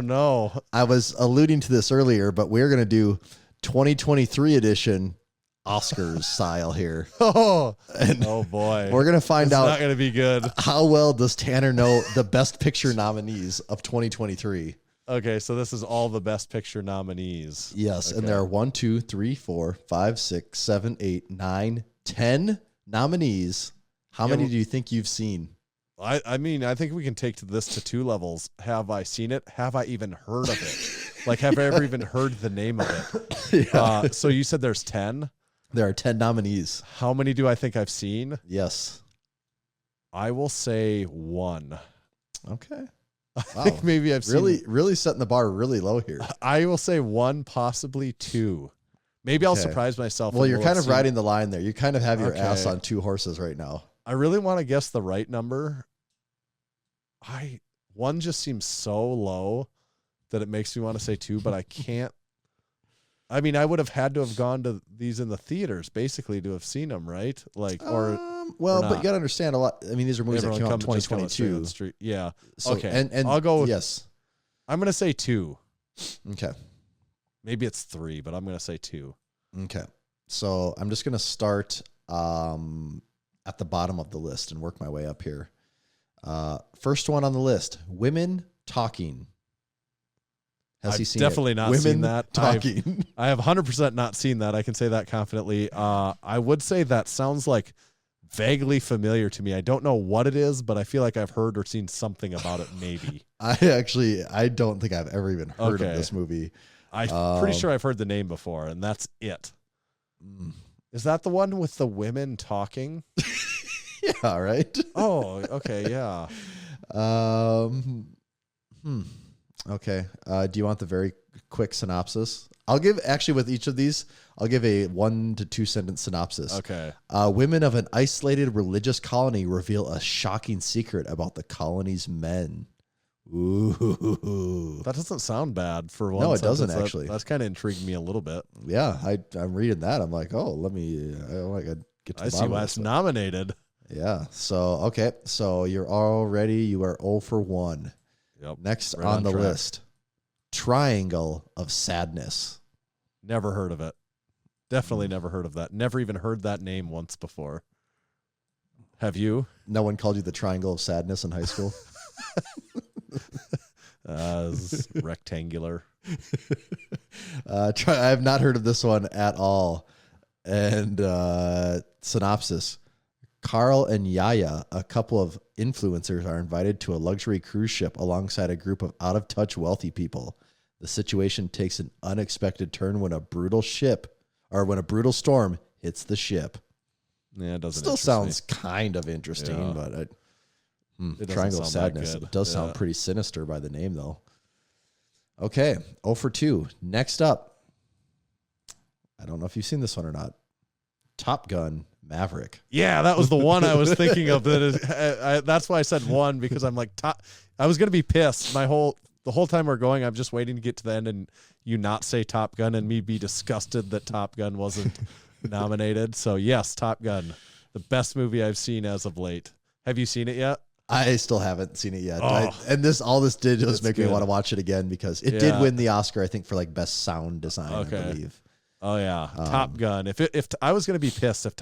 Speaker 5: no.
Speaker 6: I was alluding to this earlier, but we're going to do 2023 edition Oscars style here.
Speaker 5: Oh
Speaker 6: And
Speaker 5: boy.
Speaker 6: we're going to find
Speaker 5: It's
Speaker 6: out
Speaker 5: not going to be good.
Speaker 6: how well does Tanner know the Best Picture nominees of 2023.
Speaker 5: Okay, so this is all the Best Picture nominees.
Speaker 6: Yes, and
Speaker 5: Okay.
Speaker 6: there are 1, 2, 3, 4, 5, 6, 7, 8, 9, 10 nominees. How many do you think you've seen?
Speaker 5: I mean, I think we can take this to two levels. Have I seen it? Have I even heard of it? Like, have I ever even heard the name of it? So you said there's 10?
Speaker 6: There are 10 nominees.
Speaker 5: How many do I think I've seen?
Speaker 6: Yes.
Speaker 5: I will say 1.
Speaker 6: Okay.
Speaker 5: I think maybe I've seen.
Speaker 6: Really setting the bar really low here.
Speaker 5: I will say 1, possibly 2. Maybe I'll
Speaker 6: Okay.
Speaker 5: surprise myself.
Speaker 6: Well,
Speaker 5: and
Speaker 6: you're
Speaker 5: we'll
Speaker 6: kind of
Speaker 5: see.
Speaker 6: riding the line there. You kind of have your ass
Speaker 5: Okay.
Speaker 6: on 2 horses right now.
Speaker 5: I really want to guess the right number. 1 just seems so low that it makes me want to say 2, but I can't. I mean, I would have had to have gone to these in the theaters basically to have seen them, right? Like, or
Speaker 6: Well, but
Speaker 5: not.
Speaker 6: you got to understand a lot. I mean, these are movies that
Speaker 5: everyone
Speaker 6: came out in
Speaker 5: comes just coming straight on
Speaker 6: 2022.
Speaker 5: the street. Yeah.
Speaker 6: So,
Speaker 5: Okay.
Speaker 6: And
Speaker 5: I'll go with,
Speaker 6: yes.
Speaker 5: I'm going to say 2.
Speaker 6: Okay.
Speaker 5: Maybe it's 3, but I'm going to say 2.
Speaker 6: Okay. So I'm just going to start at the bottom of the list and work my way up here. First one on the list, women talking. Has he
Speaker 5: I've
Speaker 6: seen
Speaker 5: definitely
Speaker 6: it?
Speaker 5: not
Speaker 6: Women
Speaker 5: seen that.
Speaker 6: talking.
Speaker 5: I have 100% not seen that. I can say that confidently. I would say that sounds like vaguely familiar to me. I don't know what it is, but I feel like I've heard or seen something about it maybe.
Speaker 6: I don't think I've ever even heard of
Speaker 5: Okay.
Speaker 6: this movie.
Speaker 5: I'm pretty sure I've heard the name before, and that's it. Is that the one with the women talking?
Speaker 6: Yeah, right.
Speaker 5: Oh, okay, yeah.
Speaker 6: Okay. Do you want the very quick synopsis? I'll give, actually, with each of these, I'll give a 1 to 2 sentence synopsis.
Speaker 5: Okay.
Speaker 6: Women of an isolated religious colony reveal a shocking secret about the colony's men. Ooh.
Speaker 5: That doesn't sound bad for one.
Speaker 6: No, it doesn't,
Speaker 5: sentence.
Speaker 6: actually.
Speaker 5: That's kind of intrigued me a little bit.
Speaker 6: Yeah, I'm reading that. I'm like, oh, let me, I want to get to the
Speaker 5: I see
Speaker 6: bottom
Speaker 5: why
Speaker 6: of
Speaker 5: it's
Speaker 6: this.
Speaker 5: nominated.
Speaker 6: Yeah. So, okay. So you are 0 for 1.
Speaker 5: Yep.
Speaker 6: Next
Speaker 5: Right
Speaker 6: on
Speaker 5: on
Speaker 6: the
Speaker 5: track.
Speaker 6: list, Triangle of Sadness.
Speaker 5: Never heard of it. Definitely never heard of that. Never even heard that name once before. Have you?
Speaker 6: No one called you the Triangle of Sadness in high school?
Speaker 5: It's rectangular.
Speaker 6: I have not heard of this one at all. And synopsis. Carl and Yaya, a couple of influencers, are invited to a luxury cruise ship alongside a group of out-of-touch wealthy people. The situation takes an unexpected turn when a brutal storm hits the ship.
Speaker 5: Yeah, it doesn't.
Speaker 6: Still
Speaker 5: interest
Speaker 6: sounds
Speaker 5: me.
Speaker 6: kind of interesting,
Speaker 5: Yeah.
Speaker 6: but
Speaker 5: It doesn't
Speaker 6: Triangle of
Speaker 5: sound that
Speaker 6: Sadness.
Speaker 5: good.
Speaker 6: It does sound
Speaker 5: Yeah.
Speaker 6: pretty sinister by the name, though. Okay, 0 for 2. Next up, I don't know if you've seen this one or not. Top Gun Maverick.
Speaker 5: Yeah, that was the one I was thinking of. That's why I said 1, because I'm like, I was gonna be pissed. The whole time we're going, I'm just waiting to get to the end and you not say Top Gun and me be disgusted that Top Gun wasn't nominated. So yes, Top Gun, the best movie I've seen as of late. Have you seen it yet?
Speaker 6: I still haven't seen it yet.
Speaker 5: Oh.
Speaker 6: All this did was
Speaker 5: It's
Speaker 6: make me
Speaker 5: good.
Speaker 6: want to watch it again because it did
Speaker 5: Yeah.
Speaker 6: win the Oscar, I think, for like best sound design,
Speaker 5: Okay.
Speaker 6: I believe.
Speaker 5: Oh yeah, Top Gun. If I was gonna be pissed if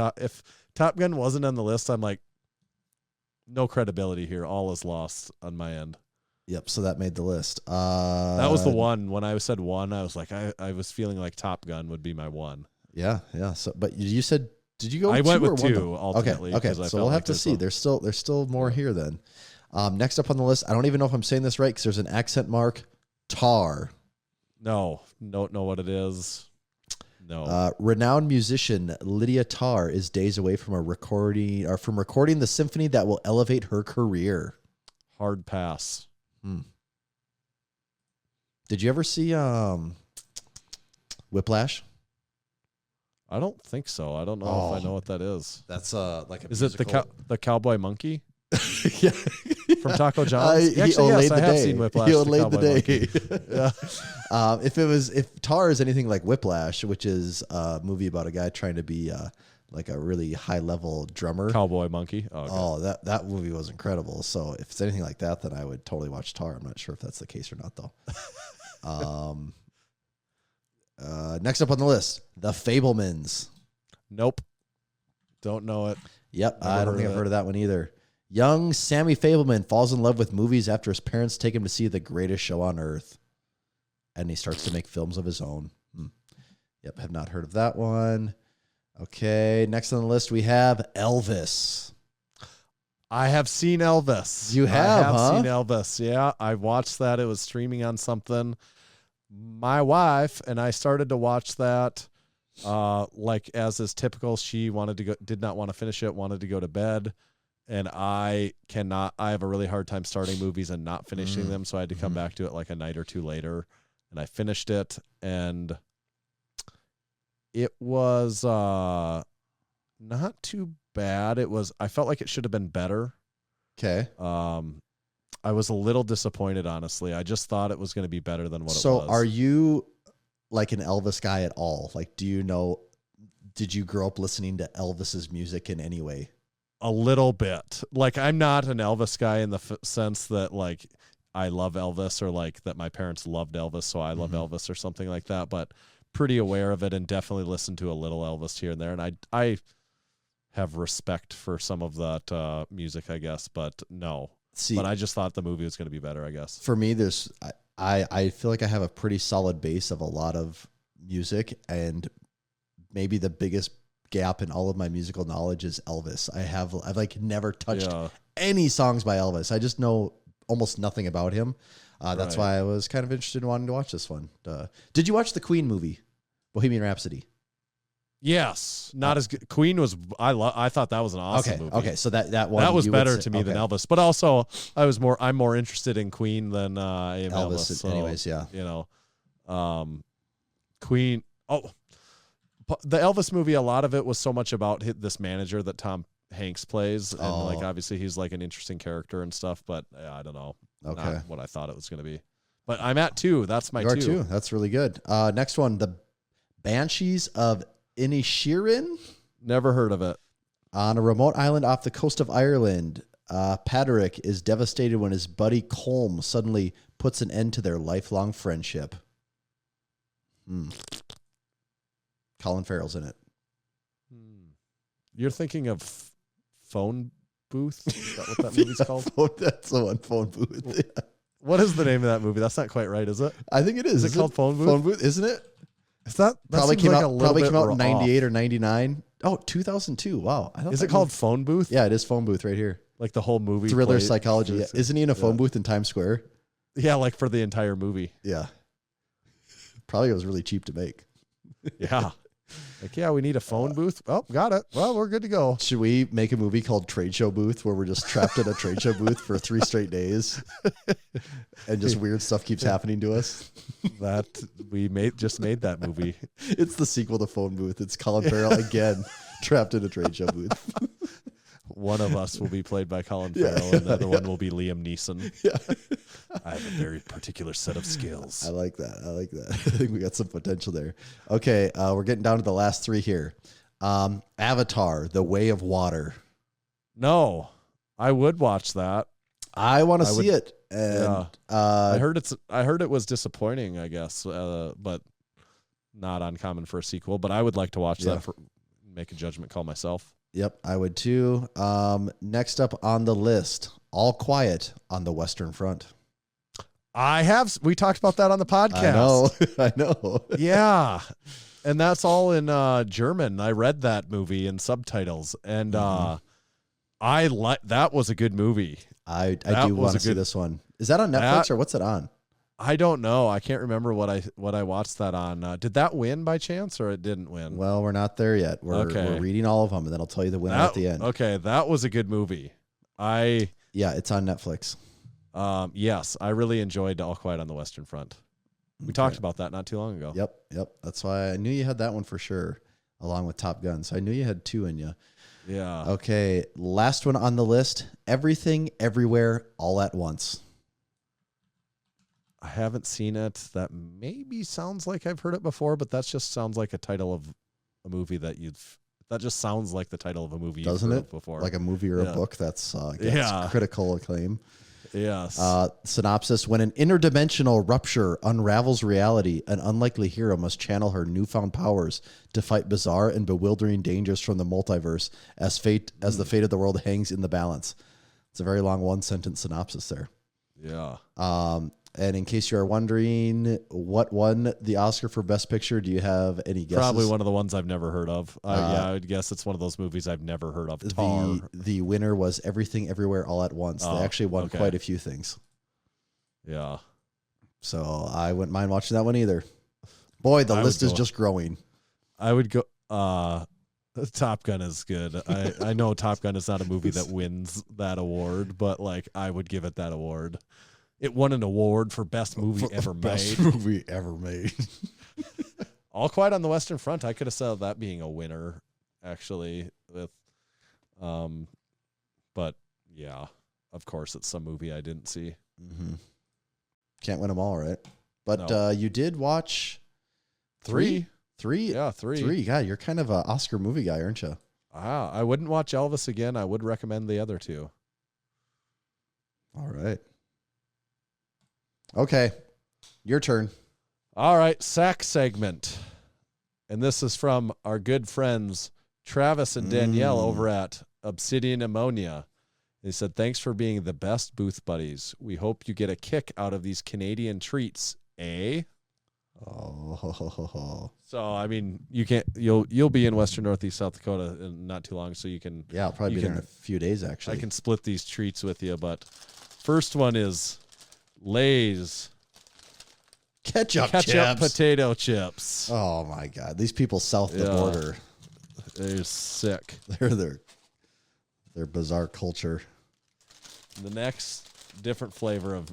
Speaker 5: Top Gun wasn't on the list, I'm like, no credibility here. All is lost on my end.
Speaker 6: Yep, so that made the list.
Speaker 5: That was the one. When I said 1, I was like, I was feeling like Top Gun would be my 1.
Speaker 6: Yeah. So, but you said, did you go?
Speaker 5: I
Speaker 6: 2
Speaker 5: went
Speaker 6: or
Speaker 5: with
Speaker 6: 1
Speaker 5: 2
Speaker 6: though?
Speaker 5: ultimately.
Speaker 6: Okay.
Speaker 5: 'cause I
Speaker 6: So
Speaker 5: felt
Speaker 6: we'll have
Speaker 5: like
Speaker 6: to
Speaker 5: this
Speaker 6: see.
Speaker 5: one-
Speaker 6: There's still more here then. Next up on the list, I don't even know if I'm saying this right because there's an accent mark. Tar.
Speaker 5: No, don't know what it is. No.
Speaker 6: Renowned musician Lydia Tarr is days away from recording the symphony that will elevate her career.
Speaker 5: Hard pass.
Speaker 6: Did you ever see Whiplash.
Speaker 5: I don't think so. I don't know if I know what that is.
Speaker 6: That's like a
Speaker 5: Is it the cowboy monkey
Speaker 6: yeah.
Speaker 5: from Taco John's?
Speaker 6: He
Speaker 5: Actually, yes,
Speaker 6: olayed
Speaker 5: I
Speaker 6: the
Speaker 5: have
Speaker 6: day.
Speaker 5: seen Whiplash.
Speaker 6: He
Speaker 5: the
Speaker 6: olayed the
Speaker 5: Cowboy
Speaker 6: day.
Speaker 5: Monkey.
Speaker 6: If Tar is anything like Whiplash, which is a movie about a guy trying to be like a really high level drummer.
Speaker 5: Cowboy Monkey. Oh, okay.
Speaker 6: That movie was incredible. So if it's anything like that, then I would totally watch Tar. I'm not sure if that's the case or not, though. Next up on the list, The Fabelmans.
Speaker 5: Nope. Don't know it.
Speaker 6: Yep,
Speaker 5: Never
Speaker 6: I don't
Speaker 5: heard
Speaker 6: think
Speaker 5: of
Speaker 6: I've
Speaker 5: it.
Speaker 6: heard of that one either. Young Sammy Fabelman falls in love with movies after his parents take him to see The Greatest Show on Earth. And he starts to make films of his own. Yep, have not heard of that one. Okay, next on the list we have Elvis.
Speaker 5: I have seen Elvis.
Speaker 6: You have,
Speaker 5: I have
Speaker 6: huh?
Speaker 5: seen Elvis. Yeah, I watched that. It was streaming on something. My wife and I started to watch that. Like as is typical, she did not want to finish it, wanted to go to bed. And I have a really hard time starting movies and not finishing them. So I had to come back to it like a night or two later, and I finished it, and it was, not too bad. I felt like it should have been better.
Speaker 6: Okay.
Speaker 5: I was a little disappointed, honestly. I just thought it was going to be better than what it was.
Speaker 6: So are you like an Elvis guy at all? Like, did you grow up listening to Elvis's music in any way?
Speaker 5: A little bit. Like, I'm not an Elvis guy in the sense that, like, I love Elvis or, like, that my parents loved Elvis, so I love Elvis or something like that, but pretty aware of it and definitely listen to a little Elvis here and there. And I have respect for some of that music, I guess, but no. But I just thought the movie was going to be better, I guess.
Speaker 6: For me, I feel like I have a pretty solid base of a lot of music, and maybe the biggest gap in all of my musical knowledge is Elvis. I've like never touched any songs by Elvis. I just know almost nothing about him. That's why I was kind of interested in wanting to watch this one. Did you watch the Queen movie, Bohemian Rhapsody?
Speaker 5: Yes, not as good. Queen was. I thought that was an awesome movie.
Speaker 6: Okay, so that one
Speaker 5: that was better to me than Elvis. But also, I'm more interested in Queen than I am Elvis. So,
Speaker 6: anyways, yeah.
Speaker 5: You know, Queen. Oh, the Elvis movie. A lot of it was so much about this manager that Tom Hanks plays, and like obviously he's like an interesting character and stuff. But I don't know.
Speaker 6: Okay,
Speaker 5: not what I thought it was going to be. But I'm at 2. That's my
Speaker 6: You are
Speaker 5: 2.
Speaker 6: 2. That's really good. Next one, the Banshees of Inisherin.
Speaker 5: Never heard of it.
Speaker 6: On a remote island off the coast of Ireland, Patrick is devastated when his buddy Colm suddenly puts an end to their lifelong friendship. Colin Farrell's in it.
Speaker 5: You're thinking of Phone Booth? Is that what that movie's called?
Speaker 6: That's the one, Phone Booth. Yeah.
Speaker 5: What is the name of that movie? That's not quite right, is it?
Speaker 6: I think it is.
Speaker 5: Is it called Phone Booth?
Speaker 6: Phone Booth, isn't it?
Speaker 5: Is that
Speaker 6: probably
Speaker 5: seems
Speaker 6: came
Speaker 5: like
Speaker 6: out?
Speaker 5: a little
Speaker 6: Probably
Speaker 5: bit
Speaker 6: came out in
Speaker 5: off.
Speaker 6: 98 or 99. Oh, 2002. Wow.
Speaker 5: Is it called Phone Booth?
Speaker 6: Yeah, it is Phone Booth right here.
Speaker 5: Like the whole movie.
Speaker 6: Thriller psychology. Yeah. Isn't he in a phone booth in Times Square?
Speaker 5: Yeah, like for the entire movie.
Speaker 6: Yeah. Probably it was really cheap to make.
Speaker 5: Yeah. Like, yeah, we need a phone booth. Oh, got it. Well, we're good to go.
Speaker 6: Should we make a movie called Trade Show Booth where we're just trapped in a trade show booth for 3 straight days and just weird stuff keeps happening to us?
Speaker 5: That we just made that movie.
Speaker 6: It's the sequel to Phone Booth. It's Colin Farrell again, trapped in a trade show booth.
Speaker 5: One of us will be played by Colin Farrell, and the other one will be Liam Neeson.
Speaker 6: Yeah.
Speaker 5: I have a very particular set of skills.
Speaker 6: I like that. I think we got some potential there. Okay, we're getting down to the last 3 here. Avatar: The Way of Water.
Speaker 5: No, I would watch that.
Speaker 6: I want to see it. And,
Speaker 5: yeah. I heard it was disappointing, I guess, but not uncommon for a sequel. But I would like to watch that make a judgment call myself.
Speaker 6: Yep, I would too. Next up on the list, All Quiet on the Western Front.
Speaker 5: We talked about that on the podcast.
Speaker 6: I know.
Speaker 5: Yeah. And that's all in German. I read that movie in subtitles, and that was a good movie.
Speaker 6: I do want to see this one. Is that on Netflix or what's it on?
Speaker 5: I don't know. I can't remember what I watched that on. Did that win by chance, or it didn't win?
Speaker 6: Well, we're not there yet. We're reading all of them, and then I'll tell you the winner at the end.
Speaker 5: Okay, that was a good movie.
Speaker 6: Yeah, it's on Netflix.
Speaker 5: Yes, I really enjoyed All Quiet on the Western Front. We talked about that not too long ago.
Speaker 6: Yep. That's why I knew you had that one for sure, along with Top Gun. So I knew you had 2 in you.
Speaker 5: Yeah.
Speaker 6: Okay, last one on the list. Everything, Everywhere, All at Once.
Speaker 5: I haven't seen it. That maybe sounds like I've heard it before, but that just sounds like a title of a movie that just sounds like the title of a movie
Speaker 6: Doesn't
Speaker 5: you've
Speaker 6: it?
Speaker 5: heard before.
Speaker 6: Like a movie or a book that's gets critical acclaim.
Speaker 5: Yes.
Speaker 6: Synopsis: when an interdimensional rupture unravels reality, an unlikely hero must channel her newfound powers to fight bizarre and bewildering dangers from the multiverse as the fate of the world hangs in the balance. It's a very long 1-sentence synopsis there.
Speaker 5: Yeah.
Speaker 6: And in case you are wondering what won the Oscar for Best Picture, do you have any guesses?
Speaker 5: Probably one of the ones I've never heard of. I would guess it's one of those movies I've never heard of. Tar.
Speaker 6: The winner was Everything, Everywhere, All at Once. They actually won quite a few things.
Speaker 5: Yeah.
Speaker 6: So I wouldn't mind watching that one either. Boy, the list is just growing.
Speaker 5: I would go. Top Gun is good. I know Top Gun is not a movie that wins that award, but like I would give it that award. It won an award for best movie ever made.
Speaker 6: Best movie ever made.
Speaker 5: All Quiet on the Western Front. I could have said that being a winner, actually. But yeah, of course, it's some movie I didn't see.
Speaker 6: Mm-hmm. Can't win them all, right? But
Speaker 5: No.
Speaker 6: You did watch
Speaker 5: Three.
Speaker 6: Three.
Speaker 5: Yeah, three.
Speaker 6: Three. God, you're kind of an Oscar movie guy, aren't you?
Speaker 5: I wouldn't watch Elvis again. I would recommend the other 2.
Speaker 6: All right. Okay, your turn.
Speaker 5: All right, sack segment. And this is from our good friends Travis and Danielle over at Obsidian Ammonia. They said, thanks for being the best booth buddies. We hope you get a kick out of these Canadian treats, eh?
Speaker 6: Oh.
Speaker 5: So, I mean, you'll be in Western Northeast South Dakota in not too long, so you can.
Speaker 6: Yeah, I'll probably be there in a few days, actually.
Speaker 5: I can split these treats with you, but first one is Lay's
Speaker 6: Ketchup
Speaker 5: chips. Potato chips.
Speaker 6: Oh my God, these people south of the border,
Speaker 5: they're sick.
Speaker 6: They're bizarre culture.
Speaker 5: The next different flavor of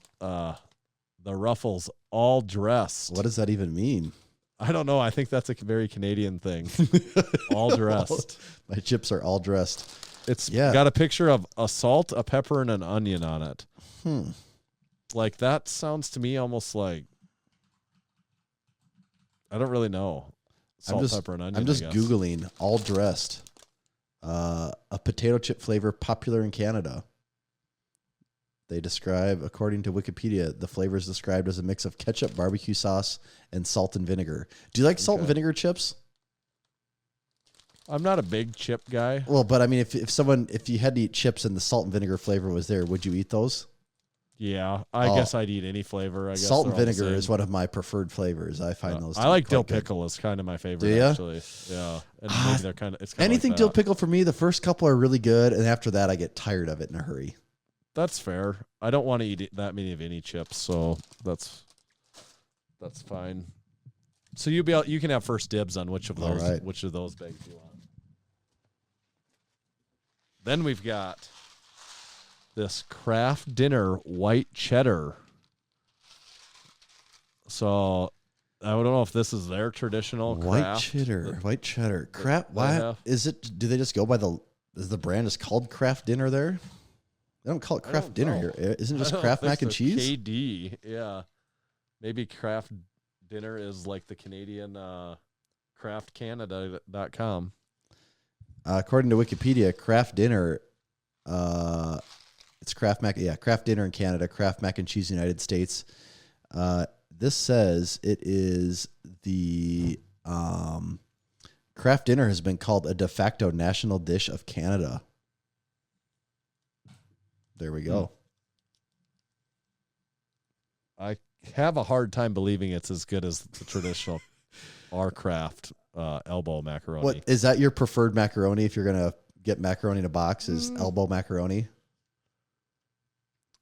Speaker 5: the Ruffles all dressed.
Speaker 6: What does that even mean?
Speaker 5: I don't know. I think that's a very Canadian thing. All dressed.
Speaker 6: My chips are all dressed.
Speaker 5: It's got a picture of a salt, a pepper, and an onion on it. Like that sounds to me almost like I don't really know. Salt, pepper, and onion.
Speaker 6: I'm just Googling all dressed. A potato chip flavor popular in Canada. They describe, according to Wikipedia, the flavor is described as a mix of ketchup, barbecue sauce, and salt and vinegar. Do you like salt and vinegar chips?
Speaker 5: I'm not a big chip guy.
Speaker 6: Well, but I mean, if you had to eat chips and the salt and vinegar flavor was there, would you eat those?
Speaker 5: Yeah, I guess I'd eat any flavor. I guess
Speaker 6: salt and vinegar is one of my preferred flavors. I find those.
Speaker 5: I like dill pickle is kind of my favorite.
Speaker 6: Do you?
Speaker 5: Actually, yeah. And maybe they're kind of
Speaker 6: anything
Speaker 5: like
Speaker 6: dill pickle for me. The first couple are really good, and after that, I get tired of it in a hurry.
Speaker 5: That's fair. I don't want to eat that many of any chips, so that's fine. So you can have first dibs on which of those bags you want. Then we've got this Kraft Dinner white cheddar. So I don't know if this is their traditional
Speaker 6: white cheddar. Kraft. Why is it? Do they just go by is the brand is called Kraft Dinner there? They don't call it Kraft Dinner here. Isn't it just Kraft mac and cheese?
Speaker 5: KD, yeah. Maybe Kraft Dinner is like the Canadian craftcanada.com.
Speaker 6: According to Wikipedia, Kraft Dinner, it's Kraft mac. Yeah, Kraft Dinner in Canada, Kraft mac and cheese in the United States. This says it is the Kraft Dinner has been called a de facto national dish of Canada. There we go.
Speaker 5: I have a hard time believing it's as good as the traditional our Kraft elbow macaroni.
Speaker 6: What is that? Your preferred macaroni if you're gonna get macaroni in a box is elbow macaroni?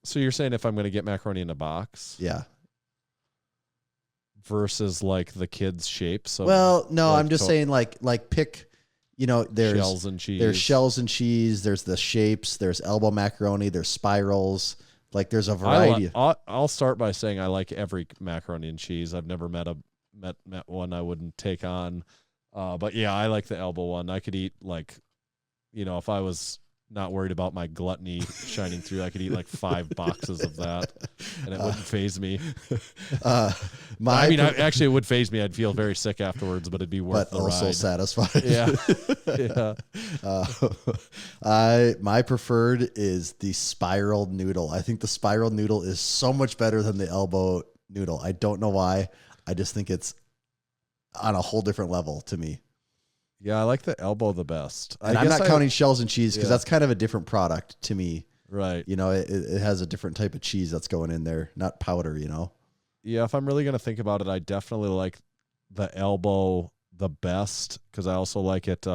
Speaker 5: So you're saying if I'm gonna get macaroni in a box,
Speaker 6: yeah,
Speaker 5: versus like the kids' shapes?
Speaker 6: Well, no, like I'm just saying like pick. You know, there's
Speaker 5: shells and cheese.
Speaker 6: There's shells and cheese. There's the shapes. There's elbow macaroni. There's spirals. Like there's a variety.
Speaker 5: I'll start by saying I like every macaroni and cheese. I've never met one I wouldn't take on. But yeah, I like the elbow one. I could eat like, if I was not worried about my gluttony shining through, I could eat like 5 boxes of that and it wouldn't faze me. Actually, it would faze me. I'd feel very sick afterwards, but it'd be worth the ride. But also
Speaker 6: satisfying.
Speaker 5: Yeah.
Speaker 6: My preferred is the spiral noodle. I think the spiral noodle is so much better than the elbow noodle. I don't know why. I just think it's on a whole different level to me.
Speaker 5: Yeah, I like the elbow the best.
Speaker 6: And I'm not counting shells and cheese because that's kind of a different product to me.
Speaker 5: Right.
Speaker 6: It has a different type of cheese that's going in there, not powder,
Speaker 5: Yeah, if I'm really going to think about it, I definitely like the elbow the best because I also like it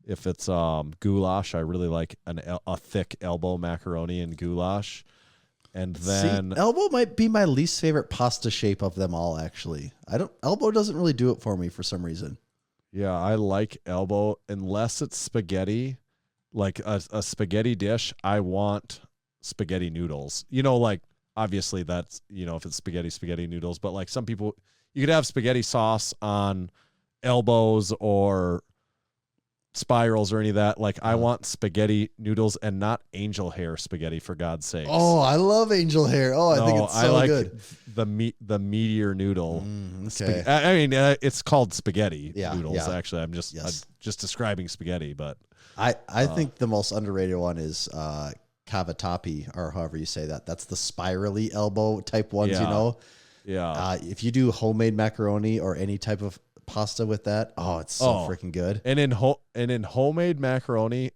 Speaker 5: if it's goulash. I really like a thick elbow macaroni and goulash. And then
Speaker 6: elbow might be my least favorite pasta shape of them all, actually. Elbow doesn't really do it for me for some reason.
Speaker 5: Yeah, I like elbow unless it's spaghetti, like a spaghetti dish. I want spaghetti noodles. Like obviously that's, if it's spaghetti noodles, but like some people, you could have spaghetti sauce on elbows or spirals or any of that. Like I want spaghetti noodles and not angel hair spaghetti, for God's sake.
Speaker 6: Oh, I love angel hair. Oh, I think it's so good.
Speaker 5: The meatier noodle.
Speaker 6: Okay.
Speaker 5: It's called spaghetti noodles.
Speaker 6: Yeah.
Speaker 5: Actually, I'm just describing spaghetti, but
Speaker 6: I think the most underrated one is cavatappi, or however you say that. That's the spirally elbow type ones.
Speaker 5: Yeah.
Speaker 6: If you do homemade macaroni or any type of pasta with that, it's so freaking good.
Speaker 5: And in homemade macaroni,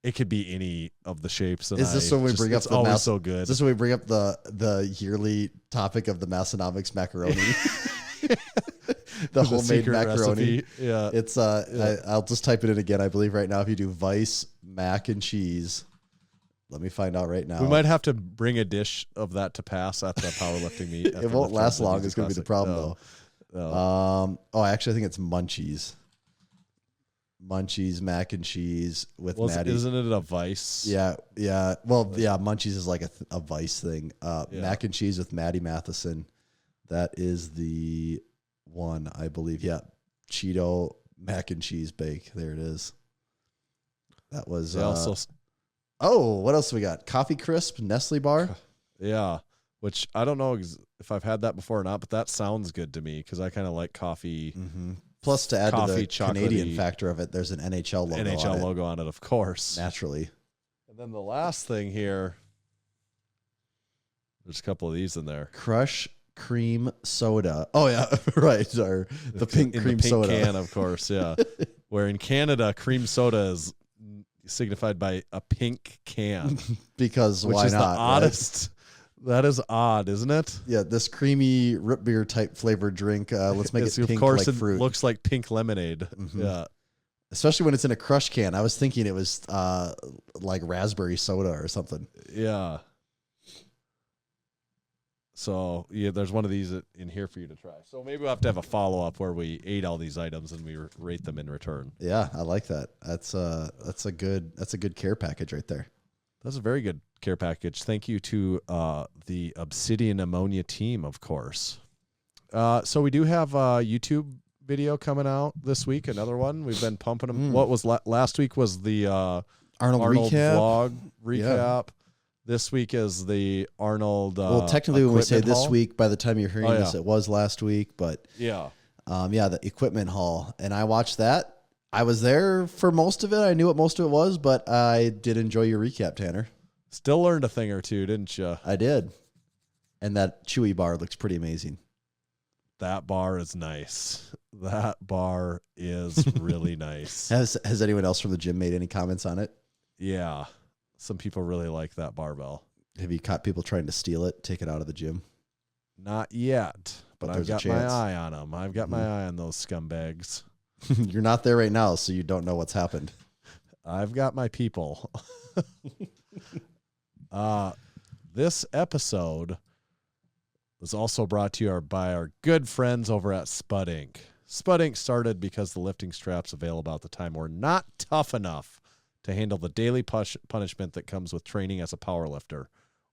Speaker 5: it could be any of the shapes. And
Speaker 6: is this when we bring up
Speaker 5: the so good?
Speaker 6: Is this when we bring up the yearly topic of the Massenomics macaroni? the homemade macaroni.
Speaker 5: Recipe. Yeah.
Speaker 6: It's I'll just type it in again. I believe right now if you do Vice mac and cheese, let me find out right now.
Speaker 5: We might have to bring a dish of that to pass at the powerlifting meet.
Speaker 6: It won't last long. It's going to be the problem though. Actually, I think it's Munchies. Munchies mac and cheese with Maddie.
Speaker 5: Isn't it a Vice?
Speaker 6: Yeah. Well, yeah, Munchies is like a Vice thing. Mac and cheese with Maddie Matheson. That is the one, I believe. Yeah, Cheeto mac and cheese bake. There it is. That was. What else we got? Coffee Crisp Nestle bar.
Speaker 5: Yeah. Which I don't know if I've had that before or not, but that sounds good to me because I kind of like coffee.
Speaker 6: Mm-hmm. Plus, to add to the Canadian factor of it, there's an NHL logo
Speaker 5: on it, of course.
Speaker 6: Naturally.
Speaker 5: And then the last thing here, there's a couple of these in there.
Speaker 6: Crush cream soda. Oh, yeah, right. Or the pink cream soda.
Speaker 5: Can, of course, yeah. Where in Canada, cream soda is signified by a pink can.
Speaker 6: Because
Speaker 5: why not? Which is the oddest. Right? That is odd, isn't it?
Speaker 6: Yeah, this creamy root beer type flavored drink. Let's make it pink, of course, like fruit.
Speaker 5: It looks like pink lemonade.
Speaker 6: Mm-hmm.
Speaker 5: Yeah,
Speaker 6: especially when it's in a crush can. I was thinking it was like raspberry soda or something.
Speaker 5: Yeah. So yeah, there's one of these in here for you to try. So maybe we'll have to have a follow up where we ate all these items and we rate them in return.
Speaker 6: Yeah, I like that. That's a good care package right there.
Speaker 5: That's a very good care package. Thank you to the Obsidian Ammonia team, of course. So we do have a YouTube video coming out this week, another one. We've been pumping them. What was last week was the
Speaker 6: Arnold
Speaker 5: vlog recap. Yeah. This week is the Arnold
Speaker 6: well, technically when we say this week, by the time you're hearing this, it was last week. But the equipment haul. And I watched that. I was there for most of it. I knew what most of it was, but I did enjoy your recap, Tanner.
Speaker 5: Still learned a thing or two, didn't you?
Speaker 6: I did. And that Chewy bar looks pretty amazing.
Speaker 5: That bar is nice. That bar is really nice.
Speaker 6: Has anyone else from the gym made any comments on it?
Speaker 5: Yeah. Some people really like that barbell.
Speaker 6: Have you caught people trying to steal it, take it out of the gym?
Speaker 5: Not yet, but I've got my eye on them. I've got my eye on those scumbags.
Speaker 6: You're not there right now, so you don't know what's happened.
Speaker 5: I've got my people. This episode was also brought to you by our good friends over at SPUD Inc. SPUD Inc. started because the lifting straps available at the time were not tough enough to handle the daily punishment that comes with training as a powerlifter.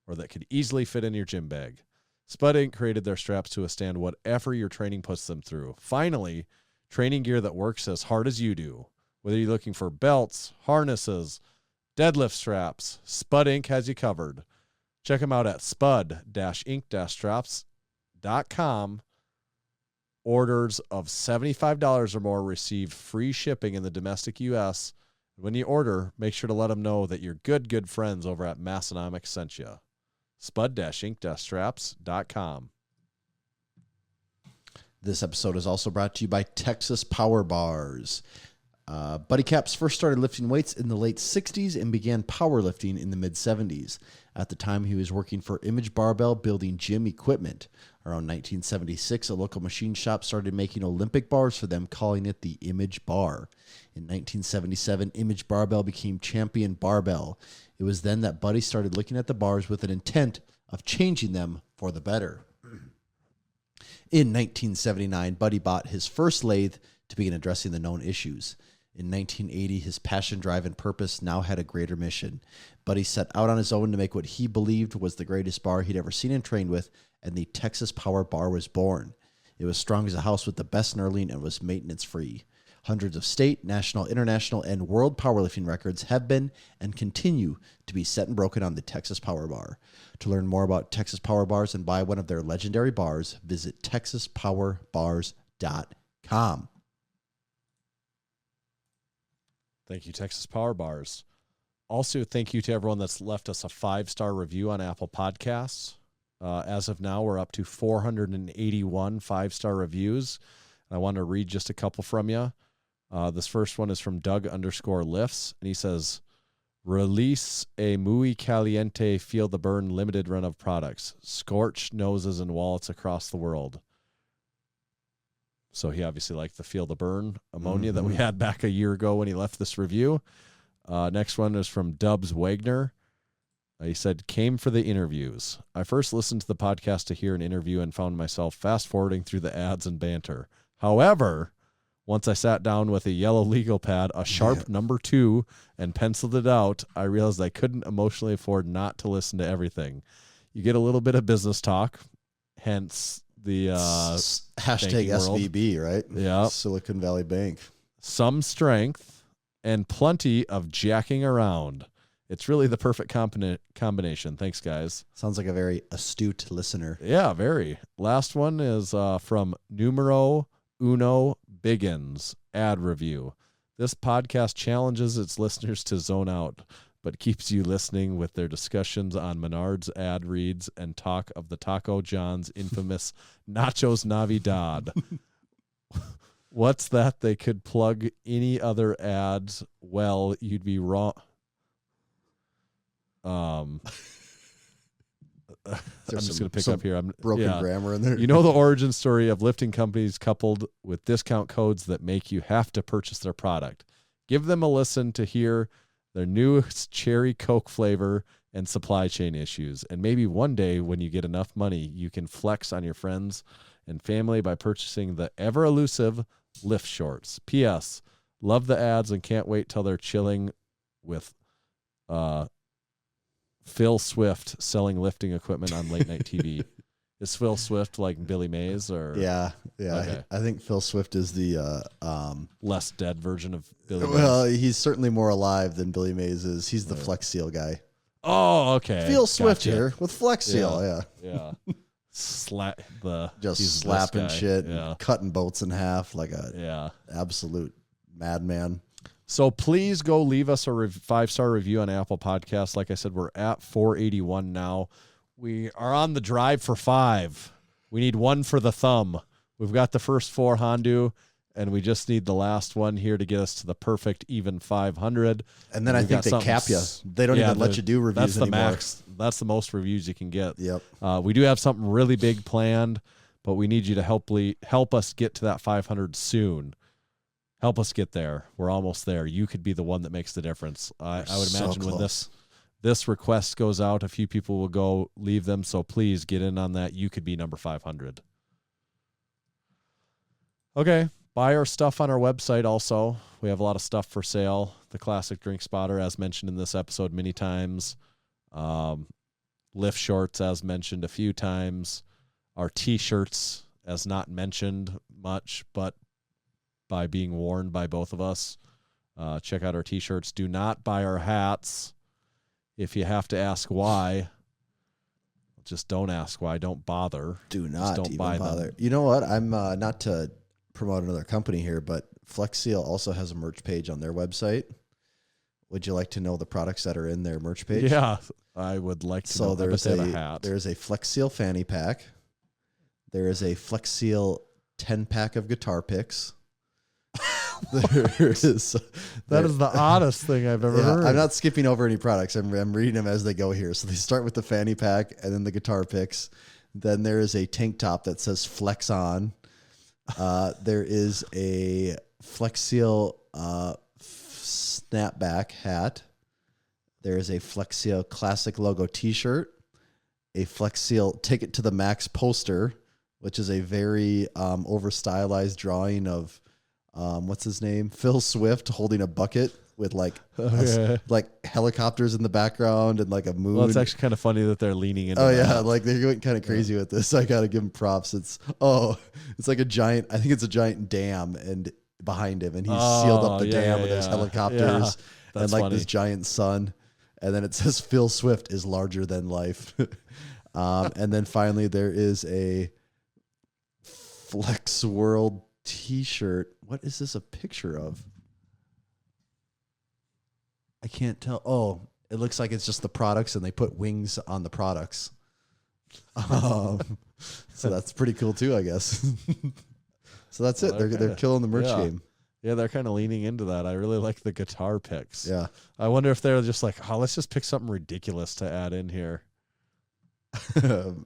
Speaker 5: or that could easily fit in your gym bag. SPUD Inc. created their straps to withstand whatever your training puts them through. Finally, training gear that works as hard as you do. Whether you're looking for belts, harnesses, deadlift straps, SPUD Inc. has you covered. Check them out at spud-inc-straps.com. Orders of $75 or more receive free shipping in the domestic U.S. When you order, make sure to let them know that your good friends over at Massenomics sent you. spud-inc-straps.com.
Speaker 6: This episode is also brought to you by Texas Power Bars. Buddy Caps first started lifting weights in the late 60s and began powerlifting in the mid-70s. At the time, he was working for Image Barbell building gym equipment. Around 1976, a local machine shop started making Olympic bars for them, calling it the Image Bar. In 1977, Image Barbell became Champion Barbell. It was then that Buddy started looking at the bars with an intent of changing them for the better. In 1979, Buddy bought his first lathe to begin addressing the known issues. In 1980, his passion, drive, and purpose now had a greater mission. Buddy set out on his own to make what he believed was the greatest bar he'd ever seen and trained with, and the Texas Power Bar was born. It was strong as a house with the best knurling and was maintenance-free. Hundreds of state, national, international, and world powerlifting records have been and continue to be set and broken on the Texas Power Bar. To learn more about Texas Power Bars and buy one of their legendary bars, visit texaspowerbars.com.
Speaker 5: Thank you, Texas Power Bars. Also, thank you to everyone that's left us a 5-star review on Apple Podcasts. As of now, we're up to 481 5-star reviews. I want to read just a couple from you. This first one is from Doug_lifts, and he says, release a muy caliente feel the burn limited run of products. Scorched noses and wallets across the world. So he obviously liked the feel the burn ammonia that we had back a year ago when he left this review. Next one is from Dubs Wagner. He said, came for the interviews. I first listened to the podcast to hear an interview and found myself fast forwarding through the ads and banter. However, once I sat down with a yellow legal pad, a sharp number 2, and penciled it out, I realized I couldn't emotionally afford not to listen to everything. You get a little bit of business talk, hence the
Speaker 6: hashtag SVB, right?
Speaker 5: Yeah.
Speaker 6: Silicon Valley Bank.
Speaker 5: Some strength and plenty of jacking around. It's really the perfect combination. Thanks, guys.
Speaker 6: Sounds like a very astute listener.
Speaker 5: Yeah, very. Last one is from Numero Uno Biggins ad review. This podcast challenges its listeners to zone out, but keeps you listening with their discussions on Menard's ad reads and talk of the Taco John's infamous Nachos Navidad. What's that? They could plug any other ads. Well, you'd be wrong. I'm just going to pick up here.
Speaker 6: Broken grammar in there.
Speaker 5: You know the origin story of lifting companies coupled with discount codes that make you have to purchase their product. Give them a listen to hear their newest cherry Coke flavor and supply chain issues. And maybe one day when you get enough money, you can flex on your friends and family by purchasing the ever elusive lift shorts. P.S. Love the ads and can't wait till they're chilling with Phil Swift selling lifting equipment on late night TV. Is Phil Swift like Billy Mays or?
Speaker 6: Yeah.
Speaker 5: Okay.
Speaker 6: I think Phil Swift is the
Speaker 5: less dead version of Billy Mays.
Speaker 6: Well, he's certainly more alive than Billy Mays is. He's the Flex Seal guy.
Speaker 5: Oh, okay.
Speaker 6: Phil Swift here with Flex Seal.
Speaker 5: Yeah. Slapping
Speaker 6: shit,
Speaker 5: yeah.
Speaker 6: and cutting boats in half like a absolute madman.
Speaker 5: So please go leave us a 5-star review on Apple Podcasts. Like I said, we're at 481 now. We are on the drive for 5. We need 1 for the thumb. We've got the first 4 Hondu, and we just need the last one here to get us to the perfect even 500.
Speaker 6: And then I think they cap you. They don't even let you do reviews anymore.
Speaker 5: That's the max. That's the most reviews you can get.
Speaker 6: Yep.
Speaker 5: We do have something really big planned, but we need you to help us get to that 500 soon. Help us get there. We're almost there. You could be the one that makes the difference. I would imagine when this request goes out, a few people will go leave them. So please get in on that. You could be number 500. Okay. Buy our stuff on our website also. We have a lot of stuff for sale. The Classic Drink Spotter, as mentioned in this episode many times. lift shorts, as mentioned a few times, our T-shirts, as not mentioned much, but by being worn by both of us. Check out our T-shirts. Do not buy our hats. If you have to ask why, just don't ask why. Don't bother.
Speaker 6: Do not
Speaker 5: just don't
Speaker 6: even
Speaker 5: buy
Speaker 6: bother.
Speaker 5: them.
Speaker 6: You know what? I'm not to promote another company here, but Flex Seal also has a merch page on their website. Would you like to know the products that are in their merch page?
Speaker 5: Yeah, I would like to know.
Speaker 6: There's
Speaker 5: they have a hat.
Speaker 6: There's a Flex Seal fanny pack. There is a Flex Seal 10-pack of guitar picks. That is
Speaker 5: the oddest thing I've ever heard.
Speaker 6: I'm not skipping over any products. I'm reading them as they go here. So they start with the fanny pack and then the guitar picks. Then there is a tank top that says Flex On. There is a Flex Seal snapback hat. There is a Flex Seal classic logo t-shirt. A Flex Seal Ticket to the Max poster, which is a very over-stylized drawing of what's his name? Phil Swift holding a bucket with like helicopters in the background and like a moon.
Speaker 5: Well, it's actually kind of funny that they're leaning into that.
Speaker 6: Yeah, like they're going kind of crazy with this. I got to give him props. It's like a giant, I think it's a giant dam and behind him, and he's sealed up the dam with those helicopters and like this giant sun. And then it says Phil Swift is larger than life. And then finally there is a Flex World t-shirt. What is this a picture of? I can't tell. Oh, it looks like it's just the products and they put wings on the products. So that's pretty cool too, I guess. So that's it. They're killing the merch game.
Speaker 5: Yeah, they're kind of leaning into that. I really like the guitar picks.
Speaker 6: Yeah.
Speaker 5: I wonder if they're just like, let's just pick something ridiculous to add in here.
Speaker 6: Trying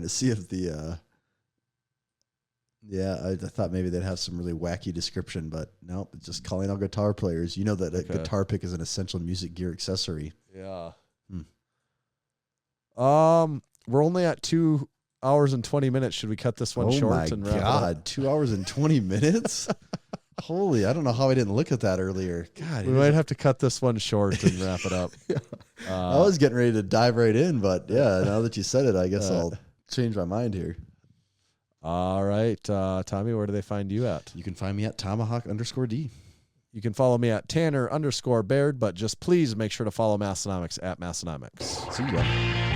Speaker 6: to see if the I thought maybe they'd have some really wacky description, but nope, it's just calling out guitar players. You know that a guitar pick is an essential music gear accessory.
Speaker 5: Yeah. We're only at 2 hours and 20 minutes. Should we cut this one short and wrap it up?
Speaker 6: 2 hours and 20 minutes? Holy, I don't know how I didn't look at that earlier. God,
Speaker 5: we might have to cut this one short and wrap it up.
Speaker 6: I was getting ready to dive right in, but yeah, now that you said it, I guess I'll change my mind here.
Speaker 5: All right. Tommy, where do they find you at?
Speaker 6: You can find me at Tomahawk_D.
Speaker 5: You can follow me at Tanner_Baird, but just please make sure to follow Massenomics at Massenomics.
Speaker 6: See ya.